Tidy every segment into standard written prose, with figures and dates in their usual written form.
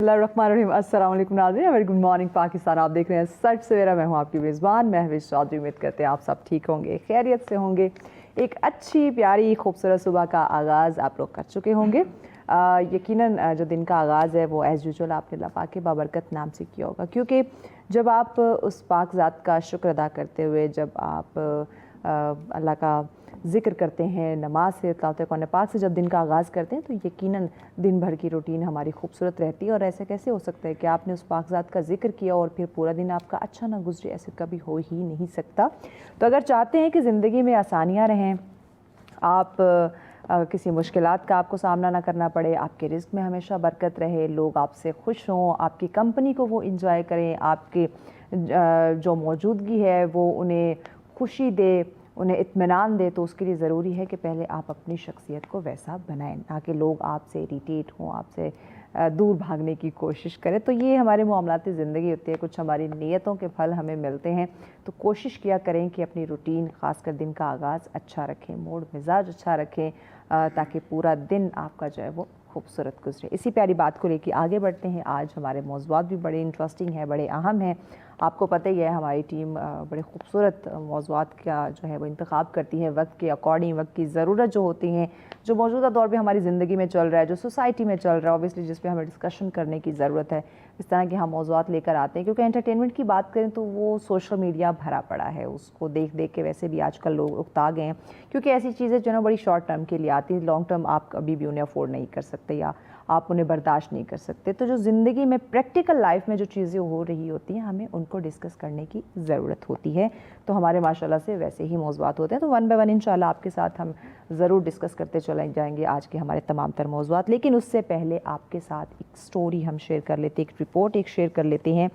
बिस्मिल्लाहिर्रहमानिर्रहीम। अस्सलाम वालेकुम नाज़रीन, वेरी गुड मॉर्निंग पाकिस्तान। आप देख रहे हैं सच सवेरा। मैं हूँ आपकी मेज़बान महविश चौधरी। उम्मीद करते हैं आप सब ठीक होंगे, खैरियत से होंगे। एक अच्छी प्यारी खूबसूरत सुबह का आगाज़ आप लोग कर चुके होंगे। यकीनन जो दिन का आगाज़ है वो एज़ यूजुअल आपने अल्लाह पाक के बाबरकत नाम से किया होगा, क्योंकि जब आप उस पाक ज़ात का शुक्र अदा करते हुए जब आप अल्लाह का ज़िक्र करते हैं, नमाज से तिलावत कुरान पाक से जब दिन का आगाज़ करते हैं, तो यकीनन दिन भर की रूटीन हमारी खूबसूरत रहती है। और ऐसे कैसे हो सकता है कि आपने उस पाक ज़ात का ज़िक्र किया और फिर पूरा दिन आपका अच्छा ना गुजरे? ऐसे कभी हो ही नहीं सकता। तो अगर चाहते हैं कि ज़िंदगी में आसानियाँ रहें, आप किसी मुश्किलात का आपको सामना ना करना पड़े, आपके रिज़्क़ में हमेशा बरकत रहे, लोग आपसे खुश हों, आपकी कंपनी को वो इंजॉय करें, आपके जो मौजूदगी है वो उन्हें खुशी दे, उन्हें इत्मीनान दे, तो उसके लिए ज़रूरी है कि पहले आप अपनी शख्सियत को वैसा बनाएं, ताकि लोग आपसे इरिटेट हों, आपसे दूर भागने की कोशिश करें। तो ये हमारे मामलाती ज़िंदगी होती है, कुछ हमारी नीयतों के फल हमें मिलते हैं। तो कोशिश किया करें कि अपनी रूटीन, ख़ासकर दिन का आगाज़ अच्छा रखें, मूड मिजाज अच्छा रखें, ताकि पूरा दिन आपका जो है वो खूबसूरत गुजरे। इसी प्यारी बात को लेकर आगे बढ़ते हैं। आज हमारे मौज़ूआत भी बड़े इंटरेस्टिंग हैं, बड़े अहम हैं। आपको पता ही है हमारी टीम बड़े खूबसूरत मौज़ूआत का जो है वो इंतखाब करती है, वक्त के अकॉर्डिंग, वक्त की ज़रूरत जो होती हैं, जो मौजूदा दौर पे हमारी ज़िंदगी में चल रहा है, जो सोसाइटी में चल रहा है, ऑब्वियसली जिस पे हमें डिस्कशन करने की ज़रूरत है, इस तरह के हम मौज़ूआत लेकर आते हैं। क्योंकि एंटरटेनमेंट की बात करें तो वो सोशल मीडिया भरा पड़ा है, उसको देख देख के वैसे भी आजकल लोग उकता गए हैं, क्योंकि ऐसी चीज़ें जो है बड़ी शॉर्ट टर्म के लिए आती हैं, लॉन्ग टर्म आप कभी भी उन्हें अफोर्ड नहीं कर सकते या आप उन्हें बर्दाश्त नहीं कर सकते। तो जो ज़िंदगी में प्रैक्टिकल लाइफ में जो चीज़ें हो रही होती हैं, हमें उनको डिस्कस करने की ज़रूरत होती है। तो हमारे माशाल्लाह से वैसे ही मौज़ूआत होते हैं, तो वन बाय वन इंशाल्लाह आपके साथ हम ज़रूर डिस्कस करते चले जाएंगे आज के हमारे तमाम तर मौज़ूआत। लेकिन उससे पहले आपके साथ एक स्टोरी हम शेयर कर लेते हैं, एक रिपोर्ट एक शेयर कर लेते हैं।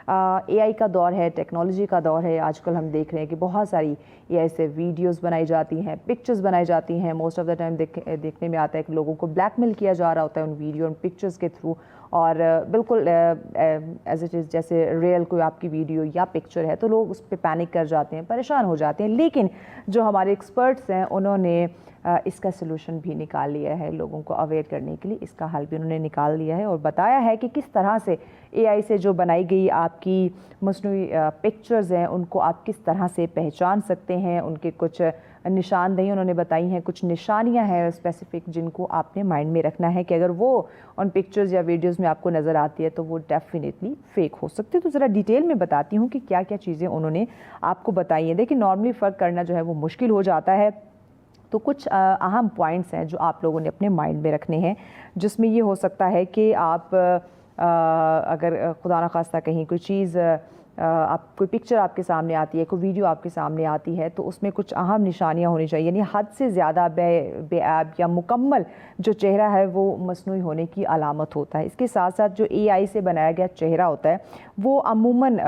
AI का दौर है, टेक्नोलॉजी का दौर है। आजकल हम देख रहे हैं कि बहुत सारी AI से वीडियोस बनाई जाती हैं, पिक्चर्स बनाई जाती हैं। मोस्ट ऑफ द टाइम देखने में आता है कि लोगों को ब्लैकमेल किया जा रहा होता है उन वीडियो, उन पिक्चर्स के थ्रू। और बिल्कुल एज इट इज़ जैसे रियल कोई आपकी वीडियो या पिक्चर है तो लोग उस पर पैनिक कर जाते हैं, परेशान हो जाते हैं। लेकिन जो हमारे एक्सपर्ट्स हैं उन्होंने इसका सलूशन भी निकाल लिया है, लोगों को अवेयर करने के लिए इसका हल भी उन्होंने निकाल लिया है और बताया है कि किस तरह से AI से जो बनाई गई आपकी मसनूई पिक्चर्स हैं उनको आप किस तरह से पहचान सकते हैं। उनके कुछ निशानदेही उन्होंने बताई हैं, कुछ निशानियां हैं स्पेसिफिक जिनको आपने माइंड में रखना है कि अगर वो उन पिक्चर्स या वीडियोस में आपको नज़र आती है तो वो डेफिनेटली फेक हो सकती है। तो ज़रा डिटेल में बताती हूँ कि क्या क्या चीज़ें उन्होंने आपको बताई हैं। देखिए, नॉर्मली फ़र्क करना जो है वो मुश्किल हो जाता है, तो कुछ अहम पॉइंट्स हैं जो आप लोगों ने अपने माइंड में रखने हैं, जिसमें ये हो सकता है कि आप अगर खुदा न खास्ता कहीं कोई चीज़ आप कोई पिक्चर आपके सामने आती है, कोई वीडियो आपके सामने आती है, तो उसमें कुछ अहम निशानियां होनी चाहिए। यानी हद से ज़्यादा बेऐब या मुकम्मल जो चेहरा है वो मसनूई होने की अलामत होता है। इसके साथ साथ जो AI से बनाया गया चेहरा होता है वो अमूमन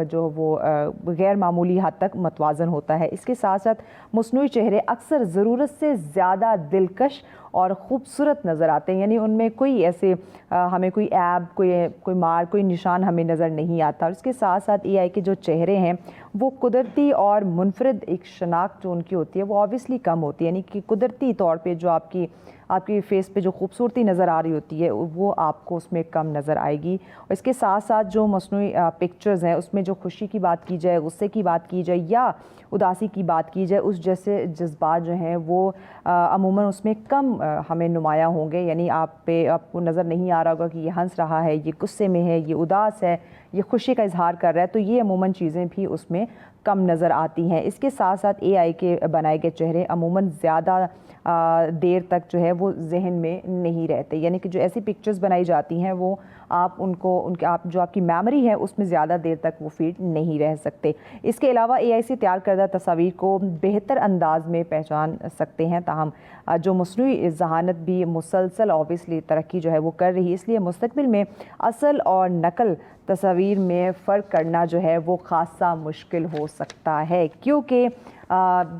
जो वो गैर मामूली हद तक मतवाज़न होता है। इसके साथ साथ मसनूई चेहरे अक्सर ज़रूरत से ज़्यादा दिलकश और ख़ूबसूरत नज़र आते हैं। यानी उनमें कोई ऐसे हमें कोई ऐब, कोई मार, कोई निशान हमें नज़र नहीं आता। और इसके साथ साथ AI के जो चेहरे हैं वो कुदरती और मुनफरिद एक शनाख्त जो उनकी होती है वो ऑब्वियसली कम होती है। यानी कि कुदरती तौर पे जो आपकी फेस पे जो खूबसूरती नज़र आ रही होती है वो आपको उसमें कम नज़र आएगी। और इसके साथ साथ जो मसनूई पिक्चर्स हैं उसमें जो खुशी की बात की जाए, गुस्से की बात की जाए या उदासी की बात की जाए, उस जैसे जज्बात जो हैं वो अमूमन उसमें कम हमें नुमायाँ होंगे। यानी आपको नज़र नहीं आ रहा होगा कि ये हंस रहा है, ये गुस्से में है, ये उदास है, ये खुशी का इजहार कर रहा है। तो ये अमूमन चीज़ें भी उसमें कम नज़र आती हैं। इसके साथ साथ AI के बनाए गए चेहरे अमूमन ज़्यादा देर तक जो है वो जहन में नहीं रहते। यानी कि जो ऐसी पिक्चर्स बनाई जाती हैं वो आप जो आपकी मेमोरी है उसमें ज़्यादा देर तक वो फीड नहीं रह सकते। इसके अलावा AI से तैयार करदा तस्वीर को बेहतर अंदाज में पहचान सकते हैं। ताहम जो मसनूई ज़हानत भी मुसलसल ऑब्वियसली तरक्की जो है वो कर रही है, इसलिए मुस्तकबिल में असल और नकल तस्वीर में फ़र्क करना जो है वो ख़ासा मुश्किल हो सकता है। क्योंकि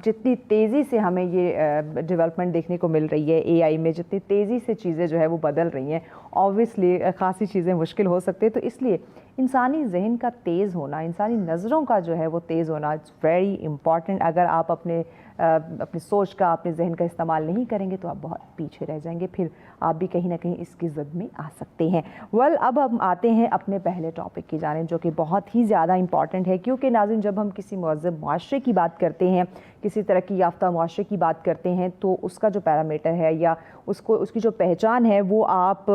جتنی تیزی سے ہمیں یہ ڈیولپمنٹ دیکھنے کو مل رہی ہے AI میں، جتنی تیزی سے چیزیں جو ہے وہ بدل رہی ہیں، آبویسلی خاصی چیزیں مشکل ہو سکتی ہیں. تو اس لیے انسانی ذہن کا تیز ہونا، انسانی نظروں کا جو ہے وہ تیز ہونا اٹس ویری امپورٹنٹ. اگر آپ اپنی سوچ کا، اپنے ذہن کا استعمال نہیں کریں گے تو آپ بہت پیچھے رہ جائیں گے، پھر آپ بھی کہیں نہ کہیں اس کی زد میں آ سکتے ہیں. اب ہم آتے ہیں اپنے پہلے ٹاپک کی جانب، جو کہ بہت ہی زیادہ امپورٹنٹ ہے. کیونکہ ناظرین، جب ہم کسی مہذب معاشرے کی بات کرتے ہیں، کسی ترقی یافتہ معاشرے کی بات کرتے ہیں، تو اس کا جو پیرامیٹر ہے یا اس کی جو پہچان ہے وہ آپ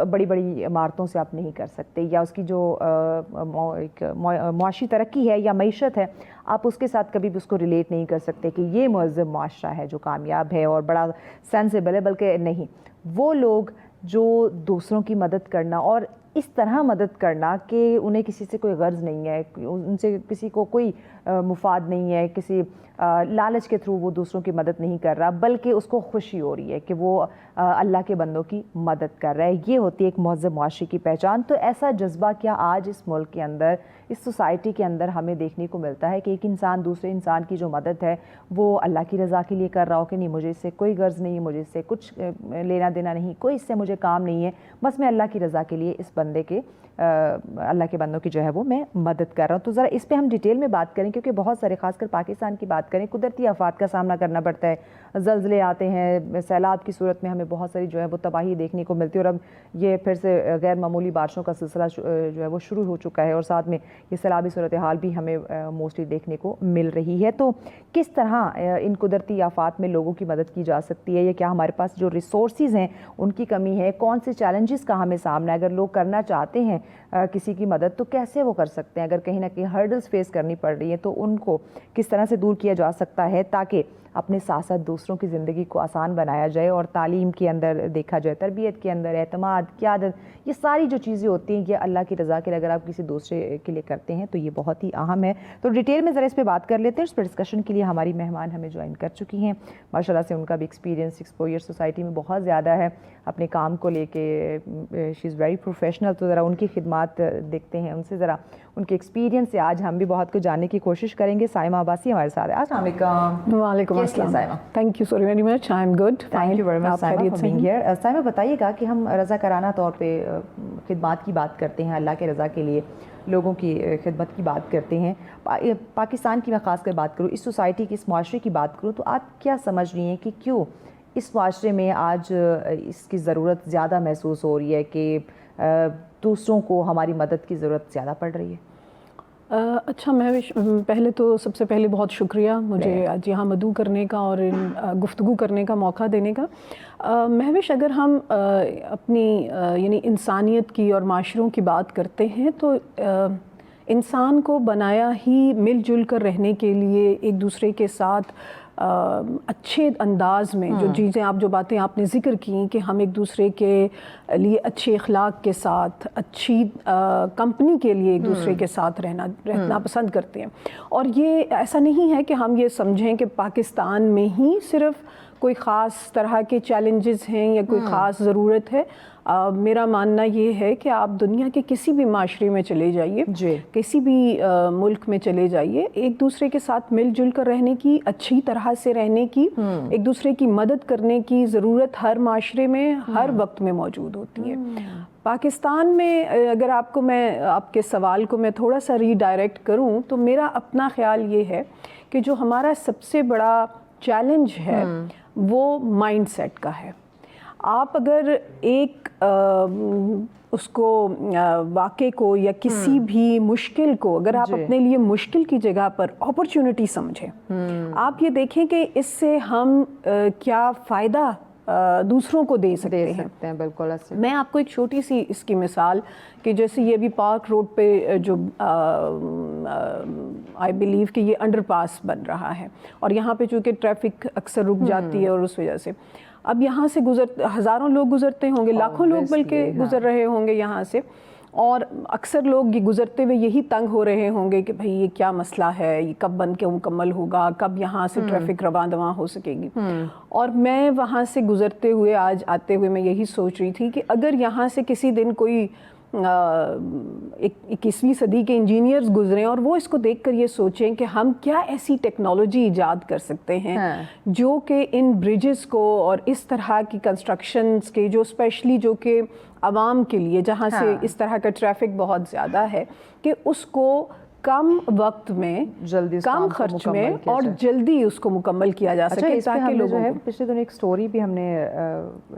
بڑی بڑی عمارتوں سے آپ نہیں کر سکتے، یا اس کی جو ایک معاشی ترقی ہے یا معیشت ہے، آپ اس کے ساتھ کبھی بھی اس کو ریلیٹ نہیں کر سکتے کہ یہ مہذب معاشرہ ہے جو کامیاب ہے اور بڑا سینسیبل ہے. بلکہ نہیں، وہ لوگ جو دوسروں کی مدد کرنا اور اس طرح مدد کرنا کہ انہیں کسی سے کوئی غرض نہیں ہے، ان سے کسی کو کوئی مفاد نہیں ہے، کسی لالچ کے تھرو وہ دوسروں کی مدد نہیں کر رہا، بلکہ اس کو خوشی ہو رہی ہے کہ وہ اللہ کے بندوں کی مدد کر رہا ہے. یہ ہوتی ہے ایک مہذب معاشرے کی پہچان. تو ایسا جذبہ کیا آج اس ملک کے اندر، اس سوسائٹی کے اندر ہمیں دیکھنے کو ملتا ہے کہ ایک انسان دوسرے انسان کی جو مدد ہے وہ اللہ کی رضا کے لیے کر رہا ہو کہ نہیں، مجھے اس سے کوئی غرض نہیں ہے، مجھے اس سے کچھ لینا دینا نہیں، کوئی اس سے مجھے کام نہیں ہے، بس میں اللہ کی رضا کے لیے اس بندے کے اللہ کے بندوں کی جو ہے وہ میں مدد کر رہا ہوں. تو ذرا اس پہ ہم ڈیٹیل میں بات کریں، کیونکہ بہت سارے، خاص کر پاکستان کی بات کریں، قدرتی آفات کا سامنا کرنا پڑتا ہے. زلزلے آتے ہیں، سیلاب کی صورت میں ہمیں بہت ساری جو ہے وہ تباہی دیکھنے کو ملتی ہے، اور اب یہ پھر سے غیر معمولی بارشوں کا سلسلہ جو ہے وہ شروع ہو چکا ہے، اور ساتھ میں یہ سیلابی صورتحال بھی ہمیں موسٹلی دیکھنے کو مل رہی ہے. تو کس طرح ان قدرتی آفات میں لوگوں کی مدد کی جا سکتی ہے، یا کیا ہمارے پاس جو ریسورسز ہیں ان کی کمی ہے، کون سے چیلنجز کا ہمیں سامنا ہے، اگر لوگ کرنا چاہتے ہیں کسی کی مدد تو کیسے وہ کر سکتے ہیں، اگر کہیں نہ کہیں ہرڈلز فیس کرنی پڑ رہی ہیں تو ان کو کس طرح سے دور کیا جا سکتا ہے تاکہ اپنے ساتھ ساتھ دوسروں کی زندگی کو آسان بنایا جائے. اور تعلیم کے اندر دیکھا جائے، تربیت کے اندر اعتماد، قیادت، یہ ساری جو چیزیں ہوتی ہیں یہ اللہ کی رضا کے لیے اگر آپ کسی دوسرے کے لیے کرتے ہیں تو یہ بہت ہی اہم ہے. تو ڈیٹیل میں ذرا اس پہ بات کر لیتے ہیں. اس پہ ڈسکشن کے لیے ہماری مہمان ہمیں جوائن کر چکی ہیں. ماشاء اللہ سے ان کا بھی ایکسپیرینس ایکسپوئر سوسائٹی میں بہت زیادہ ہے اپنے کام کو لے کے. شی از ویری پروفیشنل. تو ذرا ان کی خدمات دیکھتے ہیں، ان سے ذرا ان کے ایکسپیرینس سے آج ہم بھی بہت کچھ جاننے کی کوشش کریں گے. سائمہ عباسی ہمارے ساتھ ہے. السلام علیکم. وعلیکم السلام. Thank you so very much. I am good. Thank you very much Saima for being here. Saima بتائیے گا کہ ہم رضاکارانہ طور پہ خدمات کی بات کرتے ہیں، اللہ کے رضا کے لیے لوگوں کی خدمت کی بات کرتے ہیں. پاکستان کی میں خاص کر بات کروں، اس سوسائٹی کی، اس معاشرے کی بات کروں، تو آپ کیا سمجھ رہی ہیں کہ کیوں اس معاشرے میں آج اس کی ضرورت زیادہ محسوس ہو رہی ہے کہ دوسروں کو ہماری مدد کی ضرورت زیادہ پڑ رہی ہے؟ اچھا مہوش، پہلے تو سب سے پہلے بہت شکریہ مجھے آج یہاں مدعو کرنے کا اور گفتگو کرنے کا موقع دینے کا. مہوش، اگر ہم اپنی یعنی انسانیت کی اور معاشروں کی بات کرتے ہیں تو انسان کو بنایا ہی مل جل کر رہنے کے لیے، ایک دوسرے کے ساتھ اچھے انداز میں جو چیزیں جو باتیں آپ نے ذکر کی کہ ہم ایک دوسرے کے لیے اچھے اخلاق کے ساتھ، اچھی کمپنی کے لیے ایک دوسرے کے ساتھ رہنا پسند کرتے ہیں. اور یہ ایسا نہیں ہے کہ ہم یہ سمجھیں کہ پاکستان میں ہی صرف کوئی خاص طرح کے چیلنجز ہیں یا کوئی خاص ضرورت ہے. میرا ماننا یہ ہے کہ آپ دنیا کے کسی بھی معاشرے میں چلے جائیے، کسی بھی ملک میں چلے جائیے، ایک دوسرے کے ساتھ مل جل کر رہنے کی، اچھی طرح سے رہنے کی، ایک دوسرے کی مدد کرنے کی ضرورت ہر معاشرے میں ہر وقت میں موجود ہوتی ہے. پاکستان میں اگر میں آپ کے سوال کو میں تھوڑا سا ری ڈائریکٹ کروں تو میرا اپنا خیال یہ ہے کہ جو ہمارا سب سے بڑا چیلنج ہے وہ مائنڈ سیٹ کا ہے. آپ اگر ایک اس کو واقعے کو یا کسی بھی مشکل کو اگر آپ اپنے لیے مشکل کی جگہ پر اپرچونٹی سمجھیں، آپ یہ دیکھیں کہ اس سے ہم کیا فائدہ دوسروں کو دے سکتے ہیں. بالکل. میں آپ کو ایک چھوٹی سی اس کی مثال کہ جیسے یہ بھی پارک روڈ پہ جو آئی بلیو کہ یہ انڈر پاس بن رہا ہے اور یہاں پہ چونکہ ٹریفک اکثر رک جاتی ہے اور اس وجہ سے اب یہاں سے ہزاروں لوگ گزرتے ہوں گے، لاکھوں لوگ بلکہ گزر رہے ہوں گے یہاں سے، اور اکثر لوگ گزرتے ہوئے یہی تنگ ہو رہے ہوں گے کہ بھئی یہ کیا مسئلہ ہے، یہ کب بن کے مکمل ہوگا، کب یہاں سے ٹریفک رواں دواں ہو سکے گی. اور میں وہاں سے گزرتے ہوئے آج آتے ہوئے میں یہی سوچ رہی تھی کہ اگر یہاں سے کسی دن کوئی 21वीं सदी के इंजीनियर्स गुजरे और वो इसको देखकर ये सोचें कि हम क्या ऐसी टेक्नोलॉजी ईजाद कर सकते हैं जो कि इन ब्रिजेस को और इस तरह की कंस्ट्रक्शंस के जो स्पेशली जो कि आवाम के लिए जहाँ से इस तरह का ट्रैफिक बहुत ज़्यादा है कि उसको कम वक्त में जल्दी कम खर्च में और जल्दी उसको मुकम्मल किया जा सके ताकि लोगों को। पिछले दिनों एक स्टोरी भी हमने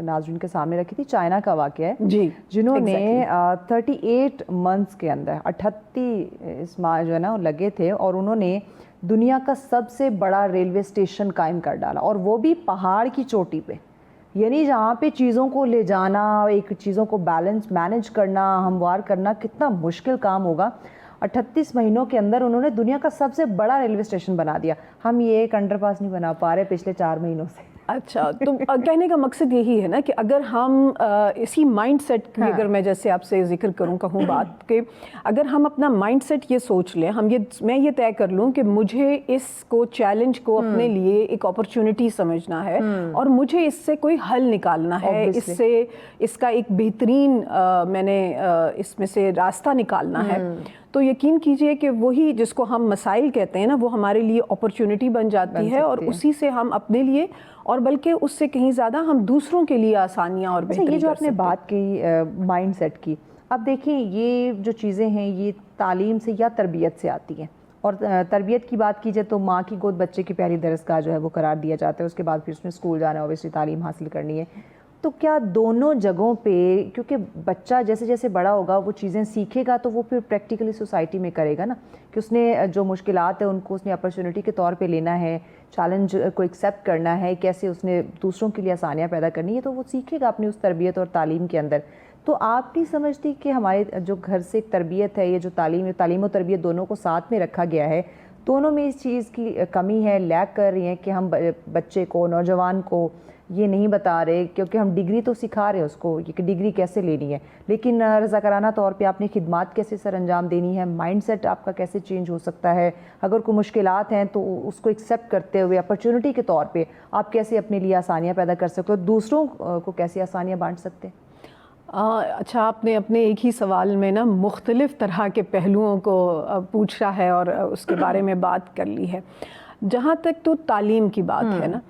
नाज़रीन के सामने रखी थी, चाइना का वाक़या है जी, जिन्होंने 38 मंथ्स के अंदर 38 माह जो है ना लगे थे और उन्होंने दुनिया का सबसे बड़ा रेलवे स्टेशन कायम कर डाला, और वो भी पहाड़ की चोटी पे। यानी जहाँ पे चीज़ों को ले जाना, एक चीज़ों को बैलेंस मैनेज करना, हमवार करना कितना मुश्किल काम होगा। 38 महीनों के अंदर उन्होंने दुनिया का सबसे बड़ा रेलवे स्टेशन बना दिया। हम ये एक अंडरपास नहीं बना पा रहे पिछले 4 महीनों से। अच्छा, तो कहने का मकसद यही है ना कि अगर हम इसी माइंडसेट की अगर मैं जैसे आपसे जिक्र कहूँ बात कि अगर हम अपना माइंडसेट ये सोच लें, मैं ये तय कर लूँ कि मुझे इसको चैलेंज को अपने लिए एक अपॉर्चुनिटी समझना है और मुझे इससे कोई हल निकालना है, इससे इसका एक बेहतरीन मैंने इसमें से रास्ता निकालना है, तो यकीन कीजिए कि वही जिसको हम मसाइल कहते हैं ना, वो हमारे लिए अपॉर्चुनिटी बन जाती है और उसी से हम अपने लिए और बल्कि उससे कहीं ज़्यादा हम दूसरों के लिए आसानियाँ और बेहतरी ये जो आपने बात की माइंडसेट की, अब देखिए ये जो चीज़ें हैं ये तालीम से या तरबियत से आती हैं। और तरबियत की बात कीजिए तो माँ की गोद बच्चे की पहली दरसगाह जो है वो करार दिया जाता है, उसके बाद फिर उसने स्कूल जाना है, ओबियसली तालीम हासिल करनी है। तो क्या दोनों जगहों पे, क्योंकि बच्चा जैसे जैसे बड़ा होगा वो चीज़ें सीखेगा तो वो फिर प्रैक्टिकली सोसाइटी में करेगा ना, कि उसने जो मुश्किलात है उनको उसने अपॉर्चुनिटी के तौर पे लेना है, चैलेंज को एक्सेप्ट करना है, कैसे उसने दूसरों के लिए आसानियाँ पैदा करनी है, तो वो सीखेगा अपनी उस तरबियत और तालीम के अंदर। तो आप नहीं समझती कि हमारे जो घर से एक तरबियत है, ये जो तालीम और तरबियत दोनों को साथ में रखा गया है, दोनों में इस चीज़ की कमी है, लैक कर रही हैं कि हम बच्चे को, नौजवान को ये नहीं बता रहे, क्योंकि हम डिग्री तो सिखा रहे हैं उसको कि डिग्री कैसे लेनी है, लेकिन रज़ाकाराना तौर पे आपने खिदमत कैसे सर अंजाम देनी है, माइंडसेट आपका कैसे चेंज हो सकता है, अगर कोई मुश्किलात हैं तो उसको एक्सेप्ट करते हुए अपॉर्चुनिटी के तौर पे आप कैसे अपने लिए आसानियाँ पैदा कर सकते हो, दूसरों को कैसे आसानियाँ बांट सकते हैं। अच्छा, आपने अपने एक ही सवाल में ना मुख्तलिफ़ तरह के पहलुओं को पूछा है और उसके बारे में बात कर ली है। जहाँ तक तो तालीम की बात है ना,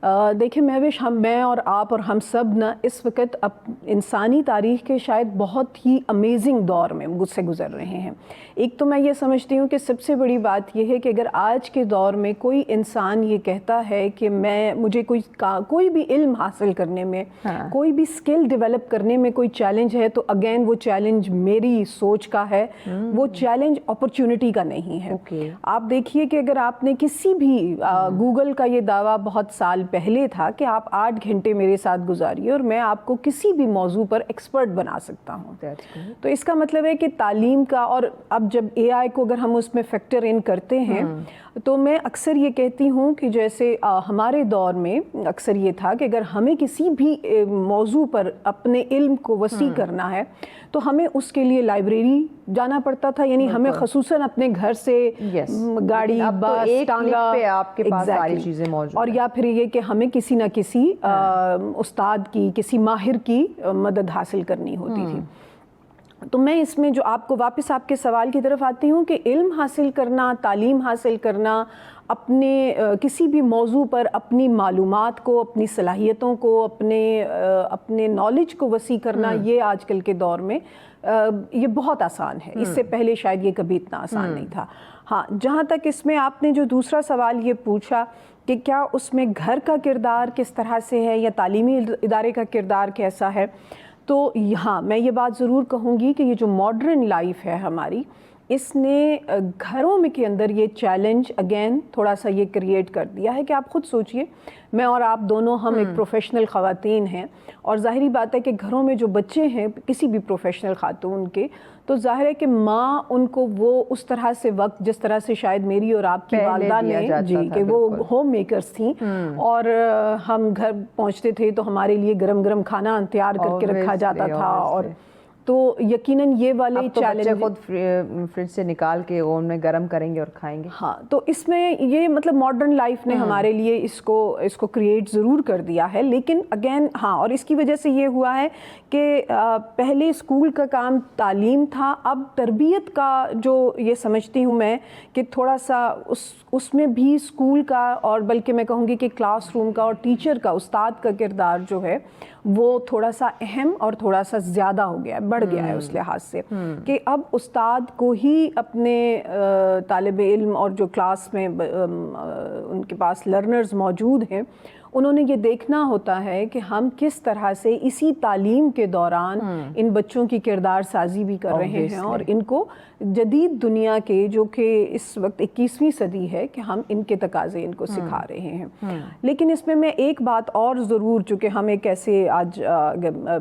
देखिए महविश, मैं और आप और हम सब ना इस वक्त अब इंसानी तारीख़ के शायद बहुत ही अमेजिंग दौर में मुझसे गुज़र रहे हैं। एक तो मैं ये समझती हूँ कि सबसे बड़ी बात यह है कि अगर आज के दौर में कोई इंसान ये कहता है कि मुझे कोई भी इल्म हासिल करने में, कोई भी स्किल डेवलप करने में कोई चैलेंज है, तो अगेन वो चैलेंज मेरी सोच का है, वो चैलेंज अपॉर्चुनिटी का नहीं है। आप देखिए कि अगर आपने किसी भी गूगल का ये दावा बहुत साल पहले था कि आप 8 घंटे मेरे साथ गुजारिए और मैं आपको किसी भी मौजू पर एक्सपर्ट बना सकता हूँ, तो इसका मतलब है कि तालीम का, और अब जब AI को अगर हम उसमें फैक्टर इन करते हैं तो मैं अक्सर ये कहती हूँ कि जैसे हमारे दौर में अक्सर ये था कि अगर हमें किसी भी मौजू पर अपने इल्म को वसी करना है तो हमें उसके लिए लाइब्रेरी जाना पड़ता था, यानी हमें ख़ुसूसन अपने घर से गाड़ी, बस, टांगा पे आपके पास सारी चीज़ें मौजूद, और या फिर ये कि हमें किसी न किसी उस्ताद की, किसी माहिर की मदद हासिल करनी होती थी। तो मैं इसमें जो आपको वापस आपके सवाल की तरफ आती हूँ कि इल्म हासिल करना, तालीम हासिल करना, अपने किसी भी मौजू पर अपनी मालूमात को, अपनी सलाहियतों को, अपने नॉलेज को वसी करना, ये आजकल के दौर में ये बहुत आसान है। इससे पहले शायद ये कभी इतना आसान नहीं था। हाँ, जहाँ तक इसमें आपने जो दूसरा सवाल ये पूछा कि क्या उसमें घर का किरदार किस तरह से है या तालीमी इदारे का किरदार कैसा है, तो यहाँ मैं ये बात ज़रूर कहूँगी कि ये जो मॉडर्न लाइफ है हमारी, इसने घरों में के अंदर ये चैलेंज अगेन थोड़ा सा ये क्रिएट कर दिया है कि आप खुद सोचिए, मैं और आप दोनों हम एक प्रोफेशनल ख़वातीन हैं और ज़ाहिरी बात है कि घरों में जो बच्चे हैं किसी भी प्रोफेशनल खातून के, तो ज़ाहिर है कि माँ उनको वो उस तरह से वक्त, जिस तरह से शायद मेरी और आपकी वालदा ने जी कि वो होम मेकर्स थी और हम घर पहुँचते थे तो हमारे लिए गरम गरम खाना तैयार करके रखा जाता था, और تو یقیناً یہ والے بچے چیلنج خود فریج سے نکال کے اوون میں گرم کریں گے اور کھائیں گے. ہاں تو اس میں یہ مطلب ماڈرن لائف نے ہمارے لیے اس کو کریٹ ضرور کر دیا ہے. لیکن اگین ہاں، اور اس کی وجہ سے یہ ہوا ہے کہ پہلے اسکول کا کام تعلیم تھا، اب تربیت کا جو یہ سمجھتی ہوں میں کہ تھوڑا سا اس میں بھی اسکول کا، اور بلکہ میں کہوں گی کہ کلاس روم کا اور ٹیچر کا، استاد کا کردار جو ہے وہ تھوڑا سا اہم اور تھوڑا سا زیادہ ہو گیا ہے، بڑھ گیا ہے اس لحاظ سے کہ اب استاد کو ہی اپنے طالب علم اور جو کلاس میں ان کے پاس لرنرز موجود ہیں، انہوں نے یہ دیکھنا ہوتا ہے کہ ہم کس طرح سے اسی تعلیم کے دوران ان بچوں کی کردار سازی بھی کر رہے ہیں اور ان کو جدید دنیا کے، جو کہ اس وقت 21ویں صدی ہے، کہ ہم ان کے تقاضے ان کو سکھا رہے ہیں. لیکن اس میں ایک بات اور ضرور، چونکہ ہم ایک ایسے آج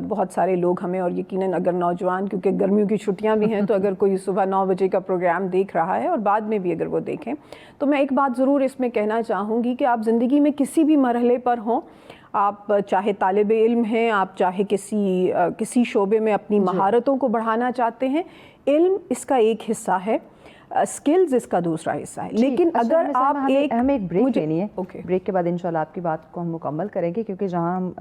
بہت سارے لوگ ہمیں، اور یقیناً اگر نوجوان، کیونکہ گرمیوں کی چھٹیاں بھی ہیں، تو اگر کوئی صبح 9 بجے کا پروگرام دیکھ رہا ہے اور بعد میں بھی اگر وہ دیکھیں، تو میں ایک بات ضرور اس میں کہنا چاہوں گی کہ آپ زندگی میں کسی بھی مرحلے پر ہوں، آپ چاہے طالب علم ہیں، آپ چاہے کسی شعبے میں اپنی مہارتوں کو بڑھانا چاہتے ہیں، علم اس کا ایک حصہ ہے، سکلز اس کا دوسرا حصہ ہے. لیکن اگر آپ ہمیں ایک بریک لینی ہے، بریک کے بعد انشاءاللہ آپ کی بات کو ہم مکمل کریں گے، کیونکہ جہاں ہم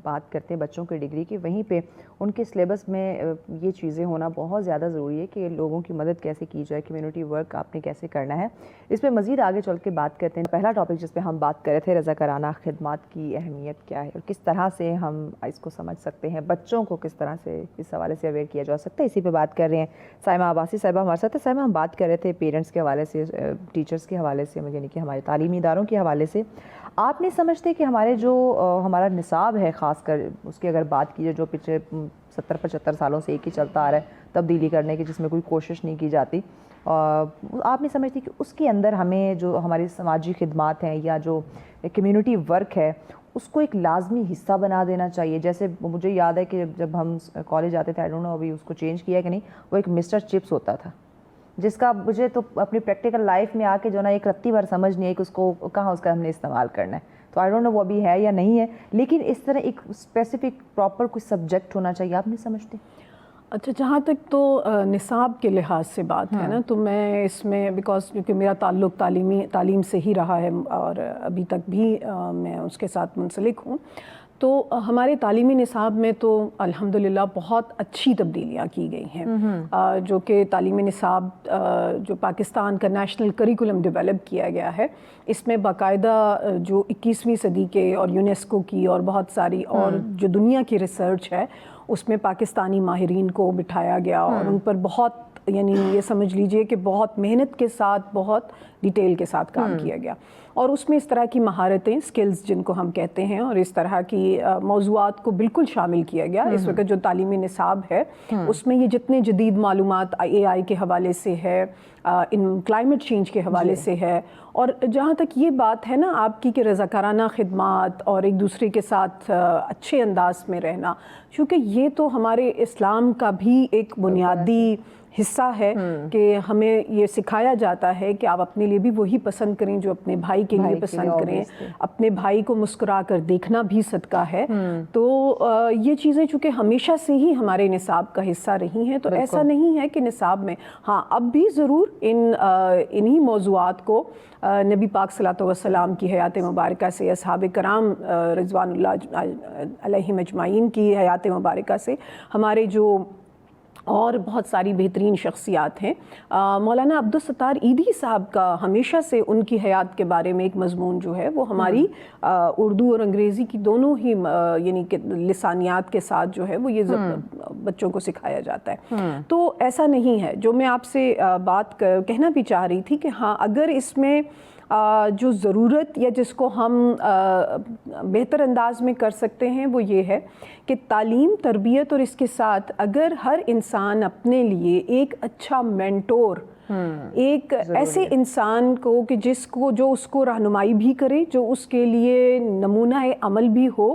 بات کرتے ہیں بچوں کی ڈگری کی، وہیں پہ ان کے سلیبس میں یہ چیزیں ہونا بہت زیادہ ضروری ہے کہ لوگوں کی مدد کیسے کی جائے، کمیونٹی ورک آپ نے کیسے کرنا ہے. اس پہ مزید آگے چل کے بات کرتے ہیں. پہلا ٹاپک جس پہ ہم بات کر رہے تھے، رضاکارانہ خدمات کی اہمیت کیا ہے اور کس طرح سے ہم اس کو سمجھ سکتے ہیں، بچوں کو کس طرح سے اس حوالے سے اویئر کیا جا سکتا ہے. اسی پہ بات کر رہے ہیں. سائمہ عباسی صاحبہ ہمارے ساتھ ہے. سائمہ، ہم بات کر رہے تھے پیرنٹس کے حوالے سے، ٹیچرس کے حوالے سے، یعنی کہ ہمارے تعلیمی اداروں کے حوالے سے. آپ نہیں سمجھتے کہ ہمارا نصاب ہے، خاص کر اس کی اگر بات کی جائے، جو پچھلے 70-75 سالوں سے ایک ہی چلتا آ رہا ہے تبدیلی کرنے کی، جس میں کوئی کوشش نہیں کی جاتی، آپ نہیں سمجھتی کہ اس کے اندر ہمیں جو ہماری سماجی خدمات ہیں یا جو کمیونٹی ورک ہے، اس کو ایک لازمی حصہ بنا دینا چاہیے؟ جیسے مجھے یاد ہے کہ جب ہم کالج آتے تھے، آئی ڈونٹ نو ابھی اس کو چینج کیا کہ نہیں، وہ ایک مسٹر چپس ہوتا تھا، جس کا مجھے تو اپنی پریکٹیکل لائف میں آ کے جو نا ایک رتی بھر سمجھ نہیں ہے کہ اس کو کہاں اس کا ہم نے استعمال کرنا ہے. تو آئی ڈونٹ نو وہ ابھی ہے یا نہیں ہے، لیکن اس طرح ایک اسپیسیفک پراپر کوئی سبجیکٹ ہونا چاہیے. آپ نہیں سمجھتے؟ اچھا، جہاں تک تو نصاب کے لحاظ سے بات ہے نا، تو میں اس میں بیکاز کیونکہ میرا تعلق تعلیم سے ہی رہا ہے اور ابھی تک بھی میں اس کے ساتھ منسلک ہوں، تو ہمارے تعلیمی نصاب میں تو الحمدللہ بہت اچھی تبدیلیاں کی گئی ہیں. جو کہ تعلیمی نصاب جو پاکستان کا نیشنل کریکولم ڈیولپ کیا گیا ہے، اس میں باقاعدہ جو 21ویں صدی کے اور یونیسکو کی اور بہت ساری اور جو دنیا کی ریسرچ ہے، اس میں پاکستانی ماہرین کو بٹھایا گیا اور ان پر بہت، یعنی یہ سمجھ لیجئے کہ بہت محنت کے ساتھ، بہت ڈیٹیل کے ساتھ کام کیا گیا، اور اس میں اس طرح کی مہارتیں، سکلز جن کو ہم کہتے ہیں، اور اس طرح کی موضوعات کو بالکل شامل کیا گیا. اس وقت جو تعلیمی نصاب ہے اس میں یہ جتنے جدید معلومات AI کے حوالے سے ہے، ان کلائمیٹ چینج کے حوالے سے ہے، اور جہاں تک یہ بات ہے نا آپ کی کہ رضاکارانہ خدمات اور ایک دوسرے کے ساتھ اچھے انداز میں رہنا، چونکہ یہ تو ہمارے اسلام کا بھی ایک بنیادی حصہ ہے کہ ہمیں یہ سکھایا جاتا ہے کہ آپ اپنے لیے بھی وہی پسند کریں جو اپنے بھائی کے لیے پسند کریں. اپنے بھائی کو مسکرا کر دیکھنا بھی صدقہ ہے. تو یہ چیزیں چونکہ ہمیشہ سے ہی ہمارے نصاب کا حصہ رہی ہیں، تو ایسا نہیں ہے کہ نصاب میں، ہاں اب بھی ضرور انہی موضوعات کو نبی پاک صلی اللہ علیہ وسلم کی حیات مبارکہ سے، اصحاب کرام رضوان اللہ علیہم اجمعین کی حیات مبارکہ سے، ہمارے جو اور بہت ساری بہترین شخصیات ہیں، مولانا عبدالستار عیدی صاحب کا ہمیشہ سے ان کی حیات کے بارے میں ایک مضمون جو ہے وہ ہماری اردو اور انگریزی کی دونوں ہی یعنی کہ لسانیات کے ساتھ جو ہے وہ یہ بچوں کو سکھایا جاتا ہے. تو ایسا نہیں ہے. جو میں آپ سے بات کہنا بھی چاہ رہی تھی کہ ہاں اگر اس میں جو ضرورت یا جس کو ہم بہتر انداز میں کر سکتے ہیں وہ یہ ہے کہ تعلیم، تربیت اور اس کے ساتھ اگر ہر انسان اپنے لیے ایک اچھا مینٹور ایک ایسے انسان کو کہ جو اس کو رہنمائی بھی کرے, جو اس کے لیے نمونہ عمل بھی ہو,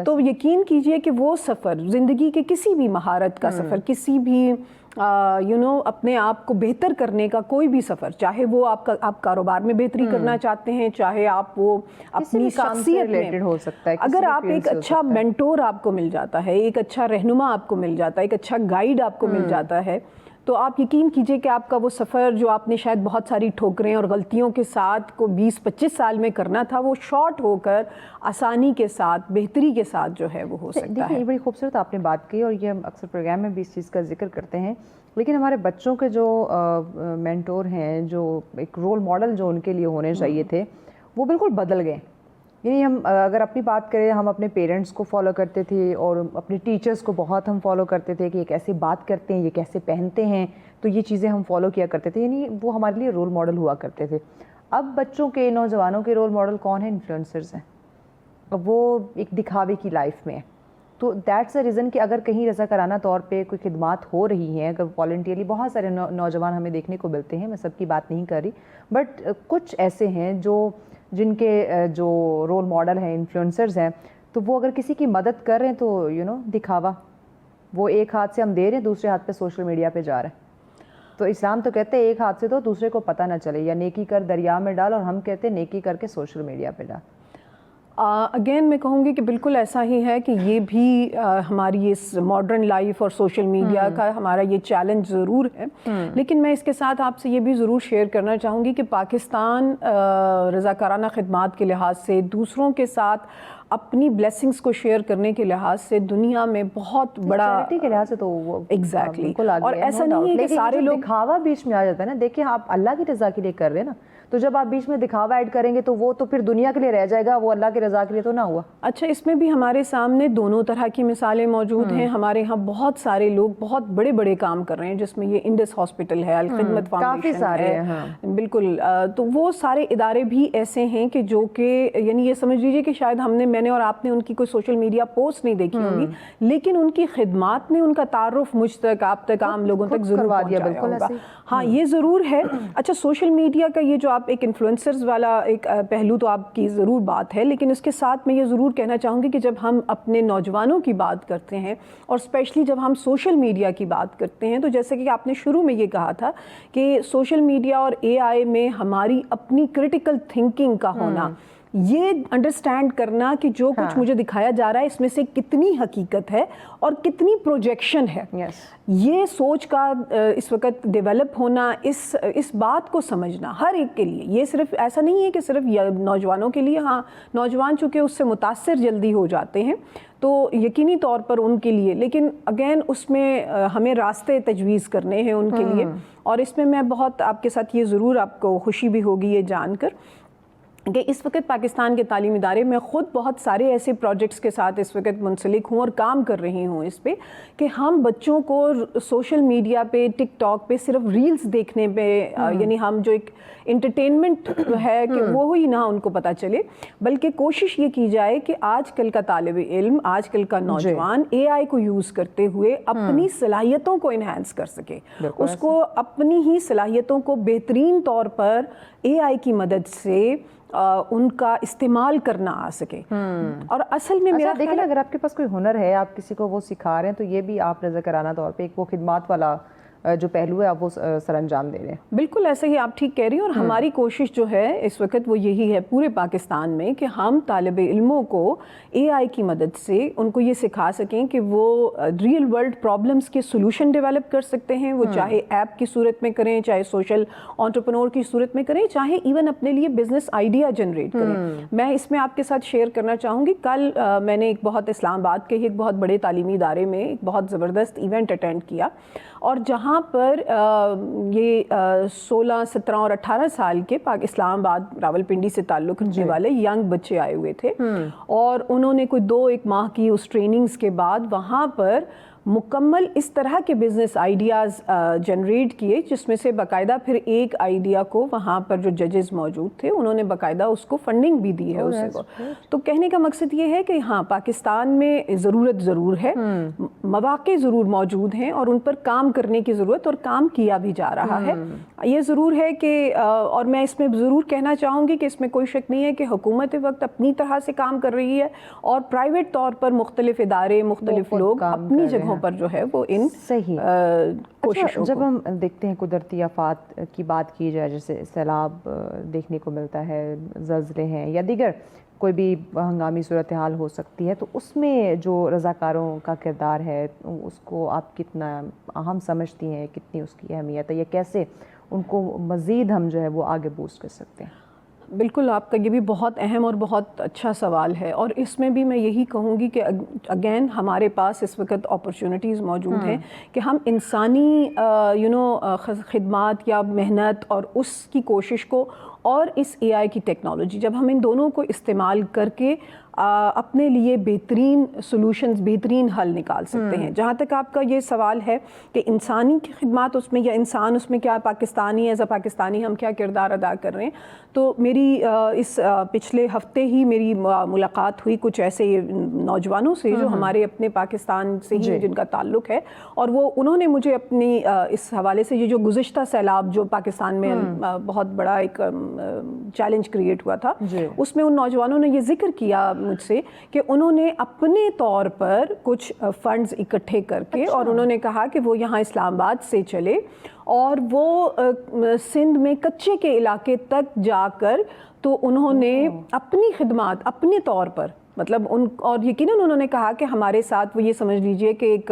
تو یقین کیجئے کہ وہ سفر زندگی کے کسی بھی مہارت کا سفر, کسی بھی اپنے آپ کو بہتر کرنے کا کوئی بھی سفر, چاہے وہ آپ کاروبار میں بہتری کرنا چاہتے ہیں, چاہے آپ وہ اپنی شخصیت میں ہو سکتا ہے, اگر آپ ایک اچھا مینٹور آپ کو مل جاتا ہے, ایک اچھا رہنما آپ کو مل جاتا ہے, ایک اچھا گائیڈ آپ کو مل جاتا ہے, تو آپ یقین کیجئے کہ آپ کا وہ سفر جو آپ نے شاید بہت ساری ٹھوکریں اور غلطیوں کے ساتھ کو 20-25 سال میں کرنا تھا, وہ شارٹ ہو کر آسانی کے ساتھ, بہتری کے ساتھ جو ہے وہ ہو سکتا ہے. دیکھیں یہ بڑی خوبصورت آپ نے بات کی, اور یہ ہم اکثر پروگرام میں بھی اس چیز کا ذکر کرتے ہیں, لیکن ہمارے بچوں کے جو مینٹور ہیں, جو ایک رول ماڈل جو ان کے لیے ہونے چاہیے تھے, وہ بالکل بدل گئے. یعنی ہم اگر اپنی بات کریں, ہم اپنے پیرنٹس کو فالو کرتے تھے اور اپنے ٹیچرس کو بہت ہم فالو کرتے تھے کہ یہ کیسے بات کرتے ہیں, یہ کیسے پہنتے ہیں, تو یہ چیزیں ہم فالو کیا کرتے تھے, یعنی وہ ہمارے لیے رول ماڈل ہوا کرتے تھے. اب بچوں کے, نوجوانوں کے رول ماڈل کون ہیں؟ انفلوئنسرز ہیں. اب وہ ایک دکھاوے کی لائف میں ہے, تو دیٹس اے ریزن کہ اگر کہیں رضاکارانہ طور پہ کوئی خدمات ہو رہی ہیں, اگر والنٹیئرلی بہت سارے نوجوان ہمیں دیکھنے کو ملتے ہیں, میں سب کی بات نہیں کر رہی, بٹ کچھ ایسے ہیں جن کے جو رول ماڈل ہیں, انفلوئنسرز ہیں, تو وہ اگر کسی کی مدد کر رہے ہیں تو دکھاوا, وہ ایک ہاتھ سے ہم دے رہے ہیں, دوسرے ہاتھ پہ سوشل میڈیا پہ جا رہے ہیں. تو اسلام تو کہتے ہیں ایک ہاتھ سے تو دوسرے کو پتہ نہ چلے, یا نیکی کر دریا میں ڈال, اور ہم کہتے ہیں نیکی کر کے سوشل میڈیا پہ ڈال. اگین میں کہوں گی کہ بالکل ایسا ہی ہے کہ یہ بھی ہماری اس ماڈرن لائف اور سوشل میڈیا کا ہمارا یہ چیلنج ضرور ہے, لیکن میں اس کے ساتھ آپ سے یہ بھی ضرور شیئر کرنا چاہوں گی کہ پاکستان رضاکارانہ خدمات کے لحاظ سے, دوسروں کے ساتھ اپنی بلیسنگز کو شیئر کرنے کے لحاظ سے دنیا میں بہت بڑا, چیریٹی کے لحاظ سے تو وہ ایگزیکٹلی, اور ایسا نہیں ہے کہ سارے لوگ دکھاوا بیچ میں آ جاتا ہے نا. دیکھیں آپ اللہ کی رضا کے لیے کر رہے ہیں نا, تو جب آپ بیچ میں دکھاوا ایڈ کریں گے تو وہ تو پھر دنیا کے لیے رہ جائے گا, وہ اللہ کی رضا کے لیے تو نہ ہوا. اچھا, اس میں بھی ہمارے سامنے دونوں طرح کی مثالیں موجود ہیں. ہمارے ہاں بہت سارے لوگ بہت بڑے بڑے کام کر رہے ہیں, جس میں یہ انڈس ہاسپٹل ہے, الخدمت فاؤنڈیشن ہے, بالکل. تو وہ سارے ادارے بھی ایسے ہیں کہ جو کہ یعنی یہ سمجھ لیجیے کہ شاید میں نے اور آپ نے ان کی کوئی سوشل میڈیا پوسٹ نہیں دیکھی ہوگی, لیکن ان کی خدمات نے ان کا تعارف مجھ تک, آپ تک, عام لوگوں تک ضرور پہنچایا ہوگا. ہاں, یہ ضرور ہے. اچھا, سوشل میڈیا کا یہ جو آپ ایک انفلوئنسرز والا ایک پہلو تو آپ کی ضرور بات ہے, لیکن اس کے ساتھ میں یہ ضرور کہنا چاہوں گی کہ جب ہم اپنے نوجوانوں کی بات کرتے ہیں, اور اسپیشلی جب ہم سوشل میڈیا کی بات کرتے ہیں, تو جیسے کہ آپ نے شروع میں یہ کہا تھا کہ سوشل میڈیا اور AI میں ہماری اپنی کریٹیکل تھنکنگ کا ہونا, یہ انڈرسٹینڈ کرنا کہ جو کچھ مجھے دکھایا جا رہا ہے اس میں سے کتنی حقیقت ہے اور کتنی پروجیکشن ہے, یہ سوچ کا اس وقت ڈیولپ ہونا, اس بات کو سمجھنا ہر ایک کے لیے. یہ صرف ایسا نہیں ہے کہ صرف نوجوانوں کے لیے, ہاں نوجوان چونکہ اس سے متاثر جلدی ہو جاتے ہیں تو یقینی طور پر ان کے لیے, لیکن اگین اس میں ہمیں راستے تجویز کرنے ہیں ان کے لیے. اور اس میں بہت آپ کے ساتھ یہ ضرور آپ کو خوشی بھی ہوگی یہ جان کر کہ اس وقت پاکستان کے تعلیمی ادارے میں خود بہت سارے ایسے پروجیکٹس کے ساتھ اس وقت منسلک ہوں اور کام کر رہی ہوں اس پہ کہ ہم بچوں کو سوشل میڈیا پہ, ٹک ٹاک پہ صرف ریلز دیکھنے پہ, یعنی ہم جو ایک انٹرٹینمنٹ ہے کہ وہ ہی نہ ان کو پتہ چلے, بلکہ کوشش یہ کی جائے کہ آج کل کا طالب علم, آج کل کا نوجوان AI کو یوز کرتے ہوئے اپنی صلاحیتوں کو انہینس کر سکے, اس کو اپنی ہی صلاحیتوں کو بہترین طور پر AI کی مدد سے ان کا استعمال کرنا آ سکے. اور اصل میں میرا دیکھیں اگر آپ کے پاس کوئی ہنر ہے, آپ کسی کو وہ سکھا رہے ہیں, تو یہ بھی آپ رضاکارانہ طور پہ ایک وہ خدمات والا جو پہلو ہے آپ وہ سر انجام دے رہے ہیں. بالکل ایسا ہی, آپ ٹھیک کہہ رہی ہیں. اور ہماری کوشش جو ہے اس وقت وہ یہی ہے پورے پاکستان میں کہ ہم طالب علموں کو AI کی مدد سے ان کو یہ سکھا سکیں کہ وہ ریئل ورلڈ پرابلمس کے سولوشن ڈیولپ کر سکتے ہیں, وہ چاہے ایپ کی صورت میں کریں, چاہے سوشل انٹرپرنور کی صورت میں کریں, چاہے ایون اپنے لیے بزنس آئیڈیا جنریٹ کریں. میں اس میں آپ کے ساتھ شیئر کرنا چاہوں گی, کل میں نے ایک بہت اسلام آباد کے ایک بہت بڑے تعلیمی ادارے میں ایک بہت زبردست ایونٹ اٹینڈ کیا, اور جہاں پر یہ 16, 17 اور 18 سال کے اسلام آباد راولپنڈی سے تعلق رکھنے والے ینگ بچے آئے ہوئے تھے, اور انہوں نے کوئی 2-1 ماہ کی اس ٹریننگز کے بعد وہاں پر मुकम्मल इस तरह के बिज़नेस आइडियाज़ जनरेट किए जिसमें से बाकायदा फिर एक आइडिया को वहाँ पर जो जजेस मौजूद थे उन्होंने बाकायदा उसको फंडिंग भी दी है उसे को। तो कहने का मकसद ये है कि हाँ, पाकिस्तान में ज़रूरत ज़रूर है, मौक़े ज़रूर मौजूद हैं और उन पर काम करने की ज़रूरत और काम किया भी जा रहा है। ये ज़रूर है कि और मैं इसमें ज़रूर कहना चाहूँगी कि इसमें कोई शक नहीं है कि हुकूमत वक्त अपनी तरह से काम कर रही है और प्राइवेट तौर पर मुख्तलिफ इदारे, मुख्तलिफ लोग अपनी जगहों पर जो है वो इन सही कोशिशों जब हम देखते हैं कुदरती आफात की बात की जाए, जैसे सैलाब देखने को मिलता है, ज़लज़ले हैं या दीगर कोई भी हंगामी सूरत हाल हो सकती है, तो उसमें जो रज़ाकारों का किरदार है उसको आप कितना अहम समझती हैं, कितनी उसकी अहमियत है, या कैसे उनको मज़ीद हम जो है वो आगे बूस्ट कर सकते हैं? बिल्कुल, आपका ये भी बहुत अहम और बहुत अच्छा सवाल है और इसमें भी मैं यही कहूँगी कि अगेन हमारे पास इस वक्त अपॉर्चुनिटीज़ मौजूद हैं कि हम इंसानी खिदमात या मेहनत और उसकी कोशिश को और इस AI की टेक्नोलॉजी, जब हम इन दोनों को इस्तेमाल करके अपने लिए बेहतरीन सॉल्यूशंस, बेहतरीन हल निकाल सकते हैं। जहाँ तक आपका ये सवाल है कि इंसानी की खिदमत उसमें या इंसान उसमें क्या, पाकिस्तानी एज़ अ पाकिस्तानी हम क्या किरदार अदा कर रहे हैं, तो मेरी इस पिछले हफ्ते ही मेरी मुलाकात हुई कुछ ऐसे नौजवानों से जो हमारे अपने पाकिस्तान से ही जिनका ताल्लुक़ है और वो उन्होंने मुझे अपनी इस हवाले से ये जो गुज़िश्ता सैलाब जो पाकिस्तान में बहुत बड़ा एक चैलेंज क्रिएट हुआ था, उसमें उन नौजवानों ने ये जिक्र किया मुझसे कि उन्होंने अपने तौर पर कुछ फंड्स इकट्ठे करके और उन्होंने कहा कि वो यहाँ इस्लामाबाद से चले और वो सिंध में कच्चे के इलाके तक जाकर तो उन्होंने अपनी खिदमत अपने तौर पर मतलब उन और यकीनन उन्होंने कहा कि हमारे साथ वो ये समझ लीजिए कि एक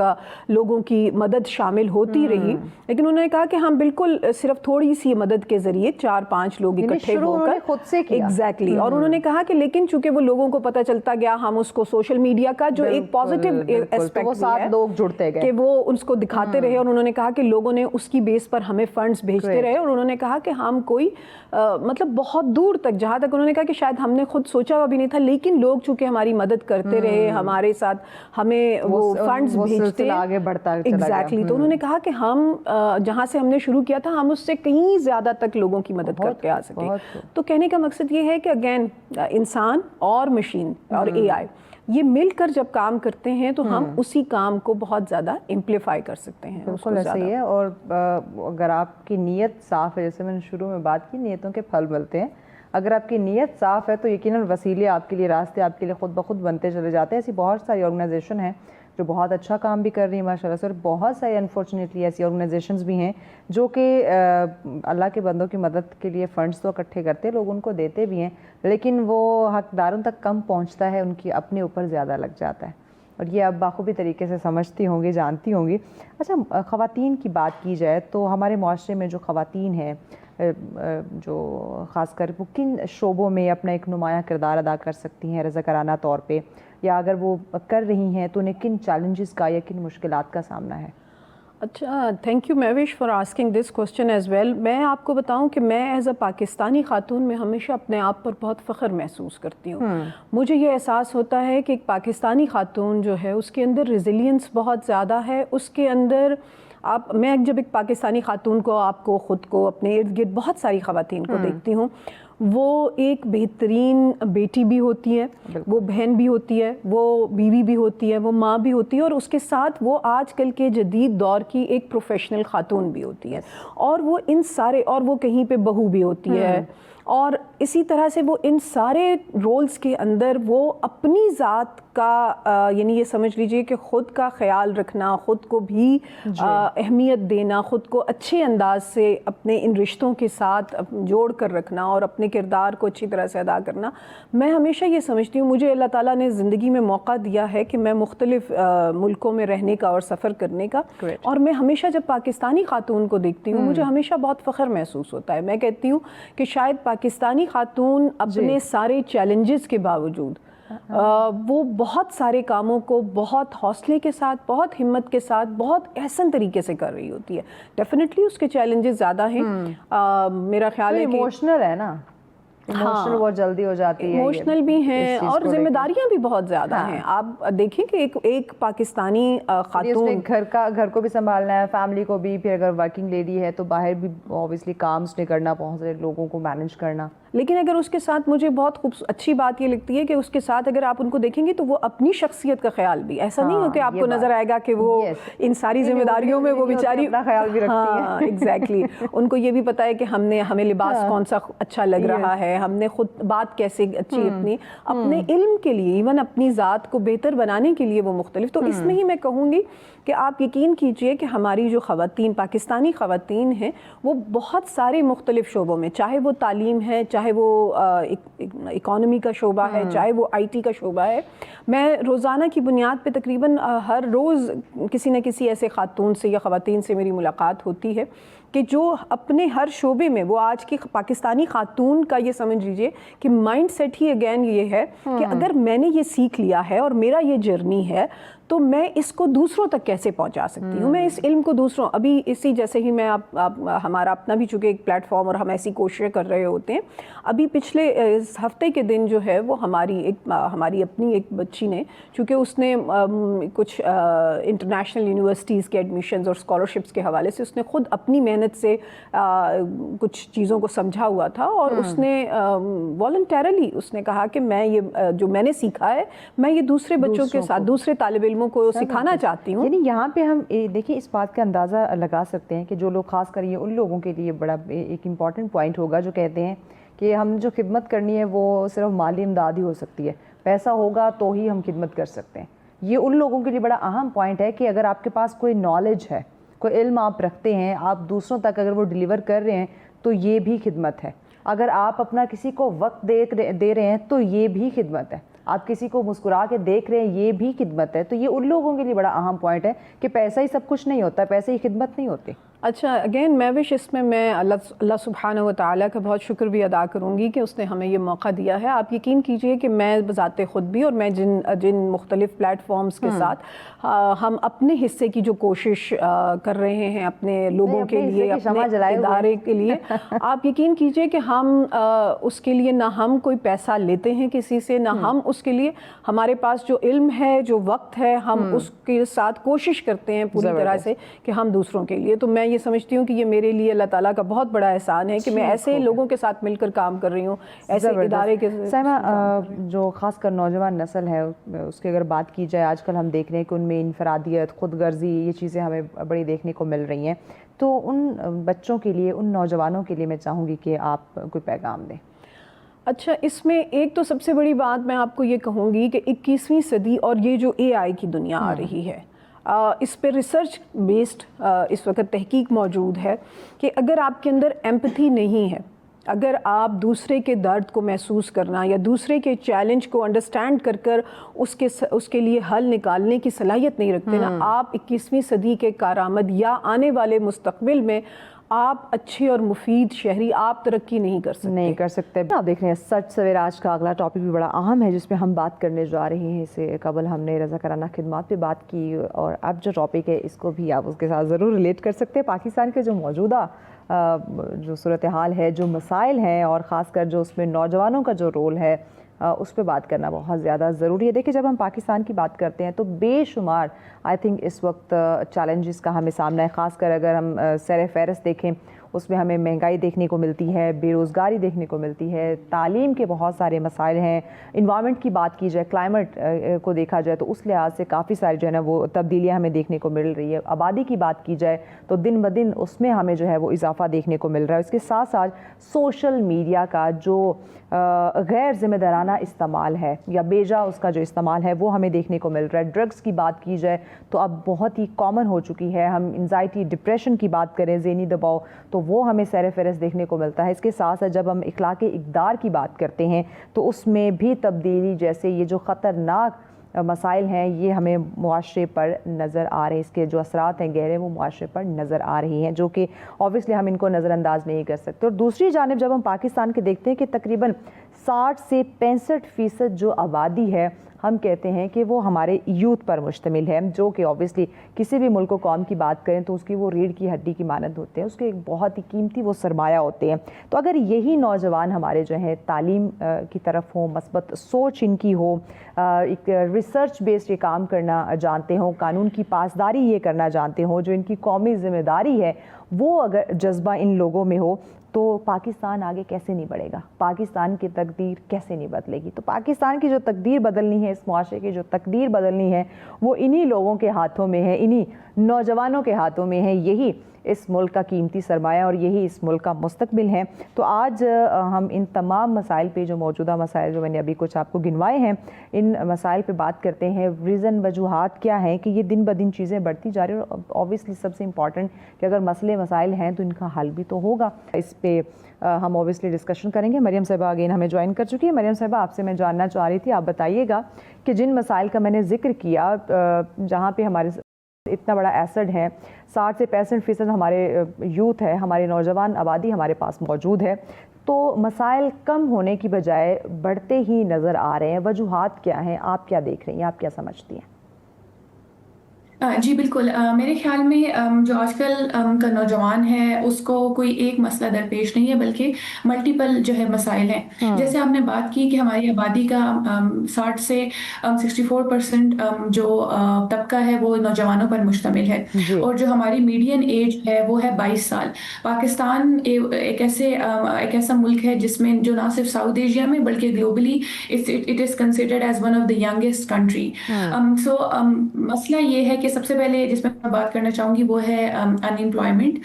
लोगों की मदद शामिल होती रही, लेकिन उन्होंने कहा कि हम बिल्कुल सिर्फ थोड़ी सी मदद के ज़रिए 4-5 लोग इकट्ठे होकर खुद से किया। एग्जैक्टली और उन्होंने कहा कि लेकिन चूंकि वो लोगों को पता चलता गया, हम उसको सोशल मीडिया का जो एक पॉजिटिव एस्पेक्ट है लोग जुड़ते गए कि वो उसको दिखाते रहे और उन्होंने कहा कि लोगों ने उसकी बेस पर हमें फंड्स भेजते रहे और उन्होंने कहा कि हम कोई मतलब बहुत दूर तक, जहाँ तक उन्होंने कहा कि शायद हमने खुद सोचा हुआ भी नहीं था, लेकिन लोग चूंकि हमारी मदद करते रहे, हमारे साथ हमें वो फंड्स भेजते आगे बढ़ता एग्जैक्टली तो उन्होंने कहा कि हम जहाँ से हमने शुरू किया था हम उससे कहीं ज़्यादा तक लोगों की मदद करके आ सके। तो कहने का मकसद ये है कि अगेन इंसान और मशीन और AI ये मिलकर जब काम करते हैं तो हम उसी काम को बहुत ज़्यादा इम्प्लीफाई कर सकते हैं। बिल्कुल ऐसा ही है। और अगर आपकी नीयत साफ़ है, जैसे मैंने शुरू में बात की, नीयतों के फल मिलते हैं। अगर आपकी नीयत साफ़ है तो यकीनन वसीले आपके लिए, रास्ते आपके लिए खुद ब खुद बनते चले जाते हैं। ऐसी बहुत सारी ऑर्गेनाइजेशन हैं जो बहुत अच्छा काम भी कर रही है माशाल्लाह से, और बहुत सारी अनफॉर्चुनेटली ऐसी ऑर्गेनाइजेशंस भी हैं जो कि अल्लाह के बंदों की मदद के लिए फ़ंड्स तो इकट्ठे करते हैं, लोग उनको देते भी हैं, लेकिन वो हकदारों तक कम पहुंचता है, उनकी अपने ऊपर ज़्यादा लग जाता है। और ये आप बाखूबी तरीके से समझती होंगी, जानती होंगी। अच्छा, ख़वातीन की बात की जाए तो हमारे मुआशरे में जो ख़वातीन हैं जो ख़ासकर वो किन शोबों में अपना एक नुमायाँ किरदार अदा कर सकती हैं रज़ाकाराना तौर पे, या अगर वो कर रही हैं तो उन्हें किन चैलेंजेस का या किन मुश्किलात का सामना है? अच्छा, thank you Mahvish for asking this question as well. मैं आपको बताऊं कि मैं एज़ अ पाकिस्तानी खातून में हमेशा अपने आप पर बहुत फ़ख्र महसूस करती हूँ। मुझे ये एहसास होता है कि एक पाकिस्तानी खातून जो है उसके अंदर रेजिलियंस बहुत ज़्यादा है, उसके अंदर मैं जब एक पाकिस्तानी खातून को, आपको ख़ुद को, अपने इर्द गिर्द बहुत सारी ख़वातीन को देखती हूँ, वो एक बेहतरीन बेटी भी होती है, वो बहन भी होती है, वो बीवी भी होती है, वो माँ भी होती है, और उसके साथ वो आजकल के जदीद दौर की एक प्रोफेशनल खातून भी होती है, और वो इन सारे, और वो कहीं पे बहू भी होती है, और इसी तरह से वो इन सारे रोल्स के अंदर वो अपनी ज़ात का यानी ये समझ लीजिए कि ख़ुद का ख्याल रखना, ख़ुद को भी अहमियत देना, ख़ुद को अच्छे अंदाज से अपने इन रिश्तों के साथ जोड़ कर रखना और अपने किरदार को अच्छी तरह से अदा करना। मैं हमेशा ये समझती हूँ, मुझे अल्लाह ताला ने ज़िंदगी में मौका दिया है कि मैं मुख्तलिफ़ मुल्कों में रहने का और सफ़र करने का, और मैं हमेशा जब पाकिस्तानी खातून को देखती हूँ मुझे हमेशा बहुत फ़ख्र महसूस होता है। मैं कहती हूँ कि शायद पाकिस्तानी खातून अपने सारे चैलेंजेस के बावजूद वो बहुत सारे कामों को बहुत हौसले के साथ, बहुत हिम्मत के साथ, बहुत एहसन तरीके से कर रही होती है। डेफिनेटली उसके चैलेंजेस ज़्यादा हैं। मेरा ख्याल है कि इमोशनल है ना, ایموشنل بہت جلدی ہو جاتی ہے, ایموشنل بھی ہیں اور ذمہ داریاں بھی بہت زیادہ ہیں. آپ دیکھیں کہ ایک پاکستانی خاتون گھر کو بھی سنبھالنا ہے, فیملی کو بھی, پھر اگر ورکنگ لیڈی ہے تو باہر بھی اوبیسلی کام اس نے کرنا, بہت سارے لوگوں کو مینیج کرنا. لیکن اگر اس کے ساتھ مجھے بہت اچھی بات یہ لگتی ہے کہ اس کے ساتھ اگر آپ ان کو دیکھیں گے تو وہ اپنی شخصیت کا خیال بھی, ایسا نہیں ہو کہ آپ کو نظر آئے گا کہ وہ ان ساری ذمہ داریوں میں وہ بیچاری اپنا خیال بھی رکھتی ہے. ہاں ایگزیکٹلی, ان کو یہ بھی پتہ ہے کہ ہمیں لباس کون سا اچھا لگ رہا ہے, ہم نے خود بات کیسے اچھی اپنے علم کے لیے, ایون اپنی ذات کو بہتر بنانے کے لیے وہ مختلف. تو اس میں ہی میں کہوں گی کہ آپ یقین کیجئے کہ ہماری جو خواتین, پاکستانی خواتین ہیں, وہ بہت سارے مختلف شعبوں میں, چاہے وہ تعلیم ہے, چاہے وہ اکانومی کا شعبہ ہے, چاہے وہ IT کا شعبہ ہے. میں روزانہ کی بنیاد پہ تقریباً ہر روز کسی نہ کسی ایسے خاتون سے یا خواتین سے میری ملاقات ہوتی ہے کہ جو اپنے ہر شعبے میں, وہ آج کی پاکستانی خاتون کا یہ سمجھ لیجئے کہ مائنڈ سیٹ ہی اگین یہ ہے کہ اگر میں نے یہ سیکھ لیا ہے اور میرا یہ جرنی ہے تو میں اس کو دوسروں تک کیسے پہنچا سکتی ہوں, میں اس علم کو دوسروں, ابھی اسی جیسے ہی میں ہمارا اپنا بھی چونکہ ایک پلیٹ فارم اور ہم ایسی کوششیں کر رہے ہوتے ہیں, ابھی پچھلے ہفتے کے دن جو ہے وہ ہماری اپنی ایک بچی نے, چونکہ اس نے کچھ انٹرنیشنل یونیورسٹیز کے ایڈمیشنز اور اسکالرشپس کے حوالے سے اس نے خود اپنی محنت سے کچھ چیزوں کو سمجھا ہوا تھا, اور اس نے والنٹیرلی اس نے کہا کہ میں یہ جو میں نے سیکھا ہے میں یہ دوسرے بچوں کے ساتھ, دوسرے طالب علموں کو سکھانا چاہتی ہوں. یعنی یہاں پہ ہم دیکھیں اس بات کا اندازہ لگا سکتے ہیں کہ جو لوگ خاص کر یہ ان لوگوں کے لیے بڑا ایک امپورٹنٹ پوائنٹ ہوگا جو کہتے ہیں کہ ہم جو خدمت کرنی ہے وہ صرف مالی امداد ہی ہو سکتی ہے, پیسہ ہوگا تو ہی ہم خدمت کر سکتے ہیں. یہ ان لوگوں کے لیے بڑا اہم پوائنٹ ہے کہ اگر آپ کے پاس کوئی نالج ہے, کوئی علم آپ رکھتے ہیں, آپ دوسروں تک اگر وہ ڈیلیور کر رہے ہیں تو یہ بھی خدمت ہے. اگر آپ اپنا کسی کو وقت دے رہے ہیں تو یہ بھی خدمت ہے. آپ کسی کو مسکرا کے دیکھ رہے ہیں یہ بھی خدمت ہے. تو یہ ان لوگوں کے لیے بڑا اہم پوائنٹ ہے کہ پیسہ ہی سب کچھ نہیں ہوتا, پیسے ہی خدمت نہیں ہوتی. اچھا اگین مہوش, اس میں اللہ سبحانہ و تعالیٰ کا بہت شکر بھی ادا کروں گی کہ اس نے ہمیں یہ موقع دیا ہے. آپ یقین کیجئے کہ میں بذات خود بھی, اور میں جن مختلف پلیٹ فارمز کے ساتھ ہم اپنے حصے کی جو کوشش کر رہے ہیں اپنے لوگوں کے لیے, اپنے ادارے کے لیے, آپ یقین کیجئے کہ ہم اس کے لیے نہ ہم کوئی پیسہ لیتے ہیں کسی سے, نہ ہم اس کے لیے, ہمارے پاس جو علم ہے, جو وقت ہے, ہم اس کے ساتھ کوشش کرتے ہیں پوری طرح سے کہ ہم دوسروں کے لیے. تو میں یہ سمجھتی ہوں کہ یہ میرے لیے اللہ تعالیٰ کا بہت بڑا احسان ہے کہ میں ایسے لوگوں کے ساتھ مل کر کام کر رہی ہوں, ایسے ادارے کے. سائمہ, جو خاص کر نوجوان نسل ہے اس کی اگر بات کی جائے, آج کل ہم دیکھ رہے ہیں کہ ان میں انفرادیت, خود غرضی, یہ چیزیں ہمیں بڑی دیکھنے کو مل رہی ہیں. تو ان بچوں کے لیے, ان نوجوانوں کے لیے میں چاہوں گی کہ آپ کوئی پیغام دیں. اچھا, اس میں ایک تو سب سے بڑی بات میں آپ کو یہ کہوں گی کہ 21ویں صدی اور یہ جو AI کی دنیا آ رہی ہے, اس پہ ریسرچ بیسڈ اس وقت تحقیق موجود ہے کہ اگر آپ کے اندر ایمپتھی نہیں ہے, اگر آپ دوسرے کے درد کو محسوس کرنا یا دوسرے کے چیلنج کو انڈرسٹینڈ کر اس کے لیے حل نکالنے کی صلاحیت نہیں رکھتے نا, آپ 21ویں صدی کے کارآمد یا آنے والے مستقبل میں آپ اچھی اور مفید شہری آپ ترقی نہیں کر سکتے. آپ دیکھ رہے ہیں سچ سویرا, آج کا اگلا ٹاپک بھی بڑا اہم ہے جس پہ ہم بات کرنے جا رہے ہیں. اس سے قبل ہم نے رضاکارانہ خدمات پہ بات کی, اور اب جو ٹاپک ہے اس کو بھی آپ اس کے ساتھ ضرور ریلیٹ کر سکتے ہیں. پاکستان کے جو موجودہ جو صورتحال ہے, جو مسائل ہیں, اور خاص کر جو اس میں نوجوانوں کا جو رول ہے, اس پہ بات کرنا بہت زیادہ ضروری ہے. دیکھیں, جب ہم پاکستان کی بات کرتے ہیں تو بے شمار آئی تھنک اس وقت چیلنجز کا ہمیں سامنا ہے. خاص کر اگر ہم سیر فہرست دیکھیں, اس میں ہمیں مہنگائی دیکھنے کو ملتی ہے, بے روزگاری دیکھنے کو ملتی ہے, تعلیم کے بہت سارے مسائل ہیں, انوائرمنٹ کی بات کی جائے, کلائمیٹ کو دیکھا جائے تو اس لحاظ سے کافی ساری جو ہے نا وہ تبدیلیاں ہمیں دیکھنے کو مل رہی ہے. آبادی کی بات کی جائے تو دن بدن اس میں ہمیں جو ہے وہ اضافہ دیکھنے کو مل رہا ہے. اس کے ساتھ ساتھ سوشل میڈیا کا جو غیر ذمہ دارانہ استعمال ہے یا بیجا اس کا جو استعمال ہے وہ ہمیں دیکھنے کو مل رہا ہے. ڈرگس کی بات کی جائے تو اب بہت ہی کامن ہو چکی ہے. ہم انزائٹی, ڈپریشن کی بات کریں, ذہنی دباؤ, تو وہ ہمیں سیر فہرست دیکھنے کو ملتا ہے. اس کے ساتھ ساتھ جب ہم اخلاق اقدار کی بات کرتے ہیں تو اس میں بھی تبدیلی, جیسے یہ جو خطرناک مسائل ہیں یہ ہمیں معاشرے پر نظر آ رہے ہیں. اس کے جو اثرات ہیں گہرے وہ معاشرے پر نظر آ رہی ہیں, جو کہ اوبویسلی ہم ان کو نظر انداز نہیں کر سکتے. اور دوسری جانب جب ہم پاکستان کے دیکھتے ہیں کہ تقریباً 60 से 65% जो आबादी है हम कहते हैं कि वो हमारे यूथ पर मुश्तमिल है, जो कि ऑब्वियसली किसी भी मुल्क कौम की बात करें तो उसकी वो रीढ़ की हड्डी की मानद होते हैं, उसके एक बहुत ही कीमती वो सरमाया होते हैं। तो अगर यही नौजवान हमारे जो हैं तालीम की तरफ हो, मस्बत सोच इनकी हो, एक रिसर्च बेस्ड ये काम करना जानते हों, कानून की पासदारी ये करना जानते हों, जो इनकी कौमी ज़िम्मेदारी है वो अगर जज्बा इन लोगों में हो, तो पाकिस्तान आगे कैसे नहीं बढ़ेगा, पाकिस्तान की तकदीर कैसे नहीं बदलेगी। तो पाकिस्तान की जो तकदीर बदलनी है, इस मुआशरे की जो तकदीर बदलनी है, वो इन्हीं लोगों के हाथों में है, इन्हीं नौजवानों के हाथों में है। यही इस मुल्क का कीमती सरमाया और यही इस मुल्क का मुस्तकबिल है। तो आज हम इन तमाम मसाइल पे, जो मौजूदा मसाइल जो मैंने अभी कुछ आपको गिनवाए हैं, इन मसाइल पे बात करते हैं। रीज़न, वजूहात क्या हैं कि ये दिन ब दिन चीज़ें बढ़ती जा रही हैं, और ऑब्वियसली सबसे इम्पॉर्टेंट कि अगर मसले मसाइल हैं तो इनका हल भी तो होगा। इस पे हम ऑब्वियसली डिस्कशन करेंगे। मरियम साहिबा अगेन हमें ज्वाइन कर चुकी है। मरियम साहिबा, आपसे मैं जानना चाह रही थी, आप बताइएगा कि जिन मसाइल का मैंने जिक्र किया, जहाँ पे हमारे इतना बड़ा एसेट है, 60 से 65% हमारे यूथ है, हमारे नौजवान आबादी हमारे पास मौजूद है, तो मसाइल कम होने की बजाय बढ़ते ही नज़र आ रहे हैं। वजूहात क्या हैं, आप क्या देख रही हैं, आप क्या समझती हैं? जी बिल्कुल, मेरे ख्याल में जो आजकल का नौजवान है उसको कोई एक मसला दरपेश नहीं है, बल्कि मल्टीपल जो है मसाइल हैं। जैसे आपने बात की कि हमारी आबादी का 60 से 64% जो तबका है वो नौजवानों पर मुश्तमिल है, और जो हमारी मीडियन एज है वो है 22 साल। पाकिस्तान एक ऐसा मुल्क है जिसमें जो ना सिर्फ साउथ एशिया में बल्कि globally it is considered as one of the youngest country. So मसला ये है कि सबसे पहले जिसमें मैं बात करना चाहूँगी वो है अनएम्प्लॉयमेंट।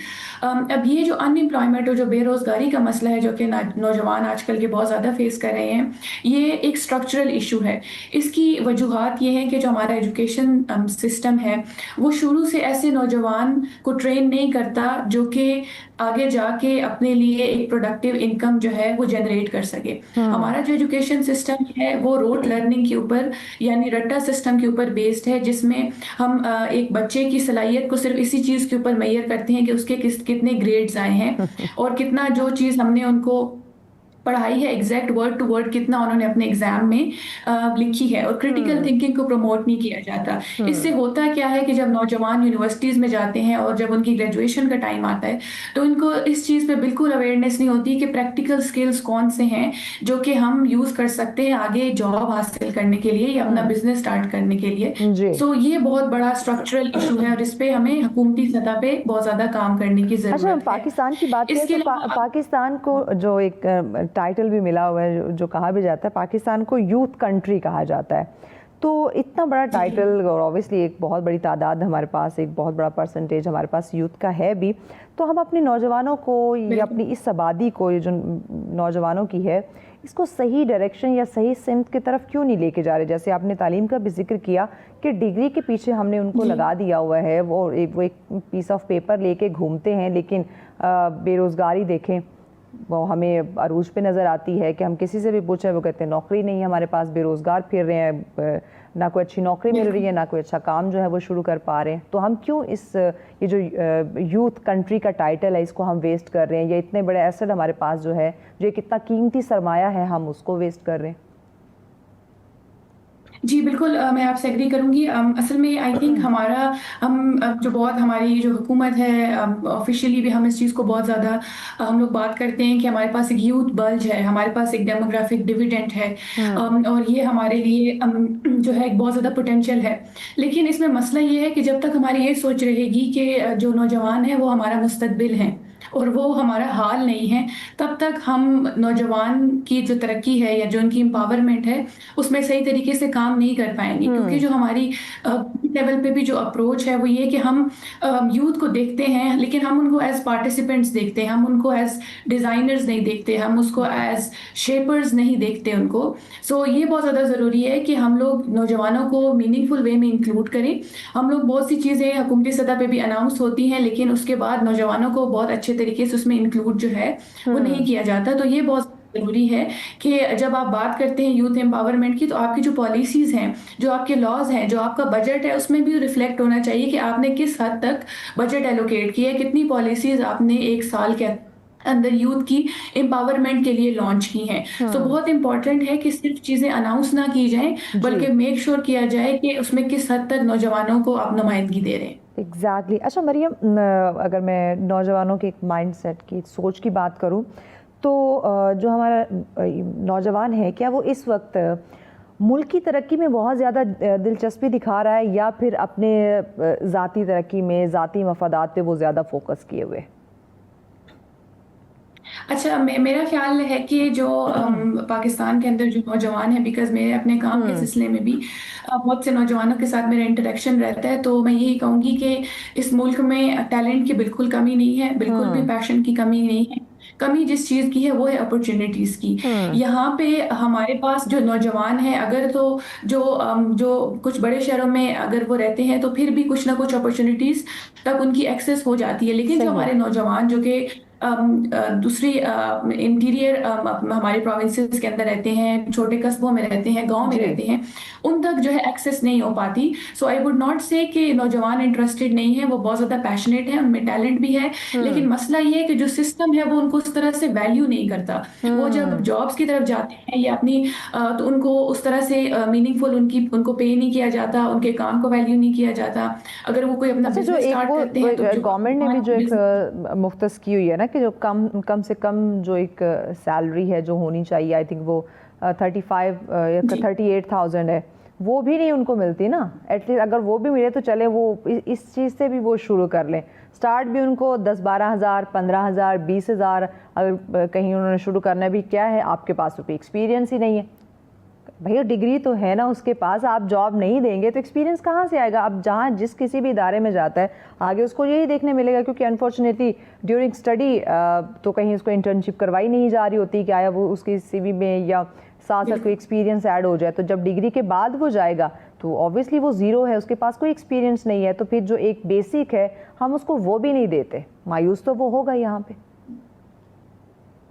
अब ये जो अनएम्प्लॉयमेंट और जो बेरोज़गारी का मसला है जो कि नौजवान आजकल के बहुत ज़्यादा फेस कर रहे हैं, ये एक स्ट्रक्चरल इशू है। इसकी वजूहात ये हैं कि जो हमारा एजुकेशन सिस्टम है वो शुरू से ऐसे नौजवान को ट्रेन नहीं करता जो कि आगे जाके अपने लिए एक प्रोडक्टिव इनकम जो है वो जनरेट कर सके। हमारा जो एजुकेशन सिस्टम है वो रोट लर्निंग के ऊपर यानी रट्टा सिस्टम के ऊपर बेस्ड है, जिसमें हम एक बच्चे की सलाहियत को सिर्फ इसी चीज़ के ऊपर मेजर करते हैं कि उसके कितने ग्रेड्स आए हैं और कितना जो चीज़ हमने उनको पढ़ाई है एग्जैक्ट वर्ड टू वर्ड कितना उन्होंने अपने एग्जाम में लिखी है, और क्रिटिकल थिंकिंग को प्रमोट नहीं किया जाता। इससे होता क्या है कि जब नौजवान यूनिवर्सिटीज़ में जाते हैं और जब उनकी ग्रेजुएशन का टाइम आता है तो इनको इस चीज़ पे बिल्कुल अवेयरनेस नहीं होती कि प्रैक्टिकल स्किल्स कौन से हैं जो कि हम यूज़ कर सकते हैं आगे जॉब हासिल करने के लिए या अपना बिजनेस स्टार्ट करने के लिए। सो ये बहुत बड़ा स्ट्रक्चरल इशू है और इस पे हमें हुकूमती सतह पे बहुत ज़्यादा काम करने की ज़रूरत है। पाकिस्तान की बात करें तो पाकिस्तान को जो एक टाइटल भी मिला हुआ है, जो कहा भी जाता है पाकिस्तान को यूथ कंट्री कहा जाता है, तो इतना बड़ा टाइटल और ऑब्वियसली एक बहुत बड़ी तादाद हमारे पास, एक बहुत बड़ा परसेंटेज हमारे पास यूथ का है भी, तो हम अपने नौजवानों को या अपनी इस आबादी को, ये जो नौजवानों की है, इसको सही डायरेक्शन या सही सिमत की तरफ क्यों नहीं लेके जा रहे? जैसे आपने तालीम का भी जिक्र किया कि डिग्री के पीछे हमने उनको लगा दिया हुआ है, वो एक पीस ऑफ पेपर लेके घूमते हैं, लेकिन बेरोज़गारी देखें वो हमें अरूज पे नज़र आती है कि हम किसी से भी पूछें वो कहते हैं नौकरी नहीं है हमारे पास, बेरोज़गार फिर रहे हैं, ना कोई अच्छी नौकरी मिल रही है, ना कोई अच्छा काम जो है वो शुरू कर पा रहे हैं। तो हम क्यों ये जो यूथ कंट्री का टाइटल है इसको हम वेस्ट कर रहे हैं, या इतने बड़े एसेट हमारे पास जो है, जो एक इतना कीमती सरमाया है, हम उसको वेस्ट कर रहे हैं? जी बिल्कुल, मैं आपसे एग्री करूँगी। असल में आई थिंक हम जो बहुत हमारी जो हुकूमत है ऑफिशियली भी हम इस चीज़ को बहुत ज़्यादा हम लोग बात करते हैं कि हमारे पास एक यूथ बल्ज है, हमारे पास एक डेमोग्राफिक डिविडेंड है, और ये हमारे लिए जो है एक बहुत ज़्यादा पोटेंशियल है। लेकिन इसमें मसला ये है कि जब तक हमारी ये सोच रहेगी कि जो नौजवान है वो हमारा मुस्तकबिल है और वो हमारा हाल नहीं है, तब तक हम नौजवान की जो तरक्की है या जो उनकी एम्पावरमेंट है उसमें सही तरीके से काम नहीं कर पाएंगे। क्योंकि जो हमारी लेवल पे भी जो अप्रोच है वो ये कि हम यूथ को देखते हैं लेकिन हम उनको एज पार्टिसिपेंट्स देखते हैं, हम उनको एज डिज़ाइनर्स नहीं देखते, हम उसको एज शेपर्स नहीं देखते उनको। सो ये बहुत ज़्यादा ज़रूरी है कि हम लोग नौजवानों को मीनिंगफुल वे में इंक्लूड करें। हम लोग बहुत सी चीज़ें हुकूमती सतह पे भी अनाउंस होती हैं लेकिन उसके बाद नौजवानों को बहुत अच्छे तरीके से उसमें इंक्लूड जो है वो नहीं किया जाता। तो ये बहुत ज़रूरी है कि जब आप बात करते हैं यूथ एम्पावरमेंट की तो आपकी जो पॉलिसीज़ हैं, जो आपके लॉज हैं, जो आपका बजट है, उसमें भी रिफ्लेक्ट होना चाहिए कि आपने किस हद तक बजट एलोकेट किया है, कितनी पॉलिसीज़ आपने एक साल के अंदर यूथ की एम्पावरमेंट के लिए लॉन्च की हैं। तो बहुत इंपॉर्टेंट है कि सिर्फ चीज़ें अनाउंस ना की जाएं, बल्कि मेक श्योर किया जाए कि उसमें किस हद तक नौजवानों को आप नुमाइंदगी दे रहे हैं। एग्जैक्टली अच्छा मरियम, अगर मैं नौजवानों के एक माइंडसेट की सोच की बात करूं तो जो हमारा नौजवान है, क्या वो इस वक्त मुल्क की तरक्की में बहुत ज़्यादा दिलचस्पी दिखा रहा है या फिर अपने ज़ाती तरक्की में, ज़ाती मफादात पे वो ज़्यादा फोकस किए हुए? अच्छा, मेरा ख्याल है कि जो पाकिस्तान के अंदर जो नौजवान है, बिकॉज मेरे अपने काम के सिलसिले में भी बहुत से नौजवानों के साथ मेरा इंटरेक्शन रहता है, तो मैं यही कहूँगी कि इस मुल्क में टैलेंट की बिल्कुल कमी नहीं है, बिल्कुल भी पैशन की कमी नहीं है। कमी जिस चीज़ की है वो है अपॉर्चुनिटीज़ की। यहाँ पे हमारे पास जो नौजवान है, अगर तो जो कुछ बड़े शहरों में अगर वो रहते हैं तो फिर भी कुछ ना कुछ अपॉर्चुनिटीज़ तक उनकी एक्सेस हो जाती है, लेकिन जो हमारे नौजवान जो कि दूसरी इंटीरियर हमारे प्रोविंसेस के अंदर रहते हैं, छोटे कस्बों में रहते हैं, गांव में रहते हैं, उन तक जो है एक्सेस नहीं हो पाती। सो आई वुड नॉट से कि नौजवान इंटरेस्टेड नहीं है, वो बहुत ज़्यादा पैशनेट है, उनमें टैलेंट भी है, लेकिन मसला ये है कि जो सिस्टम है वो उनको उस तरह से वैल्यू नहीं करता। वो जब जॉब्स की तरफ जाते हैं या अपनी तो उनको उस तरह से मीनिंगफुल उनको पे नहीं किया जाता, उनके काम को वैल्यू नहीं किया जाता। अगर वो कोई अपना बिजनेस स्टार्ट करते हैं तो गवर्नमेंट ने भी जो एक मुख्तस की हुई है ना कि जो कम से कम जो एक सैलरी है जो होनी चाहिए, आई थिंक वो 35 या 38,000 है, वो भी नहीं उनको मिलती ना। एटलीस्ट अगर वो भी मिले तो चले, वो इस चीज़ से भी वो शुरू कर लें। स्टार्ट भी उनको 10-12 हज़ार, 15 हज़ार, 20 हज़ार, अगर कहीं उन्होंने शुरू करना भी क्या है, आपके पास तो कोई एक्सपीरियंस ही नहीं है। भैया डिग्री तो है ना उसके पास, आप जॉब नहीं देंगे तो एक्सपीरियंस कहाँ से आएगा? अब जहाँ जिस किसी भी इदारे में जाता है आगे उसको यही देखने मिलेगा, क्योंकि अनफॉर्चुनेटली ड्यूरिंग स्टडी तो कहीं उसको इंटर्नशिप करवाई नहीं जा रही होती कि आया वो उसकी सीवी में या साथ साथ कोई एक्सपीरियंस ऐड हो जाए। तो जब डिग्री के बाद वो जाएगा तो ऑब्वियसली वो ज़ीरो है, उसके पास कोई एक्सपीरियंस नहीं है, तो फिर जो एक बेसिक है हम उसको वो भी नहीं देते। मायूस तो वो होगा यहाँ पे।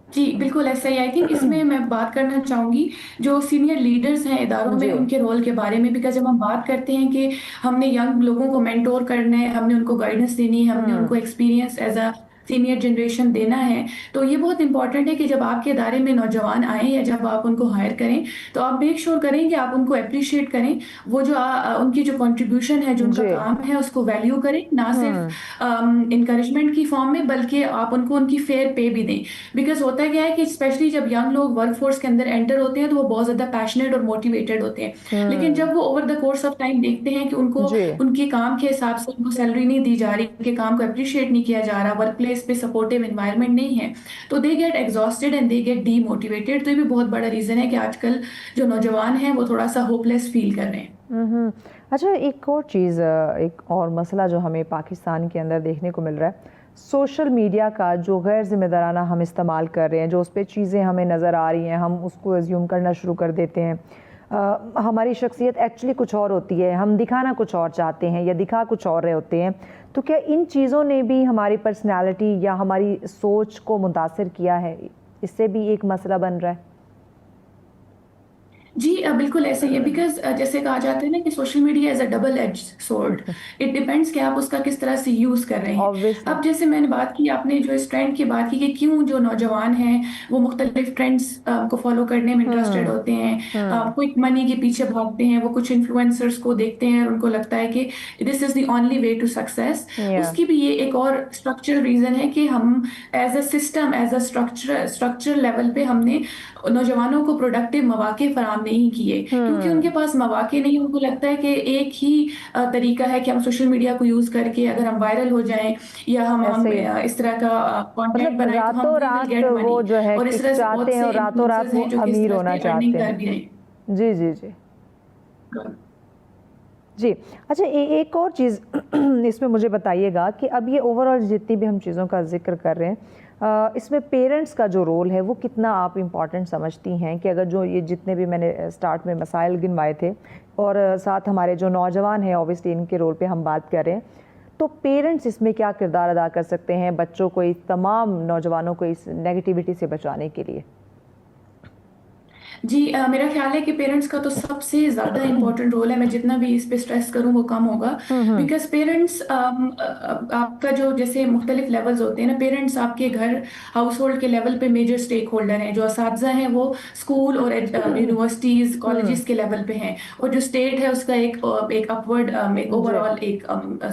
जी बिल्कुल ऐसा ही। आई थिंक इसमें मैं बात करना चाहूँगी जो सीनियर लीडर्स हैं इदारों में, उनके रोल के बारे में, बिकॉज जब हम बात करते हैं कि हमने यंग लोगों को मेंटोर करना है, हमने उनको गाइडेंस देनी है, हमने उनको experience as a senior generation देना है, तो ये बहुत इंपॉर्टेंट है कि जब आपके इदारे में नौजवान आए या जब आप उनको हायर करें तो आप मेक श्योर करें कि आप उनको अप्रिशिएट करें, वो जो उनकी जो कंट्रीब्यूशन है, जो उनका काम है, उसको वैल्यू करें, ना सिर्फ इंकरेजमेंट की फॉर्म में बल्कि आप उनको उनकी फेयर पे भी दें। बिकॉज होता क्या है कि स्पेशली जब यंग लोग वर्क फोर्स के अंदर एंटर होते हैं तो वो बहुत ज़्यादा पैशनेट और मोटिवेटेड होते हैं, लेकिन जब वो over the course of time देखते हैं कि उनको उनके काम के हिसाब से उनको सैलरी नहीं दी जा रही, उनके काम को अप्रिशिएट नहीं किया जा रहा, वर्क प्लेस पे सपोर्टिव एनवायरनमेंट नहीं है, तो they get exhausted and they get demotivated. तो ये भी बहुत बड़ा रीज़न है कि आजकल जो नौजवान हैं वो थोड़ा सा होपलेस फील कर रहे हैं। अच्छा, एक और चीज़, एक और मसला जो हमें पाकिस्तान के अंदर देखने को मिल रहा है, सोशल मीडिया का जो गैर ज़िम्मेदाराना हम इस्तेमाल कर रहे हैं, जो उस पर चीज़ें हमें नज़र आ रही हैं हम उसको एज्यूम करना शुरू कर देते हैं। हमारी शख्सियत एक्चुअली कुछ और होती है, हम दिखाना कुछ और चाहते हैं या दिखा कुछ और रहे होते हैं। तो क्या इन चीज़ों ने भी हमारी पर्सनैलिटी या हमारी सोच को मुतासिर किया है? इससे भी एक मसला बन रहा है। जी बिल्कुल ऐसे ही है, बिकॉज जैसे कहा जाता है ना कि social media is a double edge sword. It depends कि आप उसका किस तरह से यूज़ कर रहे हैं। Obviously. अब जैसे मैंने बात की, आपने जो इस ट्रेंड की बात की कि क्यों जो नौजवान हैं वो मुख्तलिफ ट्रेंड्स को फॉलो करने में इंटरेस्टेड होते हैं, क्विक मनी के पीछे भागते हैं, वो कुछ इन्फ्लुएंसर्स को देखते हैं और उनको लगता है कि this is the only way to success. उसकी भी ये एक और स्ट्रक्चरल रीज़न है कि हम as a system, as a structure level पे हमने नौजवानों को प्रोडक्टिव मौके फराहम नहीं किए, क्योंकि उनके पास मौके नहीं। उनको लगता है कि एक ही तरीका है कि हम सोशल मीडिया को यूज करके अगर हम वायरल हो जाएं या हम इस तरह का कंटेंट बनाएं तो हम रातों गेट रात वो जो है और इस तरह से बहुत चाहते हैं से और रातों रात influencers वो हैं जो कि इस अमीर तरह होना से अर्निंग चाहते कर भी रहे हैं। हैं। जी जी जी जी। अच्छा, एक और चीज़ इसमें मुझे बताइएगा कि अब ये ओवरऑल जितनी भी हम चीज़ों का जिक्र कर रहे हैं, इसमें पेरेंट्स का जो रोल है वो कितना आप इम्पॉर्टेंट समझती हैं? कि अगर जो ये जितने भी मैंने स्टार्ट में मसाइल गिनवाए थे और साथ हमारे जो नौजवान हैं ऑब्वियसली इनके रोल पे हम बात कर रहे हैं, तो पेरेंट्स इसमें क्या किरदार अदा कर सकते हैं बच्चों को, इस तमाम नौजवानों को इस नेगेटिविटी से बचाने के लिए? जी मेरा ख्याल है कि पेरेंट्स का तो सबसे ज़्यादा इम्पोर्टेंट रोल है, मैं जितना भी इस पे स्ट्रेस करूँ वो कम होगा, बिकॉज पेरेंट्स आपका जो जैसे मुख्तलिफ लेवल्स होते हैं ना, पेरेंट्स आपके घर हाउस होल्ड के लेवल पे मेजर स्टेक होल्डर हैं, जो असातिज़ा हैं वो स्कूल और यूनिवर्सिटीज़ कॉलेजेस के लेवल पे हैं, और जो स्टेट है उसका एक अपवर्ड एक ओवरऑल एक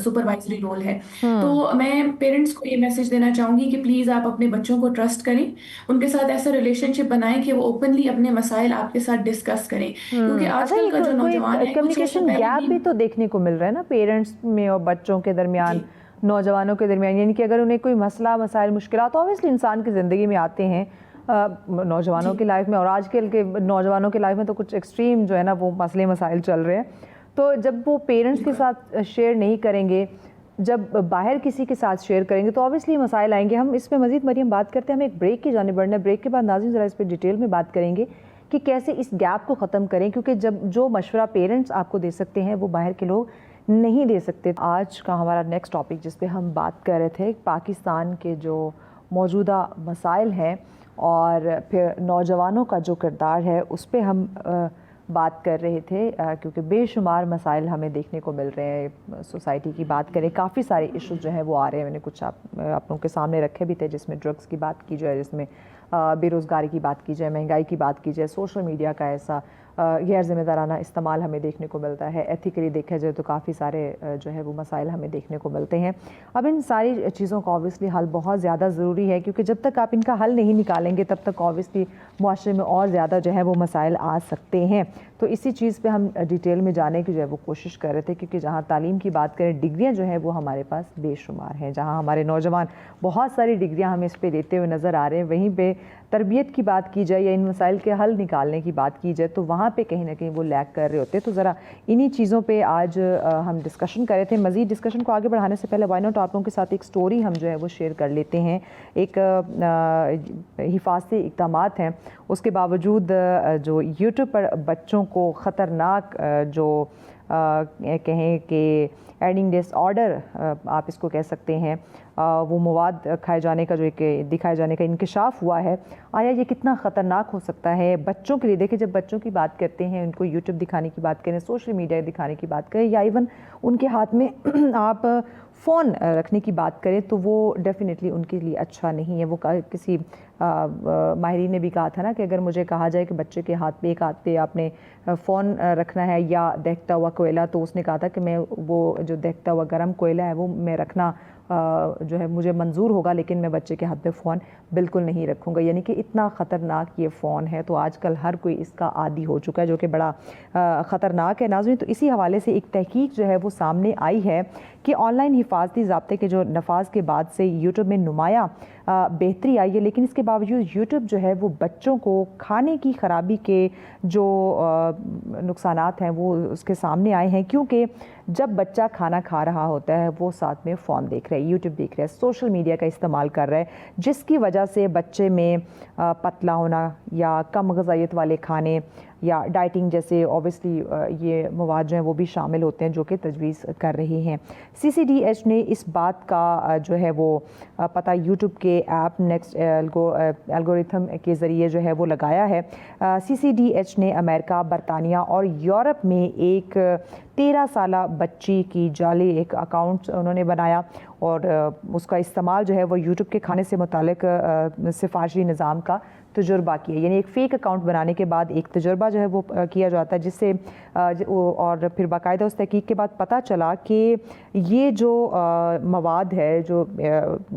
सुपरवाइजरी रोल है। तो मैं पेरेंट्स को ये मैसेज देना चाहूँगी कि प्लीज़ आप अपने बच्चों को ट्रस्ट करें, उनके साथ ऐसा रिलेशनशिप बनाएं कि वो ओपनली अपने मसाइल आपके साथ डिस्कस करें, क्योंकि अच्छा, आजकल ये का जो नौजवान है कुछ कम्युनिकेशन वर्षों गैप पहले भी तो देखने को मिल रहा है ना पेरेंट्स में और बच्चों के दरमियान, नौजवानों के दरमियान, यानी कि अगर उन्हें कोई मसला मसाइल मुश्किलात तो ऑब्वियसली इंसान की ज़िंदगी में आते हैं, नौजवानों की लाइफ में, और आजकल के नौजवानों की लाइफ में तो कुछ एक्सट्रीम जो है ना वो मसले मसाइल चल रहे हैं। तो जब वो पेरेंट्स के साथ शेयर नहीं करेंगे, जब बाहर किसी के साथ शेयर करेंगे तो ऑब्वियसली मसाइल आएंगे। हम इस पर मज़ीद मरीम बात करते हैं, हम एक ब्रेक की जाने बढ़ना है। ब्रेक के बाद नाज़रीन ज़रा इस पर डिटेल में बात करेंगे कि कैसे इस गैप को ख़त्म करें, क्योंकि जब जो मशवरा पेरेंट्स आपको दे सकते हैं वो बाहर के लोग नहीं दे सकते। आज का हमारा नेक्स्ट टॉपिक जिस पे हम बात कर रहे थे, पाकिस्तान के जो मौजूदा मसाइल हैं और फिर नौजवानों का जो किरदार है उस पर हम बात कर रहे थे, क्योंकि बेशुमार मसाइल हमें देखने को मिल रहे हैं। सोसाइटी की बात करें, काफ़ी सारे इश्यूज जो हैं वो आ रहे हैं। मैंने कुछ आप लोगों के सामने रखे भी थे, जिसमें ड्रग्स की बात की जाए, जिसमें बेरोज़गारी की बात की जाए, महंगाई की बात की जाए, सोशल मीडिया का ऐसा गैर ज़िम्मेदाराना इस्तेमाल हमें देखने को मिलता है। एथिकली देखा जाए तो काफ़ी सारे जो है वो मसाइल हमें देखने को मिलते हैं। अब इन सारी चीज़ों का ऑब्वियसली हल बहुत ज़्यादा ज़रूरी है, क्योंकि जब तक आप इनका हल नहीं निकालेंगे तब तक ऑब्वियसली मुआशरे में और ज़्यादा जो है वो मसाइल आ सकते हैं। तो इसी चीज़ पे हम डिटेल में जाने की जो है वो कोशिश कर रहे थे, क्योंकि जहाँ तालीम की बात करें, डिग्रियाँ जो हैं वो हमारे पास बेशुमार हैं, जहाँ हमारे नौजवान बहुत सारी डिग्रियाँ हमें इस पर देते हुए नज़र आ रहे हैं, वहीं पे तरबियत की बात की जाए या इन मसाइल के हल निकालने की बात की जाए तो वहाँ पे कहीं ना कहीं वो लैग कर रहे होते हैं। तो ज़रा इन्हीं चीज़ों पे आज हम डिस्कशन कर रहे थे। मज़ीद डिस्कशन को आगे बढ़ाने से पहले वाई नॉट आप लोगों के साथ एक स्टोरी हम जो है वो शेयर कर लेते हैं। एक हिफाजती इक़दामात हैं, उसके बावजूद जो यूट्यूब पर बच्चों को ख़तरनाक जो कहें कि एडिंग डिसऑर्डर आप इसको कह सकते हैं, वो मवाद खाए जाने का जो एक दिखाए जाने का इंकशाफ हुआ है, आया ये कितना ख़तरनाक हो सकता है बच्चों के लिए। देखिए, जब बच्चों की बात करते हैं, उनको यूट्यूब दिखाने की बात करें, सोशल मीडिया दिखाने की बात करें, या इवन उनके हाथ में आप फ़ोन रखने की बात करें, तो वो डेफिनेटली उनके लिए अच्छा नहीं है। वो किसी माहिरीन ने भी कहा था ना कि अगर मुझे कहा जाए कि बच्चे के हाथ पे, एक हाथ पे आपने फ़ोन रखना है या दहकता हुआ कोयला, तो उसने कहा था कि मैं वो जो दहकता हुआ गर्म कोयला है वो मैं रखना जो है मुझे मंजूर होगा, लेकिन मैं बच्चे के हाथ पे फ़ोन बिल्कुल नहीं रखूँगा। यानी कि इतना ख़तरनाक ये फ़ोन है। तो आजकल हर कोई इसका आदी हो चुका है, जो कि बड़ा ख़तरनाक है नाज़रीन। तो इसी हवाले से एक तहकीक जो है वो सामने आई है कि ऑनलाइन हिफाजती ज़ाब्ते के जो नफाज के बाद से यूट्यूब में नुमाया बेहतरी आई है, लेकिन इसके बावजूद यूट्यूब जो है वो बच्चों को खाने की ख़राबी के जो नुकसानात हैं वो उसके सामने आए हैं। क्योंकि जब बच्चा खाना खा रहा होता है वो साथ में फ़ोन देख रहा है, यूट्यूब देख रहा है, सोशल मीडिया का इस्तेमाल कर रहा है, जिसकी वजह से बच्चे में पतला होना या कम ग़िज़ाइयत वाले खाने या डाइटिंग जैसे ऑब्वियसली ये मवाद जो हैं वो भी शामिल होते हैं, जो कि तजवीज़ कर रहे हैं। CCDH ने इस बात का जो है वो पता यूट्यूब के ऐप नेक्स्ट एल्गोरिथम के ज़रिए जो है वो लगाया है। CCDH ने अमेरिका, बरतानिया और यूरोप में एक 13 साला बच्ची की जाली एक अकाउंट उन्होंने बनाया और उसका इस्तेमाल जो है वो यूट्यूब के खाने से मुतालिक सिफारशी निज़ाम का तजुर्बा किया। यानी एक फ़ेक अकाउंट बनाने के बाद एक तजुर्बा जो है वो किया जाता है, जिससे और फिर बाकायदा उस तहकीक के बाद पता चला कि ये जो मवाद है जो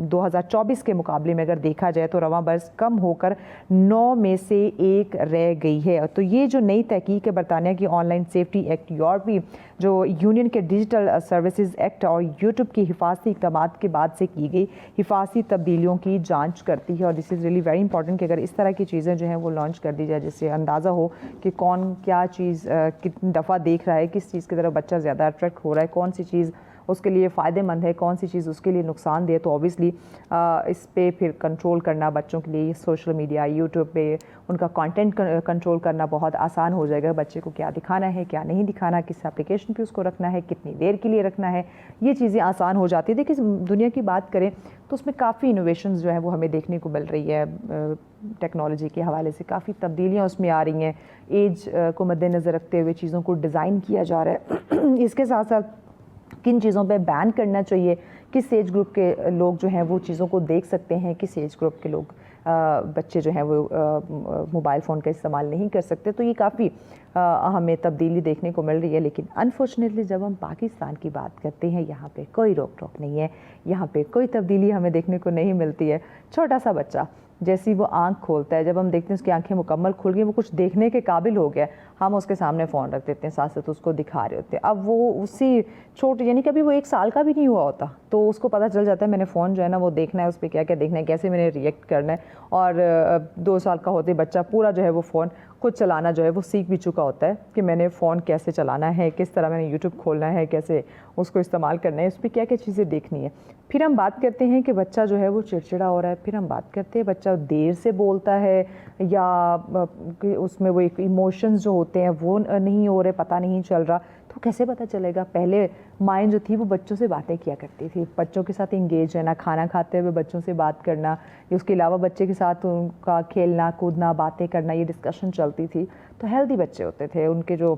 2024 के मुकाबले में अगर देखा जाए तो रवां बरस कम होकर 9 में से 1 रह गई है। तो ये जो नई तहकीक है बरतानिया की ऑनलाइन सेफ्टी एक्ट, यूरोपीय जो यूनियन के डिजिटल सर्विसेज एक्ट और यूट्यूब की हिफाजती इक़दामात के बाद से की गई हिफाजती तब्दीलियों की जांच करती है। और this is really very important कि अगर इस तरह की चीज़ें जो हैं वो लॉन्च कर दी जाए, जिससे अंदाज़ा हो कि कौन क्या चीज़ कितनी दफ़ा देख रहा है, किस चीज़ की तरफ बच्चा ज़्यादा अट्रैक्ट हो रहा है, कौन सी चीज़ اس کے لیے فائدہ مند ہے, کون سی چیز اس کے لیے نقصان دہ. تو اوبیسلی اس پہ پھر کنٹرول کرنا بچوں کے لیے سوشل میڈیا, یوٹیوب پہ ان کا کانٹینٹ کنٹرول کرنا بہت آسان ہو جائے گا. بچے کو کیا دکھانا ہے, کیا نہیں دکھانا, کس اپلیکیشن پہ اس کو رکھنا ہے, کتنی دیر کے لیے رکھنا ہے, یہ چیزیں آسان ہو جاتی ہیں. دیکھیں دنیا کی بات کریں تو اس میں کافی انوویشنز جو ہیں وہ ہمیں دیکھنے کو مل رہی ہے. ٹیکنالوجی کے حوالے سے کافی تبدیلیاں اس میں آ رہی ہیں. ایج کو مد نظر رکھتے ہوئے چیزوں کو ڈیزائن کیا جا رہا ہے. اس کے ساتھ ساتھ کن چیزوں پہ بین کرنا چاہیے, کس ایج گروپ کے لوگ جو ہیں وہ چیزوں کو دیکھ سکتے ہیں, کس ایج گروپ کے لوگ بچے جو ہیں وہ موبائل فون کا استعمال نہیں کر سکتے. تو یہ کافی ہمیں تبدیلی دیکھنے کو مل رہی ہے. لیکن انفارچونیٹلی جب ہم پاکستان کی بات کرتے ہیں, یہاں پہ کوئی روک ٹوک نہیں ہے, یہاں پہ کوئی تبدیلی ہمیں دیکھنے کو نہیں ملتی ہے. چھوٹا سا بچہ جیسی وہ آنکھ کھولتا ہے, جب ہم دیکھتے ہیں اس کی آنکھیں مکمل کھل گئی, وہ کچھ دیکھنے کے قابل ہو گیا, ہم اس کے سامنے فون رکھ دیتے ہیں, ساتھ ساتھ اس کو دکھا رہے ہوتے ہیں. اب وہ اسی چھوٹے یعنی کبھی وہ 1 سال کا بھی نہیں ہوا ہوتا, تو اس کو پتہ چل جاتا ہے میں نے فون جو ہے نا وہ دیکھنا ہے, اس پہ کیا کیا دیکھنا ہے, کیسے میں نے ریئیکٹ کرنا ہے. اور 2 سال کا ہوتے بچہ پورا جو ہے وہ فون خود چلانا جو ہے وہ سیکھ بھی چکا ہوتا ہے کہ میں نے فون کیسے چلانا ہے, کس طرح میں نے یوٹیوب کھولنا ہے, کیسے اس کو استعمال کرنا ہے, اس پہ کیا کیا چیزیں دیکھنی ہے. پھر ہم بات کرتے ہیں کہ بچہ جو ہے وہ چڑچڑا ہو رہا ہے, پھر ہم بات کرتے ہیں بچہ دیر سے بولتا ہے یا اس میں وہ ایک ایموشنز جو ہوتے ہیں وہ نہیں ہو رہے, پتہ نہیں چل رہا. تو کیسے پتہ چلے گا؟ پہلے مائیں جو تھی وہ بچوں سے باتیں کیا کرتی تھی, بچوں کے ساتھ انگیج رہنا, کھانا کھاتے ہوئے بچوں سے بات کرنا, اس کے علاوہ بچے کے ساتھ ان کا کھیلنا کودنا, باتیں کرنا, یہ ڈسکشن چلتی تھی. تو ہیلدی بچے ہوتے تھے, ان کے جو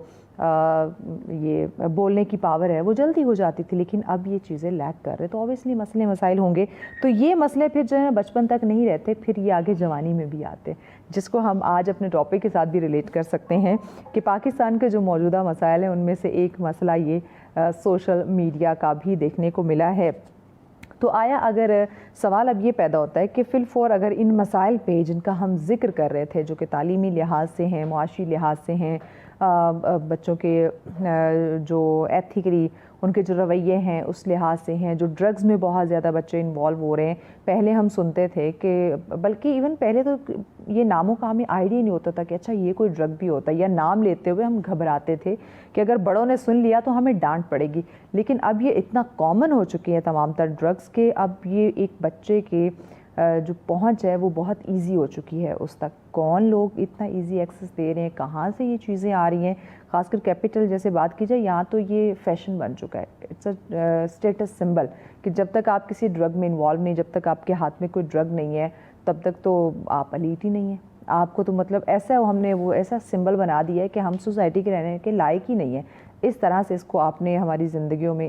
یہ بولنے کی پاور ہے وہ جلدی ہو جاتی تھی. لیکن اب یہ چیزیں لیک کر رہے, تو اوبیسلی مسئلے مسائل ہوں گے. تو یہ مسئلے پھر جو ہے بچپن تک نہیں رہتے, پھر یہ آگے جوانی میں بھی آتے, جس کو ہم آج اپنے ٹاپک کے ساتھ بھی ریلیٹ کر سکتے ہیں کہ پاکستان کے جو موجودہ مسائل ہیں ان میں سے ایک مسئلہ یہ سوشل میڈیا کا بھی دیکھنے کو ملا ہے. تو آیا اگر سوال اب یہ پیدا ہوتا ہے کہ فی الفور اگر ان مسائل پہ جن کا ہم ذکر کر رہے تھے, جو کہ تعلیمی لحاظ سے ہیں, معاشی لحاظ سے ہیں, بچوں کے جو ایتھیکلی ان کے جو رویے ہیں اس لحاظ سے ہیں, جو ڈرگز میں بہت زیادہ بچے انوالو ہو رہے ہیں. پہلے ہم سنتے تھے کہ بلکہ ایون پہلے تو یہ ناموں کا ہمیں آئیڈیا نہیں ہوتا تھا کہ اچھا یہ کوئی ڈرگ بھی ہوتا ہے, یا نام لیتے ہوئے ہم گھبراتے تھے کہ اگر بڑوں نے سن لیا تو ہمیں ڈانٹ پڑے گی. لیکن اب یہ اتنا کامن ہو چکی ہے تمام تر ڈرگز کے, اب یہ ایک بچے کے جو پہنچ ہے وہ بہت ایزی ہو چکی ہے اس تک. کون لوگ اتنا ایزی ایکسیس دے رہے ہیں, کہاں سے یہ چیزیں آ رہی ہیں, خاص کر کیپٹل جیسے بات کی جائے, یہاں تو یہ فیشن بن چکا ہے, اٹس اے اسٹیٹس سمبل کہ جب تک آپ کسی ڈرگ میں انوالو نہیں, جب تک آپ کے ہاتھ میں کوئی ڈرگ نہیں ہے, تب تک تو آپ الیٹ ہی نہیں ہیں. آپ کو تو مطلب ایسا ہم نے وہ ایسا سمبل بنا دیا ہے کہ ہم سوسائٹی کے رہنے کے لائق ہی نہیں ہیں. اس طرح سے اس کو آپ نے ہماری زندگیوں میں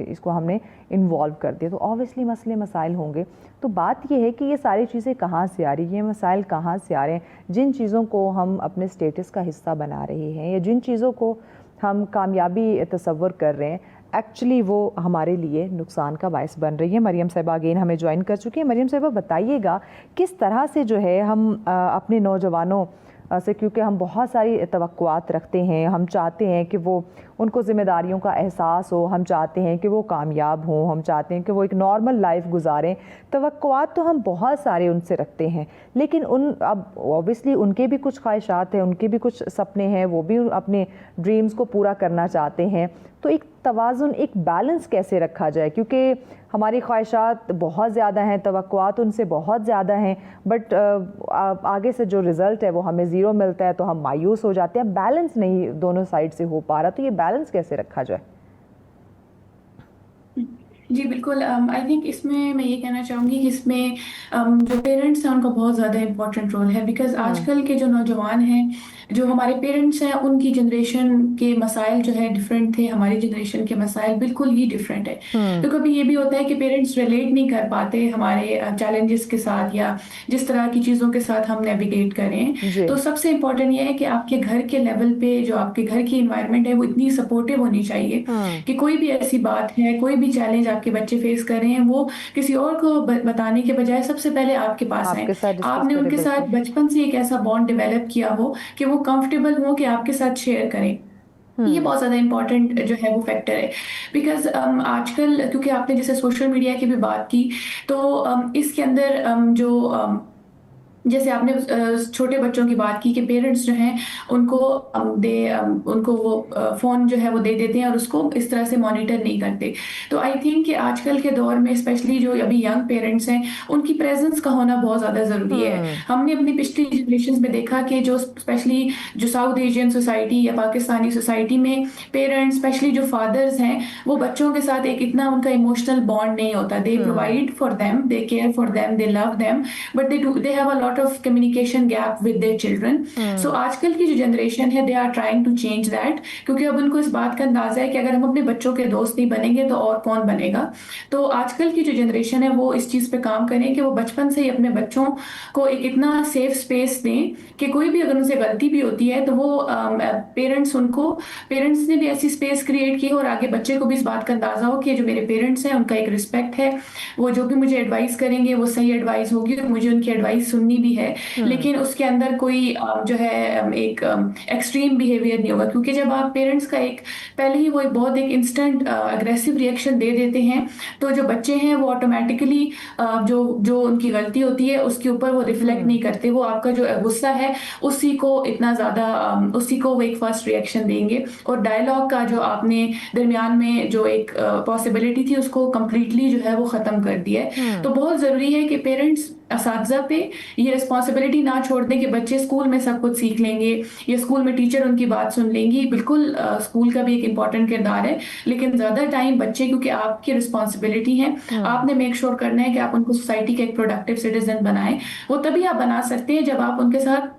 اس کو ہم نے انوالو کر دیا. تو اوبیسلی مسئلے مسائل ہوں گے. تو بات یہ ہے کہ یہ ساری چیزیں کہاں سے آ رہی ہیں, یہ مسائل کہاں سے آ رہے ہیں, جن چیزوں کو ہم اپنے اسٹیٹس کا حصہ بنا رہے ہیں یا جن چیزوں کو ہم کامیابی تصور کر رہے ہیں, ایکچولی وہ ہمارے لیے نقصان کا باعث بن رہی ہے. مریم صاحبہ اگین ہمیں جوائن کر چکی ہیں. مریم صاحبہ بتائیے گا کس طرح سے جو ہے ہم اپنے نوجوانوں سے, کیونکہ ہم بہت ساری توقعات رکھتے ہیں, ہم چاہتے ہیں کہ وہ ان کو ذمہ داریوں کا احساس ہو, ہم چاہتے ہیں کہ وہ کامیاب ہوں, ہم چاہتے ہیں کہ وہ ایک نارمل لائف گزاریں. توقعات تو ہم بہت سارے ان سے رکھتے ہیں, لیکن اب اوبیسلی ان کے بھی کچھ خواہشات ہیں, ان کے بھی کچھ سپنے ہیں, وہ بھی اپنے ڈریمز کو پورا کرنا چاہتے ہیں. تو ایک توازن, ایک بیلنس کیسے رکھا جائے, کیونکہ ہماری خواہشات بہت زیادہ ہیں, توقعات ان سے بہت زیادہ ہیں, بٹ آگے سے جو رزلٹ ہے وہ ہمیں 0 ملتا ہے تو ہم مایوس ہو جاتے ہیں. بیلنس نہیں دونوں سائڈ سے ہو پا رہا, تو یہ بیلنس کیسے رکھا جائے؟ جی بالکل, آئی تھنک اس میں یہ کہنا چاہوں گی کہ اس میں جو پیرنٹس ہیں ان کا بہت زیادہ امپورٹنٹ رول ہے. بیکاز آج کل کے جو نوجوان ہیں, جو ہمارے پیرنٹس ہیں, ان کی جنریشن کے مسائل جو ہے ڈفرینٹ تھے, ہماری جنریشن کے مسائل بالکل ہی ڈفرینٹ ہے. تو کبھی یہ بھی ہوتا ہے کہ پیرنٹس ریلیٹ نہیں کر پاتے ہمارے چیلنجز کے ساتھ یا جس طرح کی چیزوں کے ساتھ ہم نیویگیٹ کریں. تو سب سے امپورٹنٹ یہ ہے کہ آپ کے گھر کے لیول پہ جو آپ کے گھر کی انوائرمنٹ ہے وہ اتنی سپورٹیو ہونی چاہیے کہ کوئی بھی ایسی بات ہے, کوئی بھی چیلنج آپ کے بچے فیس کر رہے ہیں, وہ کسی اور کو بتانے کے بجائے سب سے پہلے آپ کے پاس آئیں. آپ نے ان کے ساتھ بچپن سے ایک ایسا بانڈ ڈیولپ کیا ہو کہ وہ کمفرٹیبل ہو کہ آپ کے ساتھ شیئر کریں. یہ بہت زیادہ امپورٹنٹ جو ہے وہ فیکٹر ہے. بیکاز آج کل کیونکہ آپ نے جیسے سوشل میڈیا کی بھی بات کی, تو اس کے اندر جو जैसे आपने छोटे बच्चों की बात की कि पेरेंट्स जो हैं उनको उनको वो फ़ोन जो है वो दे देते हैं और उसको इस तरह से मॉनिटर नहीं करते। तो आई थिंक कि आजकल के दौर में स्पेशली जो अभी यंग पेरेंट्स हैं उनकी प्रेजेंस का होना बहुत ज़्यादा ज़रूरी है। हमने अपनी पिछली जनरेशन में देखा कि जो स्पेशली जो साउथ एशियन सोसाइटी या पाकिस्तानी सोसाइटी में पेरेंट्स स्पेशली जो फादर्स हैं वो बच्चों के साथ एक इतना उनका इमोशनल बॉन्ड नहीं होता। They provide for them, they care for them, they love them, but they have a lot of communication gap with their children. So आजकल की जो जनरेशन है they are trying to change that, क्योंकि अब उनको इस बात का अंदाजा है कि अगर हम अपने बच्चों के दोस्त नहीं बनेंगे तो और कौन बनेगा। तो आजकल की जो जनरेशन है वो इस चीज़ पे काम करें कि वो बचपन से ही अपने बच्चों को एक इतना सेफ स्पेस दें कि कोई भी अगर उनसे गलती भी होती है तो वो पेरेंट्स ने भी ऐसी स्पेस क्रिएट की हो और आगे बच्चे को भी इस बात का अंदाजा हो कि जो मेरे पेरेंट्स हैं उनका एक रिस्पेक्ट है, वो जो भी मुझे एडवाइस करेंगे वो सही एडवाइस होगी और मुझे उनकी एडवाइस सुननी भी है, लेकिन उसके अंदर कोई जो है एक एक्सट्रीम बिहेवियर नहीं होगा। क्योंकि जब आप पेरेंट्स का एक पहले ही वो एक बहुत एक इंस्टेंट अग्रेसिव रिएक्शन दे देते हैं तो जो बच्चे हैं वो ऑटोमेटिकली जो उनकी गलती होती है उसके ऊपर वो रिफ्लेक्ट नहीं करते, वो आपका जो गुस्सा है उसी को इतना ज़्यादा उसी को वो एक फर्स्ट रिएक्शन देंगे और डायलॉग का जो आपने दरमियान में जो एक पॉसिबिलिटी थी उसको कम्प्लीटली जो है वो ख़त्म कर दिया है। तो बहुत ज़रूरी है कि पेरेंट्स असातिज़ा पे ये रिस्पॉन्सिबिलिटी ना छोड़ दें कि बच्चे स्कूल में सब कुछ सीख लेंगे या स्कूल में टीचर उनकी बात सुन लेंगी। बिल्कुल स्कूल का भी एक इम्पॉर्टेंट किरदार है, लेकिन ज़्यादा टाइम बच्चे क्योंकि आपकी रिस्पॉन्सिबिलिटी है, आपने मेक श्योर करना है कि आप उनको सोसाइटी के एक प्रोडक्टिव सिटीजन बनाएं। वो तभी आप बना सकते हैं जब आप उनके साथ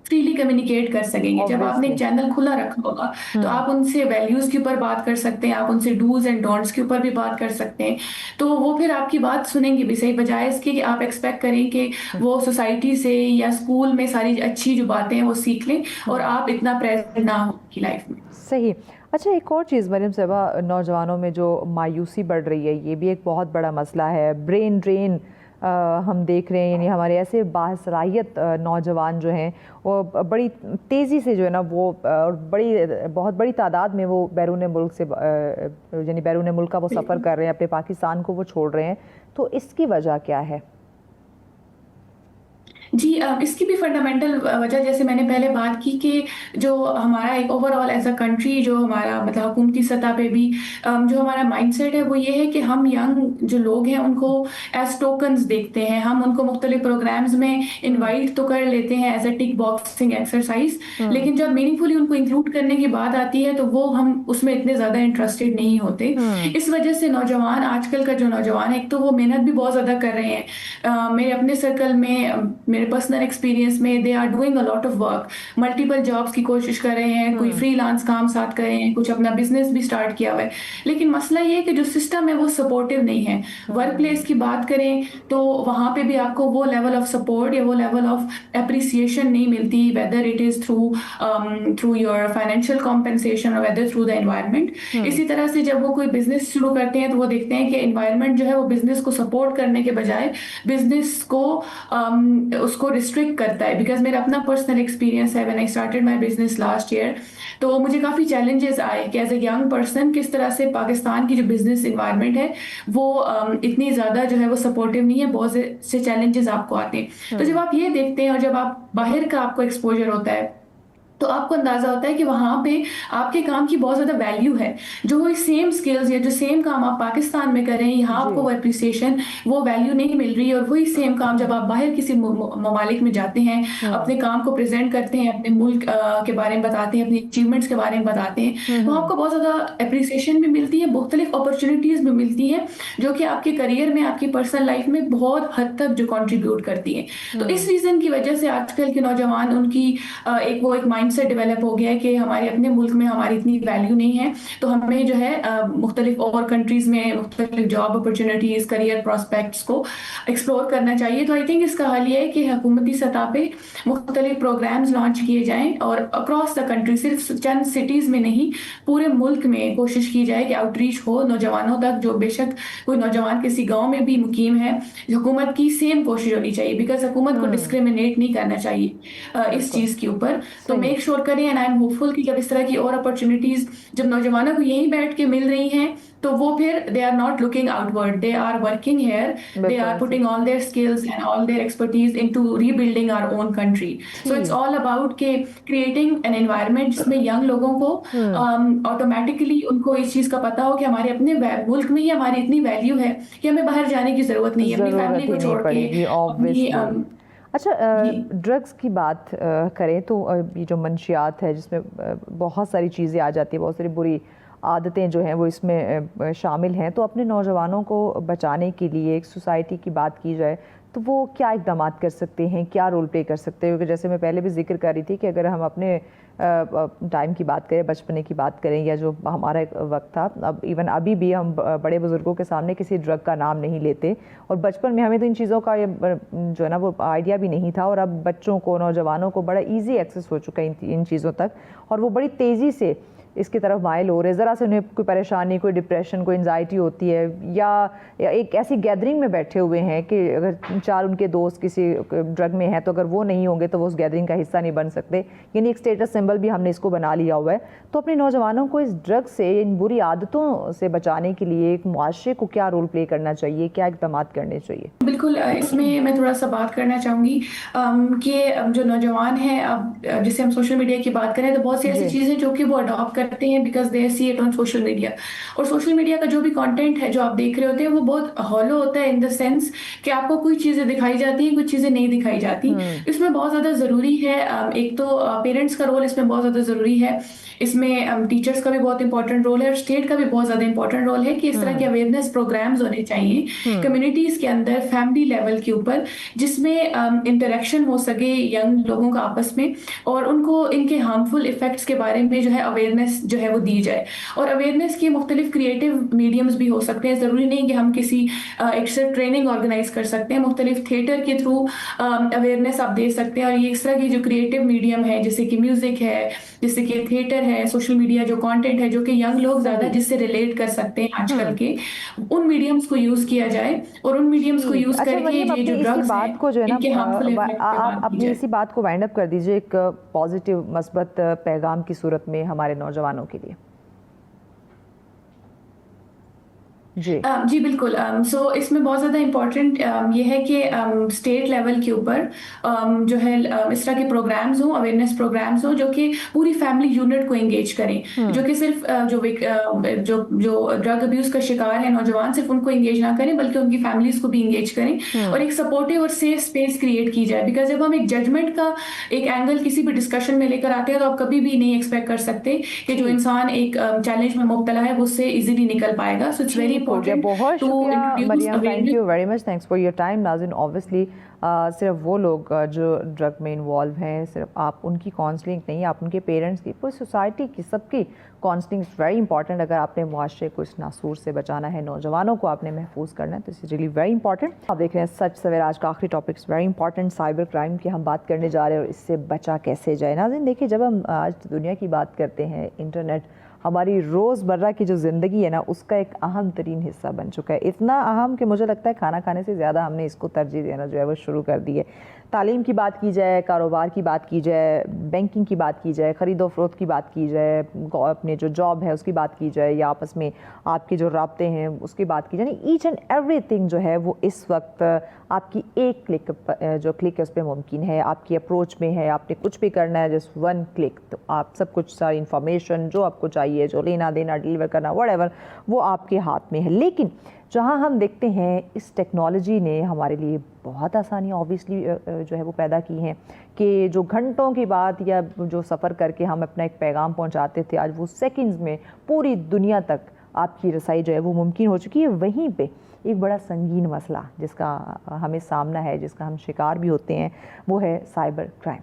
फ्रीली कम्युनिकेट कर सकेंगे। जब आपने एक चैनल खुला रखा होगा तो आप उनसे वैल्यूज के ऊपर बात कर सकते हैं, आप उनसे डूज एंड डोंट्स के ऊपर भी बात कर सकते हैं, तो वो फिर आपकी बात सुनेंगे भी, सही बजाय इसके कि आप एक्सपेक्ट करें कि वो सोसाइटी से या स्कूल में सारी अच्छी जो बातें हैं वो सीख लें और आप इतना प्रेजेंट ना हो उनकी लाइफ में। सही। अच्छा, एक और चीज़ मरियम साहबा, नौजवानों में जो मायूसी बढ़ रही है ये भी एक बहुत बड़ा मसला है। ब्रेन ड्रेन हम देख रहे हैं, यानी हमारे ऐसे बासलाहियत नौजवान जो हैं वो बड़ी तेज़ी से जो है ना वो बहुत बड़ी तादाद में वो बैरून मुल्क से यानी बैरून मुल्क का वो सफ़र कर रहे हैं, अपने पाकिस्तान को वो छोड़ रहे हैं, तो इसकी वजह क्या है? जी इसकी भी फंडामेंटल वजह जैसे मैंने पहले बात की कि जो हमारा एक ओवरऑल एज अ कंट्री जो हमारा मतलब हुकूमती सतह पे भी जो हमारा माइंडसेट है वो ये है कि हम यंग जो लोग हैं उनको एज टोकन्स देखते हैं, हम उनको मुख्तलिफ प्रोग्राम्स में इनवाइट तो कर लेते हैं as a tick boxing exercise, लेकिन जब मीनिंगफुली उनको इंक्लूड करने की बात आती है तो वो हम उसमें इतने ज़्यादा इंटरेस्टेड नहीं होते। इस वजह से नौजवान आजकल का जो नौजवान है एक तो वो मेहनत भी बहुत ज़्यादा कर रहे हैं। मेरे अपने सर्कल में मेरे पर्सनल एक्सपीरियंस में they are doing a lot of work, multiple jobs की कोशिश कर रहे हैं, कोई फ्रीलांस काम साथ कर रहे हैं, कुछ अपना बिजनेस भी स्टार्ट किया हुआ है, लेकिन मसला ये है कि जो सिस्टम है वो सपोर्टिव नहीं है। वर्क प्लेस की बात करें तो वहाँ पे भी आपको वो लेवल ऑफ सपोर्ट या वो लेवल ऑफ अप्रिसिएशन नहीं मिलती, whether it is through your financial compensation और वेदर थ्रू द एनवायरनमेंट। इसी तरह से जब वो कोई बिजनेस शुरू करते हैं तो वो देखते हैं कि एनवायरनमेंट जो है वो बिजनेस को सपोर्ट करने के बजाय बिजनेस को उसको रिस्ट्रिक्ट करता है। बिकॉज मेरा अपना पर्सनल एक्सपीरियंस है, when I started my business last year, तो मुझे काफ़ी चैलेंजेस आए कि एज ए यंग पर्सन किस तरह से पाकिस्तान की जो बिजनेस इन्वायरमेंट है वो इतनी ज़्यादा जो है वो सपोर्टिव नहीं है, बहुत से चैलेंजेस आपको आते हैं। तो जब आप ये देखते हैं और जब आप बाहर का आपको एक्सपोजर होता है तो आपको अंदाजा होता है कि वहाँ पे आपके काम की बहुत ज़्यादा वैल्यू है। जो वही सेम स्किल्स या जो सेम काम आप पाकिस्तान में कर रहे हैं यहाँ आपको वो अप्रिसिएशन वो वैल्यू नहीं मिल रही है, और वही सेम काम जब आप बाहर किसी ममालिक में जाते हैं अपने काम को प्रेजेंट करते हैं, अपने मुल्क के बारे में बताते हैं, अपनी अचीवमेंट्स के बारे में बताते हैं, तो आपको बहुत ज़्यादा अप्रिसिएशन भी मिलती है, मुख्तलिफ अपॉर्चुनिटीज़ भी मिलती है जो कि आपके करियर में आपकी पर्सनल लाइफ में बहुत हद तक जो कॉन्ट्रीब्यूट करती है। तो इस रीज़न की वजह से आजकल के नौजवान उनकी एक माइंड से डेवलप हो गया है कि हमारे अपने मुल्क में हमारी इतनी वैल्यू नहीं है, तो हमें जो है मुख्तलिफ और कंट्रीज़ में मुख्तलिफ जॉब अपॉर्चुनिटीज़, करियर प्रॉस्पेक्ट्स को एक्सप्लोर करना चाहिए। तो आई थिंक इसका हल ये है कि हुकूमती सतह पे मुख्तलिफ प्रोग्राम्स लॉन्च किए जाएँ और अक्रॉस द कंट्री, सिर्फ चंद सिटीज़ में नहीं पूरे मुल्क में कोशिश की जाए कि आउटरीच हो नौजवानों तक। जो बेशक कोई नौजवान किसी गाँव में भी मुकीम है, हुकूमत की सेम कोशिश होनी चाहिए, बिकॉज हुकूमत को डिस्क्रिमिनेट नहीं करना चाहिए इस चीज़ के ऊपर। तो मेक मेक श्योर करें, एंड आई एम होपफुल कि जब इस तरह की और अपॉर्चुनिटीज जब नौजवानों को यहीं बैठ के मिल रही हैं तो वो फिर they are not looking outward, they are working here, they are putting all their skills and all their expertise into rebuilding our own country. So it's all about के क्रिएटिंग एन एनवायरनमेंट जिसमें young लोगों को automatically उनको इस चीज का पता हो कि हमारे अपने मुल्क में ही हमारी इतनी वैल्यू है कि हमें बाहर जाने की जरूरत नहीं है अपनी फैमिली को छोड़ के अपनी. अच्छा, ड्रग्स की बात करें तो ये जो मंशियात है जिसमें बहुत सारी चीज़ें आ जाती हैं, बहुत सारी बुरी आदतें जो हैं वो इसमें शामिल हैं, तो अपने नौजवानों को बचाने के लिए एक सोसाइटी की बात की जाए तो वो क्या इक़दाम कर सकते हैं, क्या रोल प्ले कर सकते हैं? क्योंकि जैसे मैं पहले भी जिक्र कर रही थी कि अगर हम अपने टाइम की बात करें, बचपने की बात करें, या जो हमारा वक्त था, अब इवन अभी भी हम बड़े बुज़ुर्गों के सामने किसी ड्रग का नाम नहीं लेते, और बचपन में हमें तो इन चीज़ों का जो है ना वो आइडिया भी नहीं था, और अब बच्चों को, नौजवानों को बड़ा ईजी एक्सेस हो चुका है इन चीज़ों तक, और वो बड़ी तेज़ी से इसकी तरफ माइल हो रहे हैं. ज़रा से उन्हें कोई परेशानी, कोई डिप्रेशन, कोई एंजाइटी होती है, या एक ऐसी गैदरिंग में बैठे हुए हैं कि अगर 4 उनके दोस्त किसी ड्रग में हैं तो अगर वो नहीं होंगे तो वो उस गैदरिंग का हिस्सा नहीं बन सकते, यानी एक स्टेटस सिंबल भी हमने इसको बना लिया हुआ है. तो अपने नौजवानों को इस ड्रग से, इन बुरी आदतों से बचाने के लिए एक मुआशरे को क्या रोल प्ले करना चाहिए, क्या इक़दाम करने चाहिए? बिल्कुल, इसमें मैं थोड़ा सा बात करना चाहूँगी कि जो नौजवान हैं, अब जैसे हम सोशल मीडिया की बात करें तो बहुत सी ऐसी चीज़ें जो कि वो अडॉप्ट करते हैं because they see it on social media. और सोशल मीडिया का जो भी कंटेंट है जो आप देख रहे होते हैं वो बहुत हॉलो होता है इन द सेंस कि आपको कुछ चीज़ें दिखाई जाती हैं, कुछ चीज़ें नहीं दिखाई जाती. इसमें बहुत ज़्यादा ज़रूरी है, एक तो पेरेंट्स का रोल इसमें बहुत ज़्यादा ज़रूरी है, इसमें टीचर्स का भी बहुत इंपॉर्टेंट रोल है, और स्टेट का भी बहुत ज़्यादा इंपॉर्टेंट रोल है कि इस तरह के अवेयरनेस प्रोग्राम्स होने चाहिए कम्युनिटीज़ के अंदर, फैमिली लेवल के ऊपर, जिसमें इंटरेक्शन हो सके यंग लोगों का आपस में, और उनको इनके हार्मफुल इफेक्ट्स के बारे में जो है अवेयरनेस जो है वो दी जाए. और अवेयरनेस के मुख्तलिफ क्रिएटिव मीडियम्स भी हो सकते हैं, ज़रूरी नहीं कि हम किसी एक सिर्फ ट्रेनिंग ऑर्गेनाइज कर सकते हैं, मुख्तलिफ थिएटर के थ्रू अवेयरनेस आप दे सकते हैं. और ये इस तरह की जो क्रिएटिव मीडियम है, जैसे कि म्यूज़िक है, जैसे कि थिएटर है, सोशल मीडिया जो कंटेंट है जो कि यंग लोग ज़्यादा जिससे रिलेट कर सकते हैं आजकल के, उन मीडियम्स को यूज़ किया जाए, और उन मीडियम्स को यूज़ करके ये जो ड्रग्स बात को जो है इनके हार्मफुल ना, इफेक्ट आप अपनी इसी बात को वाइंड अप कर दीजिए एक पॉजिटिव मस्बत पैगाम की सूरत में हमारे नौजवानों के लिए. जी बिल्कुल. सो इसमें बहुत ज़्यादा इम्पॉर्टेंट ये है कि स्टेट लेवल के ऊपर जो है इस तरह के प्रोग्राम्स हों, अवेयरनेस प्रोग्राम्स हों जो कि पूरी फैमिली यूनिट को एंगेज करें, जो कि सिर्फ जो ड्रग अब्यूज़ का शिकार है नौजवान, सिर्फ उनको एंगेज ना करें बल्कि उनकी फैमिलीज को भी एंगेज करें, और एक सपोर्टिव और सेफ स्पेस क्रिएट की जाए. बिकॉज जब हम एक जजमेंट का एक एंगल किसी भी डिस्कशन में लेकर आते हैं तो आप कभी भी नहीं एक्सपेक्ट कर सकते कि जो इंसान एक चैलेंज में मुब्तला है वो उससे इजीली निकल पाएगा. सो इट्स वेरी बहुत शुक्रिया Mariam, thank you very much, thanks for your time. नाज़रीन, ऑब्वियसली सिर्फ वो लोग जो ड्रग में इन्वॉल्व हैं, सिर्फ आप उनकी काउंसलिंग नहीं, आप उनके पेरेंट्स की, पूरी सोसाइटी की, सबकी काउंसलिंग इज़ वेरी इंपॉर्टेंट. अगर आपने मुआशरे को इस नासूर से बचाना है, नौजवानों को आपने महफूज करना है, तो इट्स रियली वेरी इंपॉर्टेंट. आप देख रहे हैं सच सवेरा. आज का आखिरी topic is very important, cyber crime की हम बात करने जा रहे हैं और इससे बचा कैसे जाए. नाज़रीन देखिए, जब हम आज दुनिया की बात करते हैं, इंटरनेट हमारी रोज़मर्रा की जो ज़िंदगी है ना उसका एक अहम तरीन हिस्सा बन चुका है. इतना अहम कि मुझे लगता है खाना खाने से ज़्यादा हमने इसको तरजीह देना जो है वो शुरू कर दी है. तालीम की बात की जाए, कारोबार की बात की जाए, बैंकिंग की बात की जाए, ख़रीदो फरोख्त की बात की जाए, अपने जो जॉब है उसकी बात की जाए, या आपस में आपके जो राब्ते हैं उसकी बात की जाए, ईच एंड एवरीथिंग जो है वो इस वक्त आपकी एक क्लिक जो क्लिक है उस पर मुमकिन है. आपकी अप्रोच में है, आपने कुछ भी करना है, जस्ट वन क्लिक, तो आप सब कुछ, सारी इंफॉर्मेशन जो आपको चाहिए, जो लेना देना, डिलीवर करना, व्हाटएवर, वो आपके हाथ में है. लेकिन जहाँ हम देखते हैं इस टेक्नोलॉजी ने हमारे लिए बहुत आसानी ऑब्वियसली जो है वो पैदा की हैं कि जो घंटों की बात या जो सफ़र करके हम अपना एक पैगाम पहुँचाते थे, आज वो सेकंड्स में पूरी दुनिया तक आपकी रसाई जो है वो मुमकिन हो चुकी है. वहीं पे एक बड़ा संगीन मसला जिसका हमें सामना है, जिसका हम शिकार भी होते हैं, वो है साइबर क्राइम.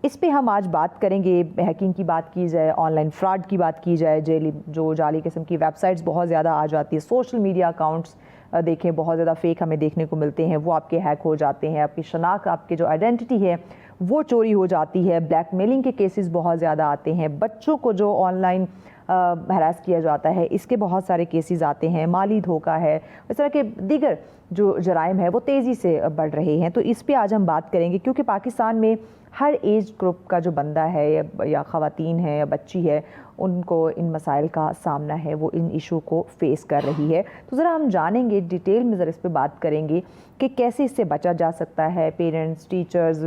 इस पे हम आज बात करेंगे. हैकिंग की बात की जाए, ऑनलाइन फ्रॉड की बात की जाए, जाली किस्म की वेबसाइट्स बहुत ज़्यादा आ जाती है, सोशल मीडिया अकाउंट्स देखें बहुत ज़्यादा फेक हमें देखने को मिलते हैं, वो आपके हैक हो जाते हैं, आपकी शनाख्त, आपकी जो आइडेंटिटी है वो चोरी हो जाती है. ब्लैकमेलिंग के केसेस बहुत ज़्यादा आते हैं. बच्चों को जो ऑनलाइन ہراس کیا جاتا ہے، اس کے بہت سارے کیسز آتے ہیں، مالی دھوکہ ہے، اس طرح کے دیگر جو جرائم ہے وہ تیزی سے بڑھ رہے ہیں. تو اس پہ آج ہم بات کریں گے کیونکہ پاکستان میں ہر ایج گروپ کا جو بندہ ہے یا خواتین ہے یا بچی ہے ان کو ان مسائل کا سامنا ہے، وہ ان ایشو کو فیس کر رہی ہے. تو ذرا ہم جانیں گے ڈیٹیل میں، ذرا اس پہ بات کریں گے کہ کیسے اس سے بچا جا سکتا ہے. پیرنٹس، ٹیچرز،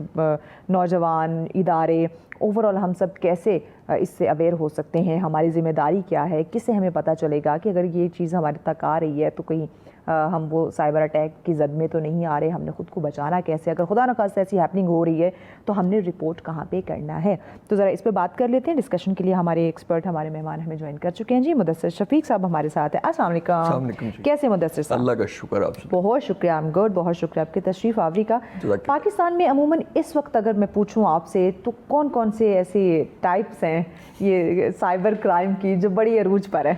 نوجوان، ادارے، اوور آل ہم سب کیسے اس سے اویئر ہو سکتے ہیں، ہماری ذمہ داری کیا ہے، کس سے ہمیں پتہ چلے گا کہ اگر یہ چیز ہمارے تک آ رہی ہے تو کہیں ہم وہ سائبر اٹیک کی زد میں تو نہیں آ رہے، ہم نے خود کو بچانا کیسے، اگر خدا نخواستہ ایسی ہیپننگ ہو رہی ہے تو ہم نے رپورٹ کہاں پہ کرنا ہے. تو ذرا اس پہ بات کر لیتے ہیں. ڈسکشن کے لیے ہمارے ایکسپرٹ، ہمارے مہمان ہمیں جوائن کر چکے ہیں. جی مدثر شفیق صاحب ہمارے ساتھ ہیں. السلام علیکم. کیسے مدثر صاحب؟ اللہ کا شکر. آپ سے بہت شکریہ. I'm good. بہت شکریہ آپ کی تشریف آوری کا. پاکستان میں عموماً اس وقت اگر میں پوچھوں آپ سے تو کون کون سے ایسے ٹائپس ہیں یہ سائبر کرائم کی جو بڑی عروج پر ہے؟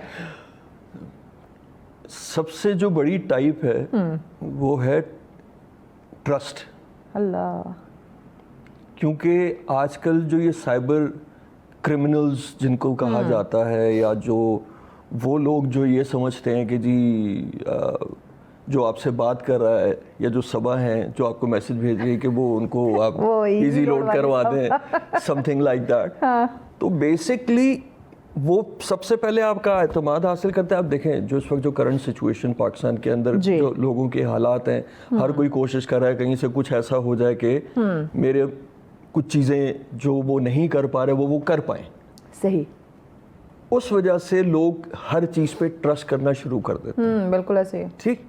سب سے جو بڑی ٹائپ ہے وہ ہے ٹرسٹ. اللہ. کیونکہ آج کل جو یہ سائبر کرمنلز جن کو کہا جاتا ہے، یا جو وہ لوگ جو یہ سمجھتے ہیں کہ جی جو آپ سے بات کر رہا ہے یا جو صبا ہیں جو آپ کو میسج بھیج رہی ہے کہ وہ ان کو آپ ایزی لوڈ کروا دیں، سم تھنگ لائک دیٹ. تو بیسکلی وہ سب سے پہلے آپ کا اعتماد حاصل کرتے ہیں. آپ دیکھیں جو اس وقت جو کرنٹ سچویشن پاکستان کے اندر جو لوگوں کے حالات ہیں، ہر کوئی کوشش کر رہا ہے کہیں سے کچھ ایسا ہو جائے کہ میرے کچھ چیزیں جو وہ نہیں کر پا رہے وہ کر پائیں. صحیح. اس وجہ سے لوگ ہر چیز پہ ٹرسٹ کرنا شروع کر دیتے ہیں. بالکل ایسے. ٹھیک.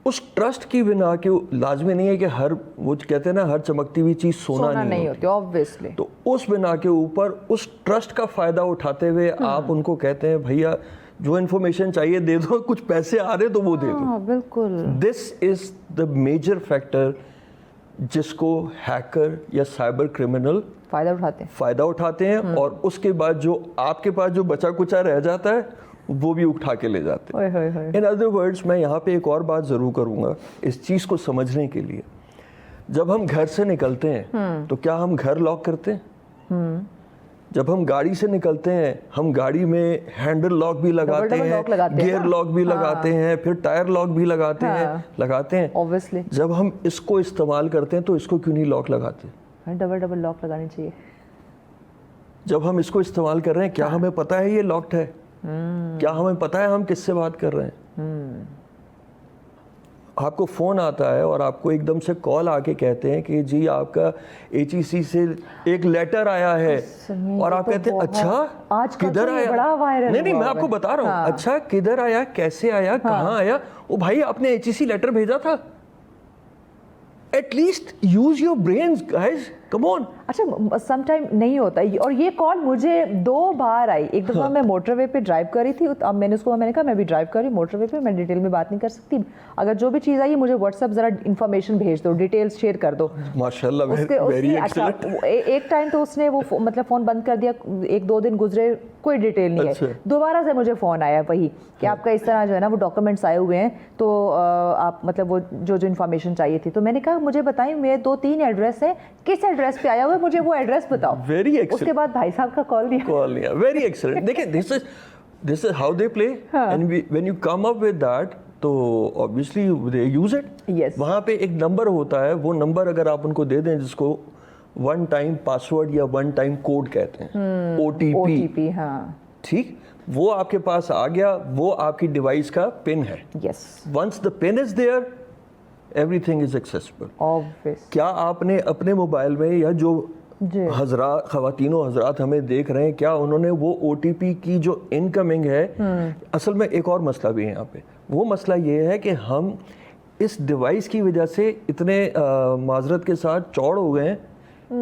اس ٹرسٹ کی بنا کے لازمی نہیں ہے کہ ہر وہ کہتے ہیں نا ہر چمکتی ہوئی چیز سونا نہیں ہوتی. obviously. تو اس بنا کے اوپر اس ٹرسٹ کا فائدہ اٹھاتے ہوئے آپ ان کو کہتے ہیں بھیا جو انفارمیشن چاہیے دے دو، کچھ پیسے آ رہے تو وہ دے دو. بالکل. دس از دا میجر فیکٹر جس کو ہیکر یا سائبر کرمنل فائدہ اٹھاتے ہیں اور اس کے بعد جو آپ کے پاس جو بچا کچا رہ جاتا ہے وہ بھی اٹھا کے لے جاتے ہیں. ان ادر ورڈز میں یہاں پہ ایک اور بات ضرور کروں گا اس چیز کو سمجھنے کے لیے. جب ہم گھر سے نکلتے ہیں تو کیا ہم گھر لاک کرتے ہیں؟ جب ہم گاڑی سے نکلتے ہیں ہم گاڑی میں ہینڈل لاک بھی لگاتے ہیں، گیئر لاک بھی لگاتے ہیں، پھر ٹائر لاک بھی لگاتے ہیں. جب ہم اس کو استعمال کرتے ہیں تو اس کو کیوں نہیں لاک لگاتے؟ ڈبل لاک لگانی چاہیے. جب ہم اس کو استعمال کر رہے ہیں کیا ہمیں پتہ ہے یہ لاکڈ ہے؟ کیا ہمیں پتہ ہے ہم کس سے بات کر رہے ہیں؟ آپ کو فون آتا ہے اور آپ کو ایک دم سے کال آ کے کہتے ہیں کہ جی آپ کا HEC سے ایک لیٹر آیا ہے، اور آپ کہتے ہیں اچھا کدھر آیا؟ نہیں میں آپ کو بتا رہا ہوں. اچھا کدھر آیا، کیسے آیا، کہاں آیا؟ او بھائی آپ نے HEC لیٹر بھیجا تھا. At least use your brains guys, come on. اچھا سم ٹائم نہیں ہوتا، اور یہ کال مجھے 2 بار آئی. ایک دفعہ میں موٹر وے پہ ڈرائیو کر رہی تھی، اب میں نے اس کو کہا میں بھی ڈرائیو کر رہی ہوں موٹر وے پہ، میں ڈیٹیل میں بات نہیں کر سکتی، اگر جو بھی چیز آئی مجھے واٹس ایپ ذرا انفارمیشن بھیج دو، ڈیٹیلز شیئر کر دو. ماشاءاللہ ویری ایکسلنٹ. ایک ٹائم تو اس نے وہ مطلب فون بند کر دیا، 1-2 دن گزرے کوئی ڈیٹیل نہیں ہے، دوبارہ سے مجھے فون آیا وہی کہ آپ کا اس طرح جو ہے نا وہ ڈاکومنٹس آئے ہوئے ہیں تو آپ مطلب وہ جو انفارمیشن چاہیے تھی. تو میں نے کہا مجھے بتائیں میرے 2-3 ایڈریس ہیں، کس ایڈریس پہ آیا ہوا ہے مجھے وہ ایڈریس بتاؤ. اس کے بعد بھائی صاحب کا کال دیا. Very excellent. دیکھیں this is how they play and when you come up with that تو obviously they use it. وہاں پہ ایک نمبر ہوتا ہے، وہ نمبر اگر آپ ان کو دے دیں جس کو ون ٹائم پاسورڈ یا ون ٹائم کوڈ کہتے ہیں، OTP. ٹھیک، وہ آپ کے پاس آ گیا، وہ آپ کی ڈیوائس کا پن ہے. once the pin is there everything is accessible. کیا آپ نے اپنے موبائل میں یا جو حضرات خواتین و حضرات ہمیں دیکھ رہے ہیں کیا انہوں نے وہ OTP کی جو انکمنگ ہے، اصل میں ایک اور مسئلہ بھی ہے یہاں پہ. وہ مسئلہ یہ ہے کہ ہم اس ڈیوائس کی وجہ سے اتنے معذرت کے ساتھ چوڑ ہو گئے ہیں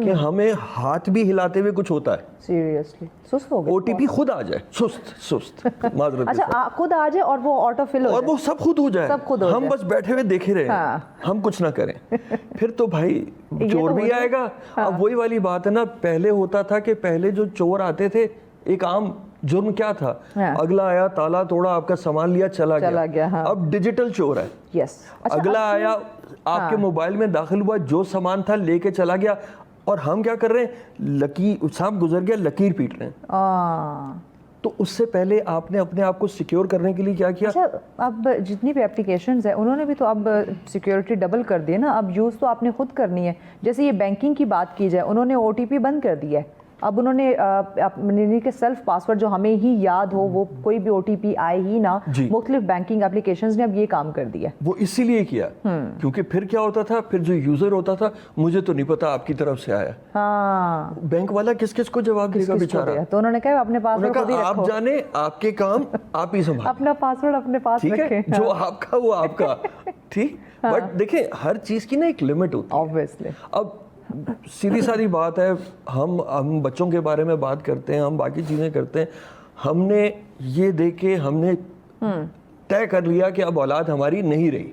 کہ ہمیں ہاتھ بھی ہلاتے ہوئے کچھ ہوتا ہے سیریسلی سست ہو گیا. OTP خود آ جائے، سست معذرت، اچھا خود آ جائے اور وہ آٹو فل ہو جائے اور وہ سب خود ہو جائے، ہم بس بیٹھے ہوئے دیکھے رہے ہم کچھ نہ کریں، پھر تو بھائی چور بھی آئے گا. اب وہی والی بات ہے نا، پہلے ہوتا تھا کہ پہلے جو چور آتے تھے ایک عام جرم کیا تھا، اگلا آیا تالا توڑا آپ کا سامان لیا چلا گیا. اب ڈیجیٹل چور ہے، اگلا آیا آپ کے موبائل میں داخل ہوا، جو سامان تھا لے کے چلا گیا، اور ہم کیا کر رہے ہیں، لکیر سانپ گزر گیا لکیر پیٹ رہے ہیں. تو اس سے پہلے آپ نے اپنے آپ کو سیکیور کرنے کے لیے کیا کیا؟ اچھا اب جتنی بھی اپلیکیشنز ہیں انہوں نے بھی تو اب سیکیورٹی ڈبل کر دی ہے نا, اب یوز تو آپ نے خود کرنی ہے. جیسے یہ بینکنگ کی بات کی جائے, انہوں نے او ٹی پی بند کر دیا ہے. اب انہوں نے اپنے کے سیلف پاسورڈ جو ہمیں ہی یاد ہو, وہ کوئی بھی او ٹی پی آئے ہی نہ, مختلف بینکنگ اپلیکیشنز نے اب یہ کام کر دیا. وہ اسی لیے کیا کیونکہ پھر کیا ہوتا تھا, پھر جو یوزر ہوتا تھا مجھے تو نہیں پتا آپ کی طرف سے آیا, ہاں بینک والا کس کس کو جواب دے گا بیچارہ. تو انہوں نے کہا اپنے پاسورڈ خود ہی رکھو, آپ جانے آپ کے کام آپ ہی سنبھالیں, اپنا پاسورڈ اپنے پاس رکھیں, جو آپ کا وہ آپ کا. ٹھیک, بٹ دیکھیں ہر چیز کی نا ایک لمٹ ہوتی ہے obviously. اب سیدھی ساری بات ہے, ہم بچوں کے بارے میں بات کرتے ہیں, ہم باقی چیزیں کرتے ہیں, ہم نے یہ دیکھ کے ہم نے طے کر لیا کہ اب اولاد ہماری نہیں رہی.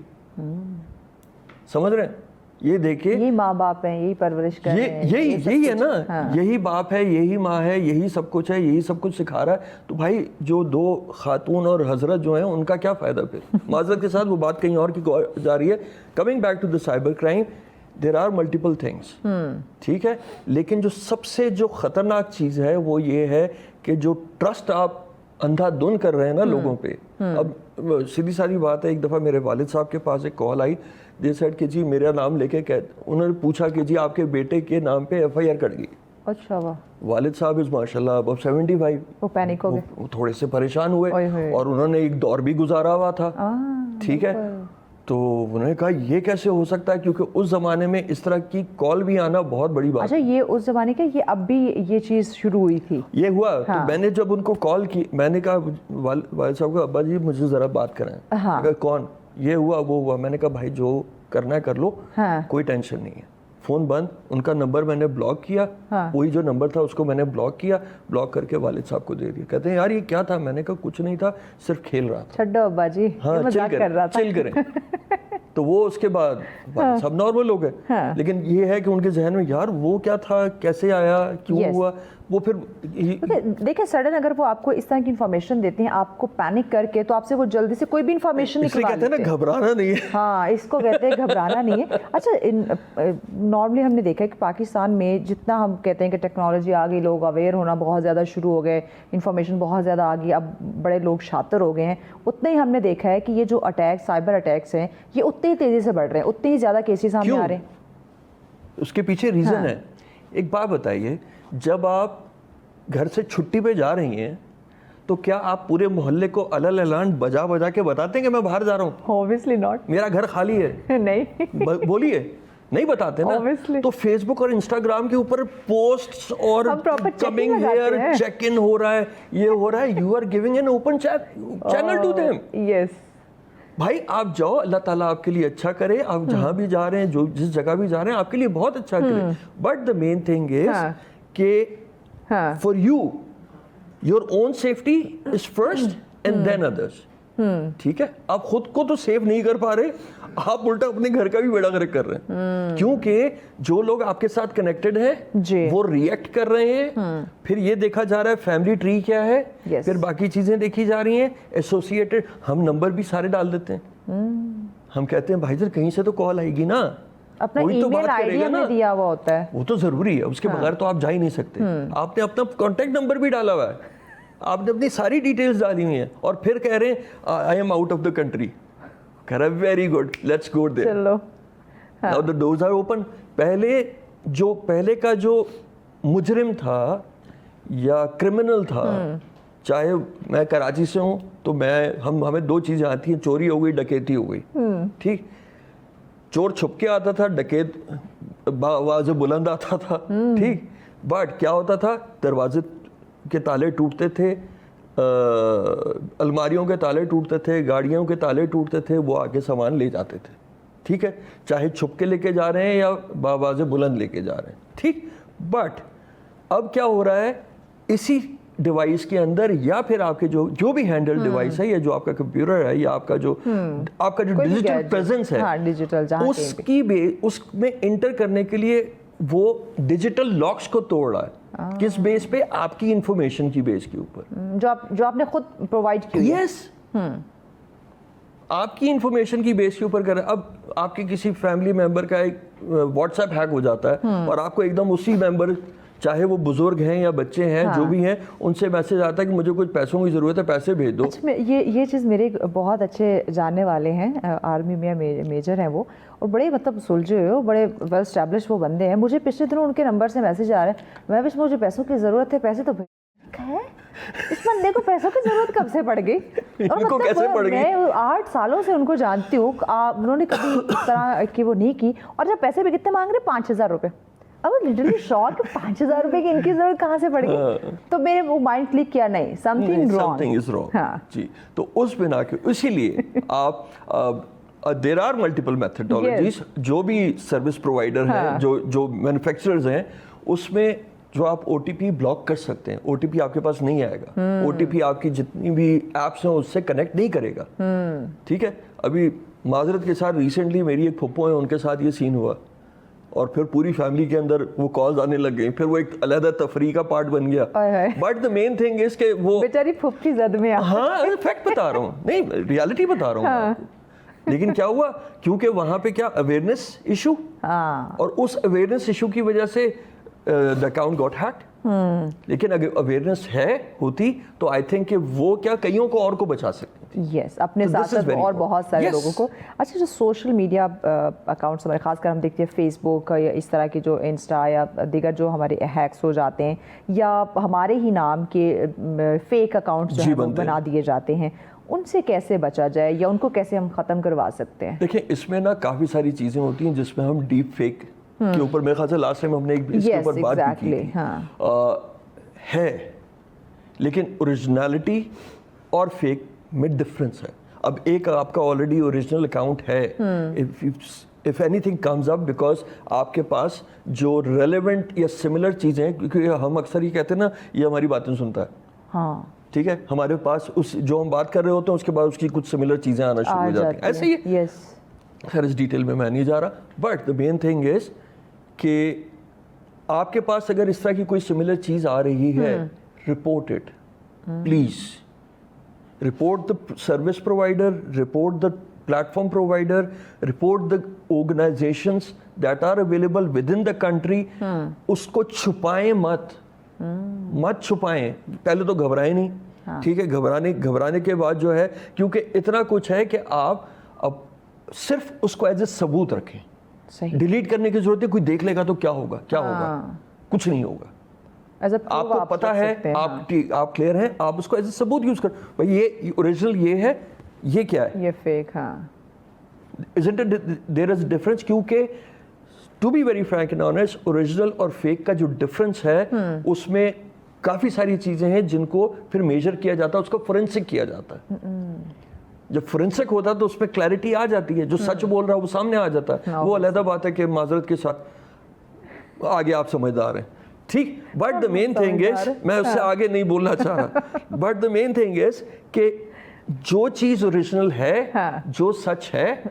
سمجھ رہے ہیں, یہ دیکھ کے یہی ماں باپ ہیں, یہی پرورش کر رہے ہیں, یہی ہے نا, یہی باپ ہے, یہی ماں ہے, یہی سب کچھ ہے, یہی سب کچھ سکھا رہا ہے. تو بھائی جو دو خاتون اور حضرت جو ہیں ان کا کیا فائدہ پھر. معذرت کے ساتھ وہ بات کہیں اور کی جا رہی ہے. Coming back to the cyber crime, there are multiple things, ٹھیک ہے, لیکن جو سب سے جو خطرناک چیز ہے وہ یہ ہے کہ جو ٹرسٹ آپ اندھا دھن کر رہے ہیں نا لوگوں پہ. اب سیدھی ساری بات ہے, ایک دفعہ میرے والد صاحب کے پاس ایک کال آئی, دے سیڈ کہ جی میرا نام لے کے انہوں نے پوچھا کہ جی آپ کے بیٹے کے نام پہ ایف آئی آر کٹ گئی. اچھا واہ. والد صاحب از ماشاء اللہ اب 75, وہ پینک ہو گئے, وہ تھوڑے سے پریشان ہوئے, اور انہوں نے ایک دور بھی گزارا ہوا تھا, ٹھیک ہے. تو انہوں نے کہا یہ کیسے ہو سکتا ہے, کیونکہ اس زمانے میں اس طرح کی کال بھی آنا بہت بڑی بات. اچھا یہ اس زمانے کا, یہ اب بھی یہ چیز شروع ہوئی تھی, یہ ہوا. تو میں نے جب ان کو کال کی, میں نے کہا والد صاحب کو, ابا جی مجھے ذرا بات کریں. کون, یہ ہوا وہ ہوا. میں نے کہا بھائی جو کرنا ہے کر لو, کوئی ٹینشن نہیں ہے. فون بند, ان کا نمبر میں نے بلاک کیا, وہی جو نمبر تھا اس کو میں نے بلاک کیا, بلاک کر کے والد صاحب کو دے دیا. کہتے ہیں یار یہ کیا تھا, میں نے کہا کچھ نہیں تھا, صرف کھیل رہا تھا. چھڈو ابا جی, مذاق کر رہا تھا, چل کریں. تو وہ اس کے بعد سب نارمل ہو گئے. لیکن یہ ہے کہ ان کے ذہن میں یار وہ کیا تھا, کیسے آیا, کیوں ہوا, وہ پھر دیکھیں سڈن اگر وہ آپ کو اس طرح کی انفارمیشن دیتے ہیں آپ کو پینک کر کے, تو آپ سے وہ جلدی سے کوئی بھی انفارمیشن نکلوا لیتے ہیں. کہتے ہیں نا گھبرانا نہیں ہے. ہاں اس کو کہتے ہیں گھبرانا نہیں ہے. اچھا نارملی ہم نے دیکھا ہے کہ پاکستان میں جتنا ہم کہتے ہیں کہ ٹیکنالوجی آ گئی, لوگ اویئر ہونا بہت زیادہ شروع ہو گئے, انفارمیشن بہت زیادہ آ گئی, اب بڑے لوگ شاطر ہو گئے ہیں, اتنا ہی ہم نے دیکھا ہے کہ یہ جو اٹیک سائبر اٹیکس ہیں یہ اتنے ہی تیزی سے بڑھ رہے ہیں, اتنے ہی زیادہ کیسز سامنے آ رہے ہیں. اس کے پیچھے ریزن ہے. ایک بات بتائیے, جب آپ گھر سے چھٹی پہ جا رہی ہیں تو کیا آپ پورے محلے کو الل اعلان بجا بجا کے بتاتے ہیں کہ میں باہر جا رہا ہوں, obviously not, میرا گھر خالی ہے؟ نہیں بولیے, نہیں بتاتے نا. تو فیس بک اور انسٹاگرام کے اوپر پوسٹ اور کمنگ ہیئر, چیک ان ہو رہا ہے, یہ ہو رہا ہے, you are giving an open channel to them. Yes بھائی آپ جاؤ, اللہ تعالیٰ آپ کے لیے اچھا کرے, آپ جہاں بھی جا رہے ہیں, جو جس جگہ بھی جا رہے ہیں آپ کے لیے بہت اچھا کرے. But the main thing is کہ for you, your own safety is first and then others. ٹھیک ہے, آپ خود کو تو سیف نہیں کر پا رہے, آپ الٹا اپنے گھر کا بھی بیڑا غرق کر رہے ہیں, کیونکہ جو لوگ آپ کے ساتھ کنیکٹڈ ہیں وہ ریئیکٹ کر رہے ہیں. پھر یہ دیکھا جا رہا ہے فیملی ٹری کیا ہے, پھر باقی چیزیں دیکھی جا رہی ہیں, ایسوسیٹڈ. ہم نمبر بھی سارے ڈال دیتے ہیں, ہم کہتے ہیں بھائی جر کہیں سے تو کال آئے گی نا, اپنا ای میل آئی ڈی ہمیں دیا ہوا ہوتا ہے, وہ تو ضروری ہے, اس کے بغیر تو آپ جا ہی نہیں سکتے. آپ نے اپنا کانٹیکٹ نمبر بھی ڈالا ہوا ہے, آپ نے اپنی ساری ڈیٹیلز ڈالی ہوئی ہیں, اور پھر کہہ رہے ہیں I'm out of the country. کہہ رہا ہے very good, let's go there. چلو now the doors are open. پہلے کا جو مجرم تھا یا کرمنل تھا, چاہے میں کراچی سے ہوں تو ہمیں دو چیزیں آتی ہیں, چوری ہو گئی, ڈکیتی ہو گئی. ٹھیک, چور چھپ کے آتا تھا, ڈکیت آواز بلند آتا تھا. ٹھیک, بٹ کیا ہوتا تھا, دروازے کے تالے ٹوٹتے تھے, الماریوں کے تالے ٹوٹتے تھے, گاڑیوں کے تالے ٹوٹتے تھے, وہ آگے سامان لے جاتے تھے. ٹھیک ہے, چاہے چھپ کے لے کے جا رہے ہیں یا بآواز بلند لے کے جا رہے ہیں. ٹھیک, بٹ اب کیا ہو رہا ہے, اسی ڈیوائس کے اندر یا پھر آپ کے جو بھی ہینڈل ڈیوائس ہے, یا جو آپ کا کمپیوٹر ہے, یا آپ کا جو ڈیجیٹل پریزنس ہے, اس میں انٹر کرنے کے لیے وہ ڈیجیٹل لاکس کو توڑ رہا ہے. کس بیس پہ؟ آپ کی انفارمیشن کی بیس کے اوپر, جو آپ نے خود پرووائڈ کی. یس, آپ کی انفارمیشن کی بیس کے اوپر کر رہا ہے. اب آپ کے کسی فیملی ممبر کا ایک واٹس ایپ ہیک ہو جاتا ہے, اور آپ کو ایک دم اسی ممبر चाहे वो बुजुर्ग हैं या बच्चे हैं, जो भी हैं, उनसे मैसेज आता है कि मुझे कुछ पैसों की ज़रूरत है, पैसे भेज दो। अच्छा, ये चीज़ मेरे बहुत अच्छे जानने वाले हैं, आर्मी में मेजर हैं वो, और बड़े मतलब सुलझे हुए हो, बड़े वेल एस्टैब्लिश वो बंदे हैं। मुझे पिछले दिनों उनके नंबर से मैसेज आ रहे हैं, मैं भी मुझे पैसों की ज़रूरत है, पैसे तो है, इस बंदे को पैसों की ज़रूरत कब से पड़ गई? और इनको मतलब कैसे पड़ गई? मैं 8 सालों से उनको जानती हूँ, उन्होंने कभी इस तरह की वो नहीं की। और जब पैसे भी कितने मांग रहे, 5,000 रुपये। अब लिटरली शॉक, 5,000 रुपए की इनकी जरूरत कहाँ से पड़ गई? तो मेरे वो माइंड क्लिक किया, नहीं, समथिंग इज रॉन्ग। जी, तो उस बिना के इसीलिए आप देयर आर मल्टीपल मेथडोलॉजीज, जो भी सर्विस प्रोवाइडर हैं, जो मैन्युफैक्चरर्स हैं, उसमें जो आप OTP ब्लॉक कर सकते हैं। OTP आपके पास नहीं आएगा, OTP आपकी जितनी भी एप्स हैं उससे कनेक्ट नहीं करेगा। ठीक है, अभी माजरत के साथ रिसेंटली मेरी एक फुप्पो है, उनके साथ ये सीन हुआ और फिर पूरी फैमिली के अंदर वो कॉल्स आने लग गई, फिर वो एक अलग तफरी का पार्ट बन गया। But the main thing is के वो बेचारी फुप्पी जद में, हाँ फैक्ट बता रहा हूँ, नहीं रियलिटी बता रहा हूँ आपको। लेकिन क्या हुआ, क्योंकि वहां पे क्या अवेयरनेस इशू, और उस अवेयरनेस इशू की वजह से द अकाउंट गॉट हैक्ड। लेकिन अगर अवेयरनेस होती तो आई थिंक कि वो क्या कईयों को और को बचा सकती। यस, अपने साथ साथ और बहुत सारे लोगों को। अच्छा, जो सोशल मीडिया अकाउंट्स हमारे, खासकर हम देखते हैं फेसबुक या इस तरह की जो इंस्टा या दीगर जो हमारे हैक्स हो जाते हैं, या हमारे ही नाम के फेक अकाउंट्स जो हैं बना दिए जाते हैं, उनसे कैसे बचा जाए या उनको कैसे हम ख़त्म करवा सकते हैं? देखिए, इसमें ना काफ़ी सारी चीज़ें होती हैं जिसमें हम डीप फेक के ऊपर, मेरे ख्याल से लास्ट टाइम हमने इसके ऊपर बात की थी। है, लेकिन ओरिजिनलिटी और फेक में डिफरेंस है। अब एक आपका ऑलरेडी ओरिजिनल अकाउंट है, if anything comes up, because आपके पास जो रेलेवेंट या सिमिलर चीज़ें हैं, क्योंकि हम अक्सर ये कहते हैं ना, ये हमारी बातें सुनता है। हाँ, ठीक है, हमारे पास उस जो हम बात कर रहे होते हैं उसके बाद उसकी कुछ सिमिलर चीज़ें आना शुरू हो जाती हैं, ऐसे ही। यस, खैर इस डिटेल में मैं नहीं जा रहा, but the main thing is कि आपके पास अगर इस तरह की कोई सिमिलर चीज़ आ रही है, report it please. Report the service provider, report the platform provider, report the organisations that are available within the country. उसको छुपाएं मत छुपाएं, पहले तो घबराएं नहीं। ठीक है, घबराने के बाद जो है, क्योंकि इतना कुछ है कि आप अब सिर्फ उसको एज ए सबूत रखें। डिलीट करने की जरूरत है, कोई देख लेगा तो क्या होगा? कुछ नहीं होगा। आपको पता है, आप क्लियर हैं, आप उसको एज ए सबूत यूज कर, भाई ये ओरिजिनल ये है, ये क्या है, ये फेक। हाँ, Isn't it there is a difference? क्योंकि to be very frank and honest, original और फेक का जो डिफरेंस है उसमें काफ़ी सारी चीज़ें हैं जिनको फिर मेजर किया जाता है, उसको फोरेंसिक किया जाता है। जब फोरेंसिक होता है तो उसमें क्लैरिटी आ जाती है, जो सच बोल रहा है वो सामने आ जाता है। वो अलग बात है कि माजरत के साथ आगे आप समझदार हैं, ठीक। But the main thing is, मैं उससे आगे नहीं बोलना चाह रहा, but the main thing is कि जो चीज़ ओरिजिनल है, जो सच है,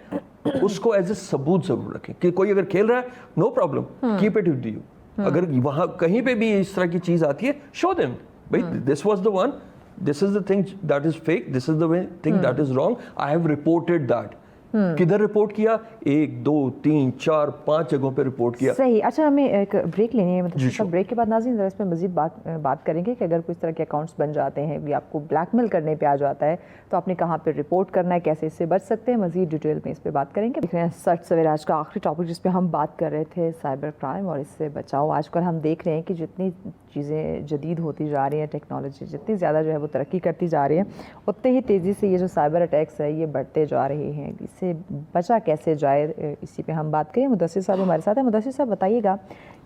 उसको एज ए सबूत जरूर रखें। कि कोई अगर खेल रहा है, no problem, keep it with you. अगर वहां कहीं पे भी इस तरह की चीज आती है, शो देम, भाई this was the one, this is the thing that is fake, this is the thing that is wrong, I have reported that. किधर रिपोर्ट किया? 1 2 3 4 5 जगहों पे रिपोर्ट किया। सही। अच्छा, हमें एक ब्रेक लेनी है, मतलब ब्रेक के बाद नाज़रीन जरा इस पर मज़ीद बात करेंगे कि अगर कोई इस तरह के अकाउंट्स बन जाते हैं या आपको ब्लैकमेल करने पे आ जाता है तो आपने कहाँ पे रिपोर्ट करना है, कैसे इससे बच सकते हैं, मज़ीद डिटेल में इस पर बात करेंगे। देख रहे हैं सच सवेरा, आज का आखिरी टॉपिक जिस पर हम बात कर रहे थे, साइबर क्राइम और इससे बचाव। आजकल हम देख रहे हैं कि जितनी चीज़ें जदीद होती जा रही हैं, टेक्नोलॉजी जितनी ज़्यादा जो है वो तरक्की करती जा रही है, उतने ही तेज़ी से ये जो साइबर अटैक्स है ये बढ़ते जा रहे हैं। इससे बचा कैसे जाए, इसी पे हम बात करें। मुदस्सिर साहब हमारे साथ हैं। मुदस्सिर साहब, बताइएगा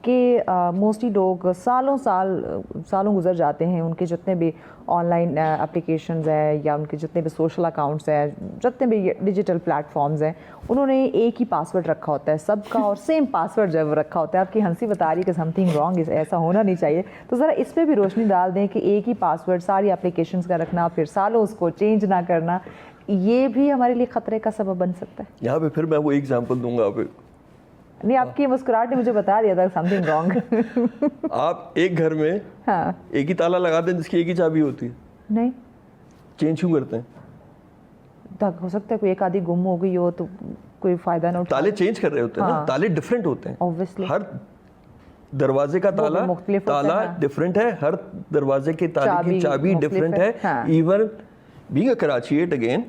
कि मोस्टली लोग सालों गुजर जाते हैं, उनके जितने भी ऑनलाइन एप्लीकेशंस हैं या उनके जितने भी सोशल अकाउंट्स हैं, जितने भी डिजिटल प्लेटफॉर्म्स हैं, उन्होंने एक ही पासवर्ड रखा होता है सबका, और सेम पासवर्ड जब रखा होता है। आपकी हंसी बता रही है कि समथिंग रॉन्ग, ऐसा होना नहीं चाहिए। तो ज़रा इस पर भी रोशनी डाल दें कि एक ही पासवर्ड सारी एप्लीकेशंस का रखना, फिर सालों उसको चेंज ना करना, ये भी हमारे लिए खतरे का सबब बन सकता है। यहाँ पे फिर मैं वो एग्जांपल दूंगा। नहीं, आपकी मुस्कुराहट ने मुझे बता दिया था समथिंग रॉन्ग। आप एक घर में एक ही ताला लगाते हैं जिसकी एक ही चाबी होती है, नहीं चेंज क्यों करते हैं? हो सकता है कोई एक आधी गुम हो गई हो तो कोई फायदा ना उठा। ताले चेंज कर रहे होते हैं ना, ताले डिफरेंट होते हैं ऑब्वियसली। हर दरवाजे का ताला डिफरेंट है, हर दरवाजे के ताले की चाबी डिफरेंट है। Even being a Karachi again,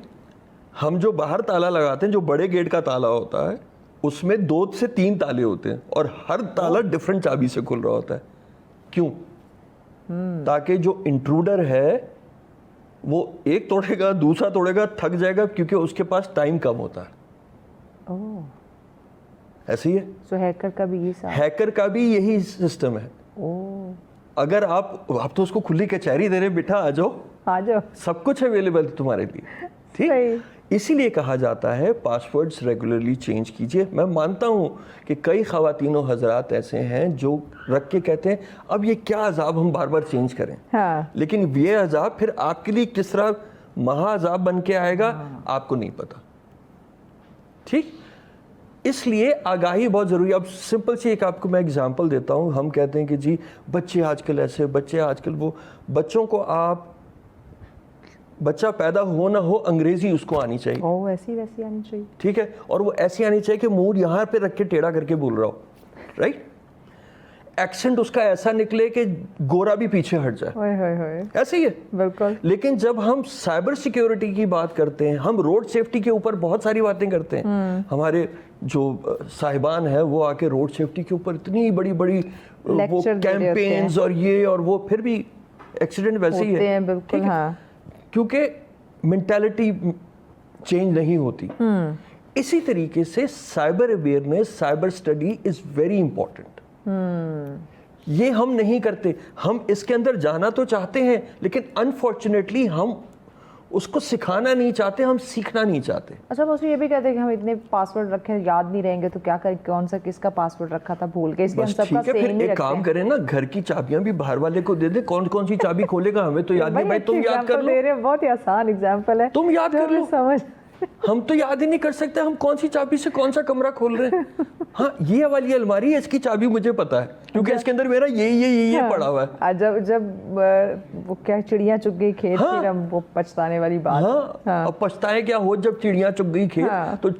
हम जो बाहर ताला लगाते हैं, जो बड़े गेट का ताला होता है, उसमें 2 से 3 ताले होते हैं और हर ताला डिफरेंट चाबी से खुल रहा होता है। क्यों? ताकि जो इंट्रूडर है वो एक तोड़ेगा, दूसरा तोड़ेगा, थक जाएगा, क्योंकि उसके पास टाइम कम होता है। ऐसे ही है। So हैकर का भी यही सिस्टम है। अगर आप तो उसको खुली कचहरी दे रहे, बेटा आ जाओ, सब कुछ अवेलेबल तुम्हारे लिए, ठीक। इसीलिए कहा जाता है पासवर्ड्स रेगुलरली चेंज कीजिए। मैं मानता हूँ कि कई ख़वातीन और हजरात ऐसे हैं जो रख के कहते हैं अब ये क्या अजाब हम बार बार चेंज करें। हाँ। लेकिन ये अजाब फिर आपके लिए किस तरह महा अजाब बन के आएगा, आपको नहीं पता, ठीक। इसलिए आगाही बहुत ज़रूरी है। अब सिंपल सी एक आपको मैं एग्जांपल देता हूँ। हम कहते हैं कि जी बच्चे आजकल ऐसे, बच्चे आजकल वो। बच्चों को आप, बच्चा पैदा हो ना हो, अंग्रेजी उसको आनी चाहिए, ऐसी वैसी आनी चाहिए, ठीक है। और वो ऐसी आनी चाहिए कि मुंह यहाँ पे रख के टेढ़ा करके बोल रहा हो, राइट। एक्सेंट उसका ऐसा निकले कि गोरा भी पीछे हट जाए, ऐसे ही है बिल्कुल। लेकिन जब हम साइबर सिक्योरिटी की बात करते हैं, हम रोड सेफ्टी के ऊपर बहुत सारी बातें करते हैं। हमारे जो साहिबान है वो आके रोड सेफ्टी के ऊपर इतनी बड़ी बड़ी वो कैंपेन्स और ये और वो, फिर भी एक्सीडेंट वैसे ही है, बिल्कुल। हाँ, क्योंकि मेंटालिटी चेंज नहीं होती। इसी तरीके से cyber awareness, cyber study is very important. ये हम नहीं करते। हम इसके अंदर जाना तो चाहते हैं, लेकिन अनफॉर्चुनेटली हम उसको सिखाना नहीं चाहते, हम सीखना नहीं चाहते। अच्छा, बस ये भी कहते हैं कि हम इतने पासवर्ड रखें, याद नहीं रहेंगे तो क्या करें, कौन सा किसका पासवर्ड रखा था भूल के, इसलिए हम सबका सेम ही रखते हैं। एक काम करें ना, घर की चाबियां भी बाहर वाले को दे दे, कौन कौन सी चाबी खोलेगा हमें तो याद नहीं। भाई तुम याद कर लो, बहुत ही आसान एग्जांपल है, तुम याद कर लो, समझ। हम तो याद ही नहीं कर सकते हम कौन सी चाबी से कौन सा कमरा खोल रहे हैं। हाँ, ये वाली अलमारी है, इसकी चाबी मुझे पता है क्योंकि इसके अंदर मेरा ये पड़ा हुआ है। जब वो क्या चिड़िया चुग गई खेत, फिर हम वो पछताने वाली बात। हाँ, अब पछताए क्या हो, जब चिड़िया चुग गई खेत, तो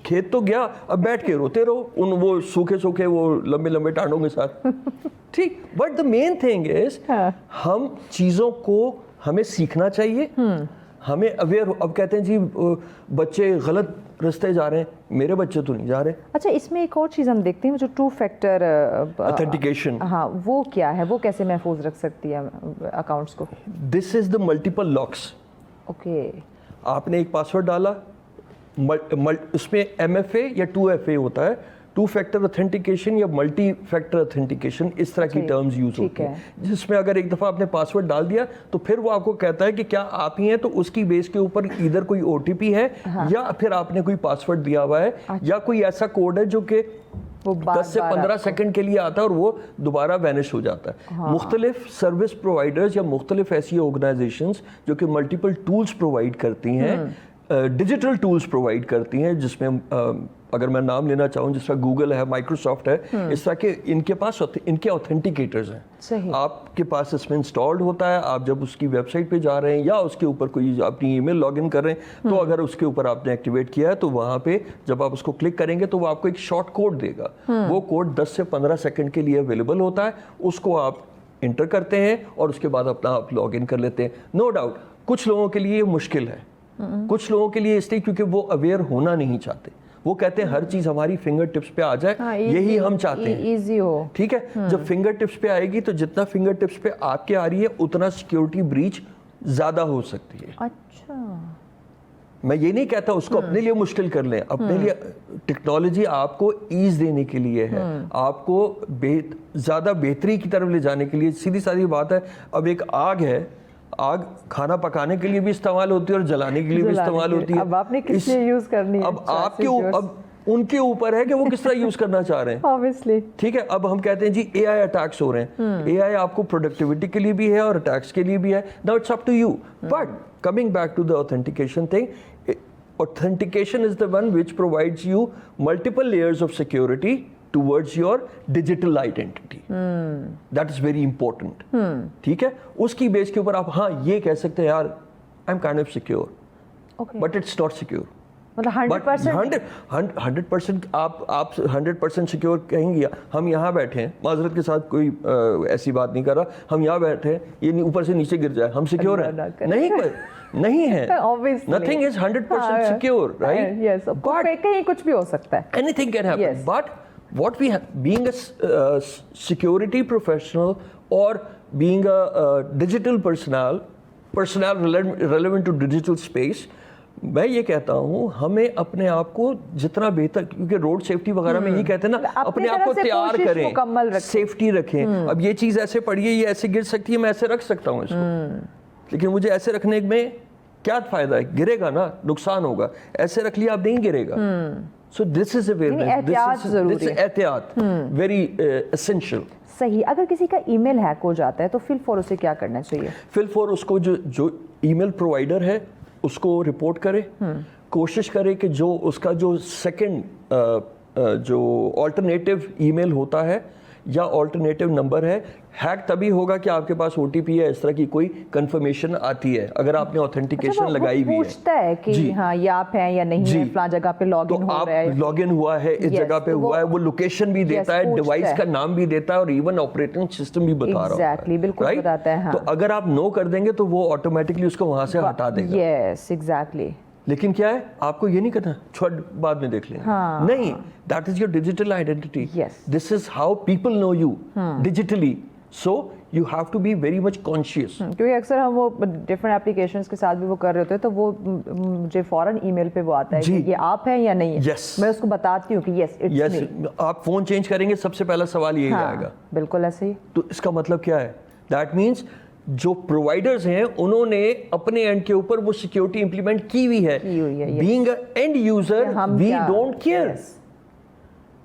खेत तो गया, अब बैठ के रोते रहो उन वो सूखे सूखे वो लंबे लंबे टांडों के साथ, ठीक। But the main thing is हम चीजों को हमें सीखना चाहिए, हमें अवेयर। अब कहते हैं जी बच्चे गलत रास्ते जा रहे हैं, मेरे बच्चे तो नहीं जा रहे। अच्छा, इसमें एक और चीज़ हम देखते हैं जो 2 फैक्टर ऑथेंटिकेशन, हाँ, वो क्या है, वो कैसे महफूज रख सकती है अकाउंट्स को? This is the multiple locks. Okay, आपने एक पासवर्ड डाला, उसमें MFA या 2FA होता है, 2 फैक्टर ऑथेंटिकेशन या मल्टी फैक्टर ऑथेंटिकेशन, इस तरह की टर्म्स यूज होती हैं, जिसमें अगर एक दफ़ा आपने पासवर्ड डाल दिया तो फिर वो आपको कहता है कि क्या आप ही हैं, तो उसकी बेस के ऊपर इधर कोई OTP है या फिर आपने कोई पासवर्ड दिया हुआ है या कोई ऐसा कोड है जो कि 10 से 15 सेकंड के लिए आता है और वो दोबारा वैनिश हो जाता है। मुख्तलिफ सर्विस प्रोवाइडर्स या मुख्तलिफ ऐसी ऑर्गेनाइजेशंस जो कि मल्टीपल टूल्स प्रोवाइड करती हैं, डिजिटल टूल्स प्रोवाइड करती हैं, जिसमें अगर मैं नाम लेना चाहूँ, जिस तरह गूगल है, माइक्रोसॉफ्ट है, इस तरह के इनके पास इनके ऑथेंटिकेटर्स हैं। आपके पास इसमें इंस्टॉल्ड होता है, आप जब उसकी वेबसाइट पे जा रहे हैं या उसके ऊपर कोई अपनी ईमेल लॉगिन कर रहे हैं, तो अगर उसके ऊपर आपने एक्टिवेट किया है तो वहाँ पे जब आप उसको क्लिक करेंगे तो वो आपको एक शॉर्ट कोड देगा। वो कोड 10 से 15 सेकंड के लिए अवेलेबल होता है, उसको आप इंटर करते हैं और उसके बाद अपना आप लॉग इन कर लेते हैं। नो डाउट कुछ लोगों के लिए मुश्किल है, कुछ लोगों के लिए इसलिए क्योंकि वो अवेयर होना नहीं चाहते। वो कहते हैं हर चीज हमारी फिंगर टिप्स पे आ जाए, यही हम चाहते हैं, इजी हो, ठीक है। जब फिंगर टिप्स पे आएगी तो जितना फिंगर टिप्स पे आपके आ रही है उतना सिक्योरिटी ब्रीच ज्यादा हो सकती है। अच्छा, मैं ये नहीं कहता उसको अपने लिए मुश्किल कर लें, अपने लिए टेक्नोलॉजी आपको ईज देने के लिए है, आपको ज्यादा बेहतरी की तरफ ले जाने के लिए। सीधी सादी बात है, अब एक आग है, आग खाना पकाने के लिए भी इस्तेमाल होती है और जलाने के लिए भी इस्तेमाल होती है। अब आपने किस लिए यूज करनी है, अब आपके अब उनके ऊपर है कि वो किस तरह यूज करना चाह रहे हैं, ऑब्वियसली, ठीक है। अब हम कहते हैं जी AI अटैक्स हो रहे हैं, AI आपको प्रोडक्टिविटी के लिए भी है और अटैक्स के लिए भी है, now it's up to you. But coming back to the authentication thing, authentication is the one which provides you multiple layers of security towards your digital identity. That is very important. ठीक है, उसकी base के ऊपर आप हाँ ये कह सकते हैं यार I'm kind of secure, but it's not secure. मतलब 100% आप 100% सिक्योर कहेंगे. हम यहाँ बैठे हैं, माजरत के साथ कोई ऐसी बात नहीं कर रहा, हम यहाँ बैठे हैं, ये ऊपर से नीचे गिर जाए, हम सिक्योर हैं? नहीं है. Nothing is 100% secure, right? Yes. But कहीं कुछ भी हो सकता है. Anything can happen. Yes. But what we have, being a security professional or being a digital personnel relevant to digital space, मैं ये कहता हूँ हमें अपने आप को जितना बेहतर, क्योंकि रोड सेफ्टी वगैरह में ये कहते हैं ना, अपने आप को तैयार करें, सेफ्टी रखें. अब ये चीज़ ऐसे पड़ी है, ये ऐसे गिर सकती है, मैं ऐसे रख सकता हूँ इसको, लेकिन मुझे ऐसे रखने में क्या फायदा है? गिरेगा ना, नुकसान होगा. ऐसे रख लिया, अब नहीं गिरेगा. So this is awareness. This is एहतियात, very essential. सही. अगर किसी का ईमेल हैक हो जाता है तो फिल फॉर उसे क्या करना चाहिए? फिल फॉर उसको जो ईमेल प्रोवाइडर है उसको रिपोर्ट करे. कोशिश करे कि जो उसका जो सेकंड जो ऑल्टरनेटिव ईमेल होता है या ऑल्टरनेटिव नंबर है, हैक तभी होगा कि आपके पास ओटीपी है, इस तरह की कोई कंफर्मेशन आती है, अगर आपने ऑथेंटिकेशन लगाई हुई है. पूछता है कि हाँ ये आप हैं या नहीं है, फलां जगह पे लॉगिन हो रहा है, लॉगिन हुआ है, इस जगह पे हुआ है, वो लोकेशन भी देता है, डिवाइस का नाम भी देता है और इवन ऑपरेटिंग सिस्टम भी बता रहा है. बिल्कुल बताता है. तो अगर आप नो कर देंगे तो वो ऑटोमेटिकली उसको वहां से हटा देगा. Yes, exactly. लेकिन क्या है, आपको ये नहीं करना छोड़ बाद में देख लेंगे. नहीं, that is your digital identity. This is how people know you digitally. So you have to be very much conscious. क्योंकि अक्सर हम वो डिफरेंट एप्लीकेशंस के साथ भी वो कर रहे होते हैं, तो वो मुझे फौरन ईमेल पे वो आता है कि ये आप हैं या नहीं है. मैं उसको बताती हूँ कि यस इट्स मी. आप फोन चेंज करेंगे, सबसे पहला सवाल यही आएगा. बिल्कुल ऐसे ही. तो इसका मतलब क्या है? दैट मीन्स जो प्रोवाइडर्स हैं उन्होंने अपने एंड के ऊपर वो सिक्योरिटी इंप्लीमेंट की हुई है. Being a end user we don't care.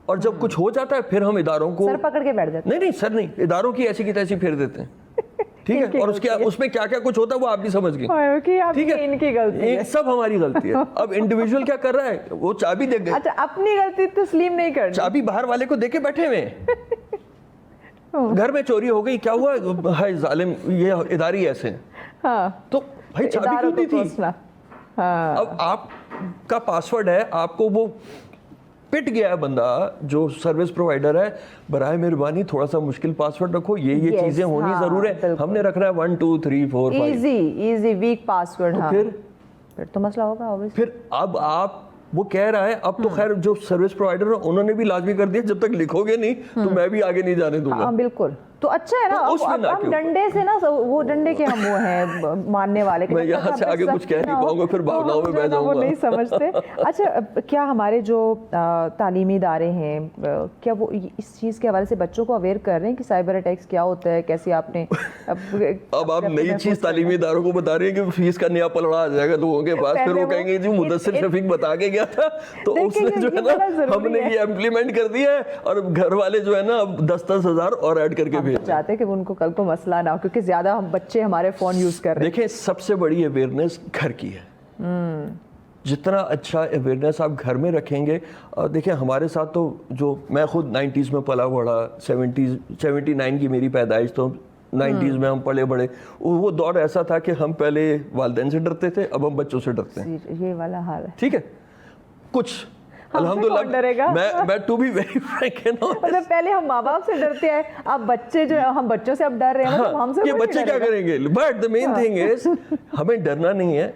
और जब कुछ हो जाता है फिर हम इदारों को सर पकड़ के बैठ जाते हैं. नहीं सर नहीं, इदारों की ऐसी की तैसी फेर देते हैं. ठीक है. और उसमें क्या क्या कुछ होता है वो आप भी समझ गए. ठीक है, इनकी गलती है, सब हमारी गलती है. अब इंडिविजुअल क्या कर रहा है, वो चाबी दे गए. अच्छा, अपनी गलती तस्लीम नहीं कर, चाबी बाहर वाले को देके बैठे हुए. घर में चोरी हो गई, क्या हुआ, हाय जालिम, ये इदारी ऐसे हैं. तो भाई चाबी क्यों दी थी? अब आपका पासवर्ड है, आपको वो पिट गया है बंदा जो सर्विस प्रोवाइडर है, बराए मेहरबानी थोड़ा सा मुश्किल पासवर्ड रखो, ये चीजें होनी जरूर है. हमने रख रहा है 1 2 3 4 5 इजी वीक पासवर्ड. तो फिर तो मसला होगा. फिर अब आप वो कह रहा है, अब तो खैर जो सर्विस प्रोवाइडर है उन्होंने भी लाजमी कर दिया, जब तक लिखोगे नहीं तो मैं भी आगे नहीं जाने दूंगा. हाँ बिल्कुल. तो अच्छा है ना, अब डंडे से ना, वो डंडे के हम वो हैं मानने वाले. मैं यहाँ से आगे कुछ कह नहीं पाऊंगा, फिर भावनाओं में बह जाऊंगा. वो नहीं समझते. अच्छा, क्या हमारे जो तालीमी इदारे हैं, क्या वो इस चीज़ के हवाले से बच्चों को अवेयर कर रहे हैं कि साइबर अटैक्स क्या होता है, कैसे आपने अब आप नई चीज़ तालीमी इदारों को बता रहे हैं कि फीस का नया पलड़ा आ जाएगा लोगों के पास, फिर वो कहेंगे जी मुदस्सिर शफीक बता के गया था, तो उसने जो है ना हमने ये इम्प्लीमेंट कर दिया है, और घर वाले जो है ना अब 10-10 हज़ार और ऐड करके चाहते हैं कि उनको कल को मसला ना हो, क्योंकि ज्यादा हम बच्चे हमारे फोन यूज कर रहे हैं. देखिए, सबसे बड़ी अवेयरनेस घर की है. जितना अच्छा अवेयरनेस आप घर में रखेंगे. और देखिए हमारे साथ तो, जो मैं खुद 90s में पला बड़ा, 79 की मेरी पैदाइश, तो 90s में हम पले बड़े. वो दौर ऐसा था कि हम पहले वालिदैन से डरते थे, अब हम बच्चों से डरते हैं. ये वाला हाल है. ठीक है. कुछ अल्हम्दुलिल्लाह, मैं टू बी वेरी फ्रैंक है ना, मतलब पहले हम माँ बाप से डरते हैं, अब बच्चे जो हम बच्चों से अब डर रहे हैं. मतलब हमसे ये बच्चे क्या करेंगे? But the main thing is हमें डरना नहीं है.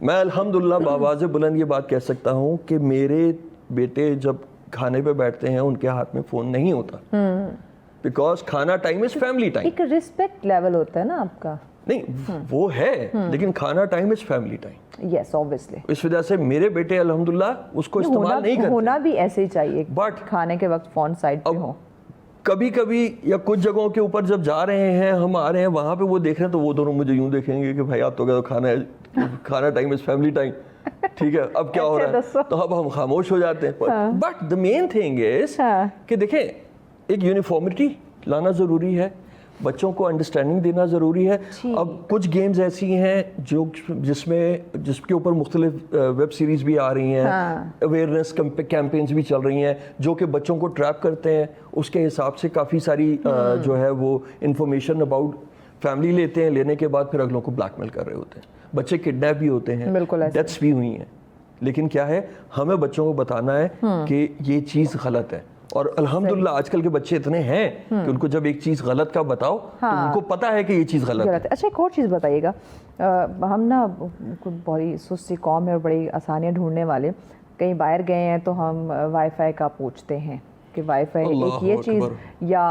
मैं अल्हम्दुलिल्लाह बावाज़े बुलंद ये बात कह सकता हूँ कि मेरे बेटे जब खाने पे बैठते हैं उनके हाथ में फोन नहीं होता, बिकॉज खाना टाइम इज फैमिली टाइम. एक रिस्पेक्ट लेवल होता है ना आपका. नहीं वो है, लेकिन खाना time is family time. Yes, obviously. इस वजह से मेरे बेटे अल्हम्दुलिल्लाह उसको इस्तेमाल नहीं करते. होना भी ऐसे ही चाहिए, बट खाने के वक्त फोन साइड पे हो. कभी कभी या कुछ जगहों के ऊपर जब जा रहे हैं, हम आ रहे हैं, वहां पे वो देख रहे हैं, तो वो दोनों मुझे यूं देखेंगे कि भाई आप तो कहते खाना है, खाना टाइम इज फैमिली टाइम. ठीक है, अब क्या हो रहा है, तो अब हम खामोश हो जाते हैं. But the main thing is कि देखें, एक यूनिफॉर्मिटी लाना जरूरी है, बच्चों को अंडरस्टैंडिंग देना ज़रूरी है. अब कुछ गेम्स ऐसी हैं जिसके ऊपर मुख्तलिफ वेब सीरीज़ भी आ रही हैं, अवेयरनेस कैंपेन्स भी चल रही हैं जो कि बच्चों को ट्रैप करते हैं. उसके हिसाब से काफ़ी सारी जो है वो इंफॉर्मेशन अबाउट फैमिली लेते हैं, लेने के बाद फिर अगलों को ब्लैकमेल कर रहे होते हैं. बच्चे किडनैप भी होते हैं, डेथ्स भी हुई हैं. لیکن کیا ہے ہمیں بچوں کو بتانا ہے کہ یہ چیز غلط ہے. اور الحمدللہ آج کل کے بچے اتنے ہیں کہ ان کو جب ایک چیز غلط کا بتاؤ تو ان کو پتا ہے کہ یہ چیز غلط ہے. اچھا ایک اور چیز بتائیے گا, ہم نا بڑی سستی قوم ہے اور بڑی آسانیاں ڈھونڈنے والے, کہیں باہر گئے ہیں تو ہم وائی فائی کا پوچھتے ہیں کہ وائی فائی ایک یہ چیز یا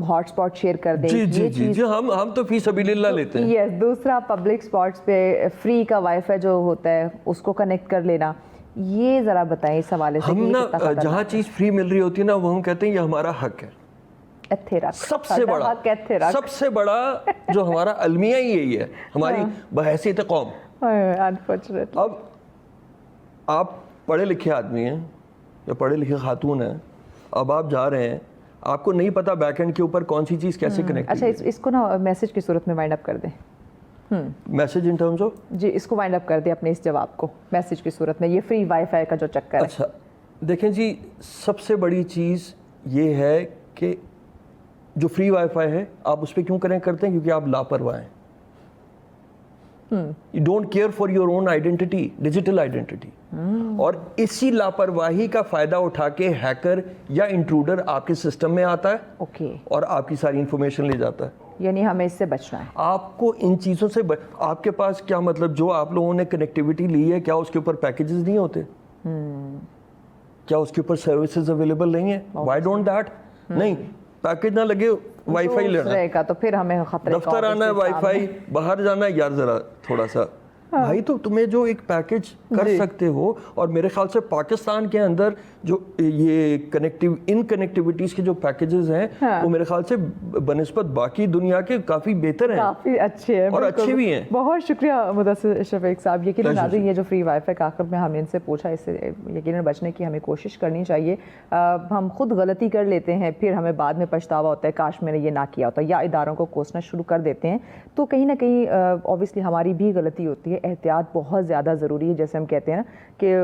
ہاٹ اسپاٹ شیئر کر دیں. جی ہم تو فی سبیل اللہ لیتے ہیں. یس, دوسرا پبلک اسپاٹس پہ فری کا وائی فائی جو ہوتا ہے اس کو کنیکٹ کر لینا, یہ ذرا بتائیں اس حوالے سے. ہم نا جہاں چیز فری مل رہی ہوتی ہے نا وہ ہم کہتے ہیں یہ ہمارا حق ہے. سب سے بڑا جو ہمارا المیہ ہی یہی ہے ہماری بحیثیت قوم. اب آپ پڑھے لکھے آدمی ہیں یا پڑھے لکھے خاتون ہیں, اب آپ جا رہے ہیں, آپ کو نہیں پتا بیک اینڈ کے اوپر کون سی چیز کیسے کنیکٹ. اچھا اس کو نا میسج کی صورت میں وائنڈ اپ کر دیں. میسج ان ٹرمز آف, جی اس کو وائنڈ اپ کر دیں اپنے اس جواب کو میسج کی صورت میں, یہ فری وائی فائی کا جو چکر ہے. اچھا دیکھیں جی, سب سے بڑی چیز یہ ہے کہ جو فری وائی فائی ہے آپ اس پہ کیوں کنیکٹ کرتے ہیں؟ کیونکہ آپ لاپرواہ ہیں. You don't care for your own identity, digital identity. اور اسی لاپرواہی کا فائدہ اٹھا کے ہیکر یا انٹروڈر آپ کے سسٹم میں آتا ہے اور آپ کی ساری انفارمیشن لے جاتا ہے. یعنی ہمیں اس سے بچنا ہے. آپ کو ان چیزوں سے آپ کے پاس کیا مطلب جو آپ لوگوں نے کنیکٹیوٹی لی ہے کیا اس کے اوپر پیکیجز نہیں ہوتے؟ کیا اس کے اوپر سروسز اویلیبل نہیں ہیں؟ Why don't that? نہیں, پیکیج نہ لگے وائی فائی لینا ہے تو پھر ہمیں خطرے کا, دفتر آنا ہے وائی فائی, باہر جانا ہے یار ذرا تھوڑا سا بھائی, تو تمہیں جو ایک پیکج کر سکتے ہو. اور میرے خیال سے پاکستان کے اندر جو یہ کنیکٹیوٹیز کے جو پیکیجز ہیں وہ میرے خیال سے بنسبت باقی دنیا کے کافی بہتر ہیں, کافی اچھے ہیں اور اچھے بھی ہیں. بہت شکریہ مدثر شفیق صاحب. یقیناً ناظرین یہ جو فری وائی فائی کا آخر میں ہم نے ان سے پوچھا, اس سے یقیناً بچنے کی ہمیں کوشش کرنی چاہیے. ہم خود غلطی کر لیتے ہیں, پھر ہمیں بعد میں پچھتاوا ہوتا ہے کاش میں نے یہ نہ کیا ہوتا, یا اداروں کو کوسنا شروع کر دیتے ہیں. تو کہیں نہ کہیں اوبیسلی ہماری بھی غلطی ہوتی ہے. احتیاط بہت زیادہ ضروری ہے, جیسے ہم کہتے ہیں نا کہ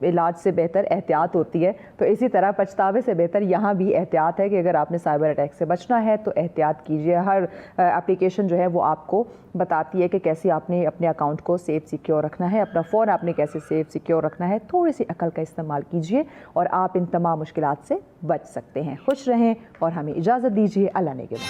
علاج سے بہتر احتیاط ہوتی ہے, تو اسی طرح پچھتاوے سے بہتر یہاں بھی احتیاط ہے کہ اگر آپ نے سائبر اٹیک سے بچنا ہے تو احتیاط کیجیے. ہر اپلیکیشن جو ہے وہ آپ کو بتاتی ہے کہ کیسے آپ نے اپنے اکاؤنٹ کو سیف سیکیور رکھنا ہے, اپنا فون آپ نے کیسے سیف سیکیور رکھنا ہے. تھوڑی سی عقل کا استعمال کیجیے اور آپ ان تمام مشکلات سے بچ سکتے ہیں. خوش رہیں اور ہمیں اجازت دیجیے. اللہ نگہبان.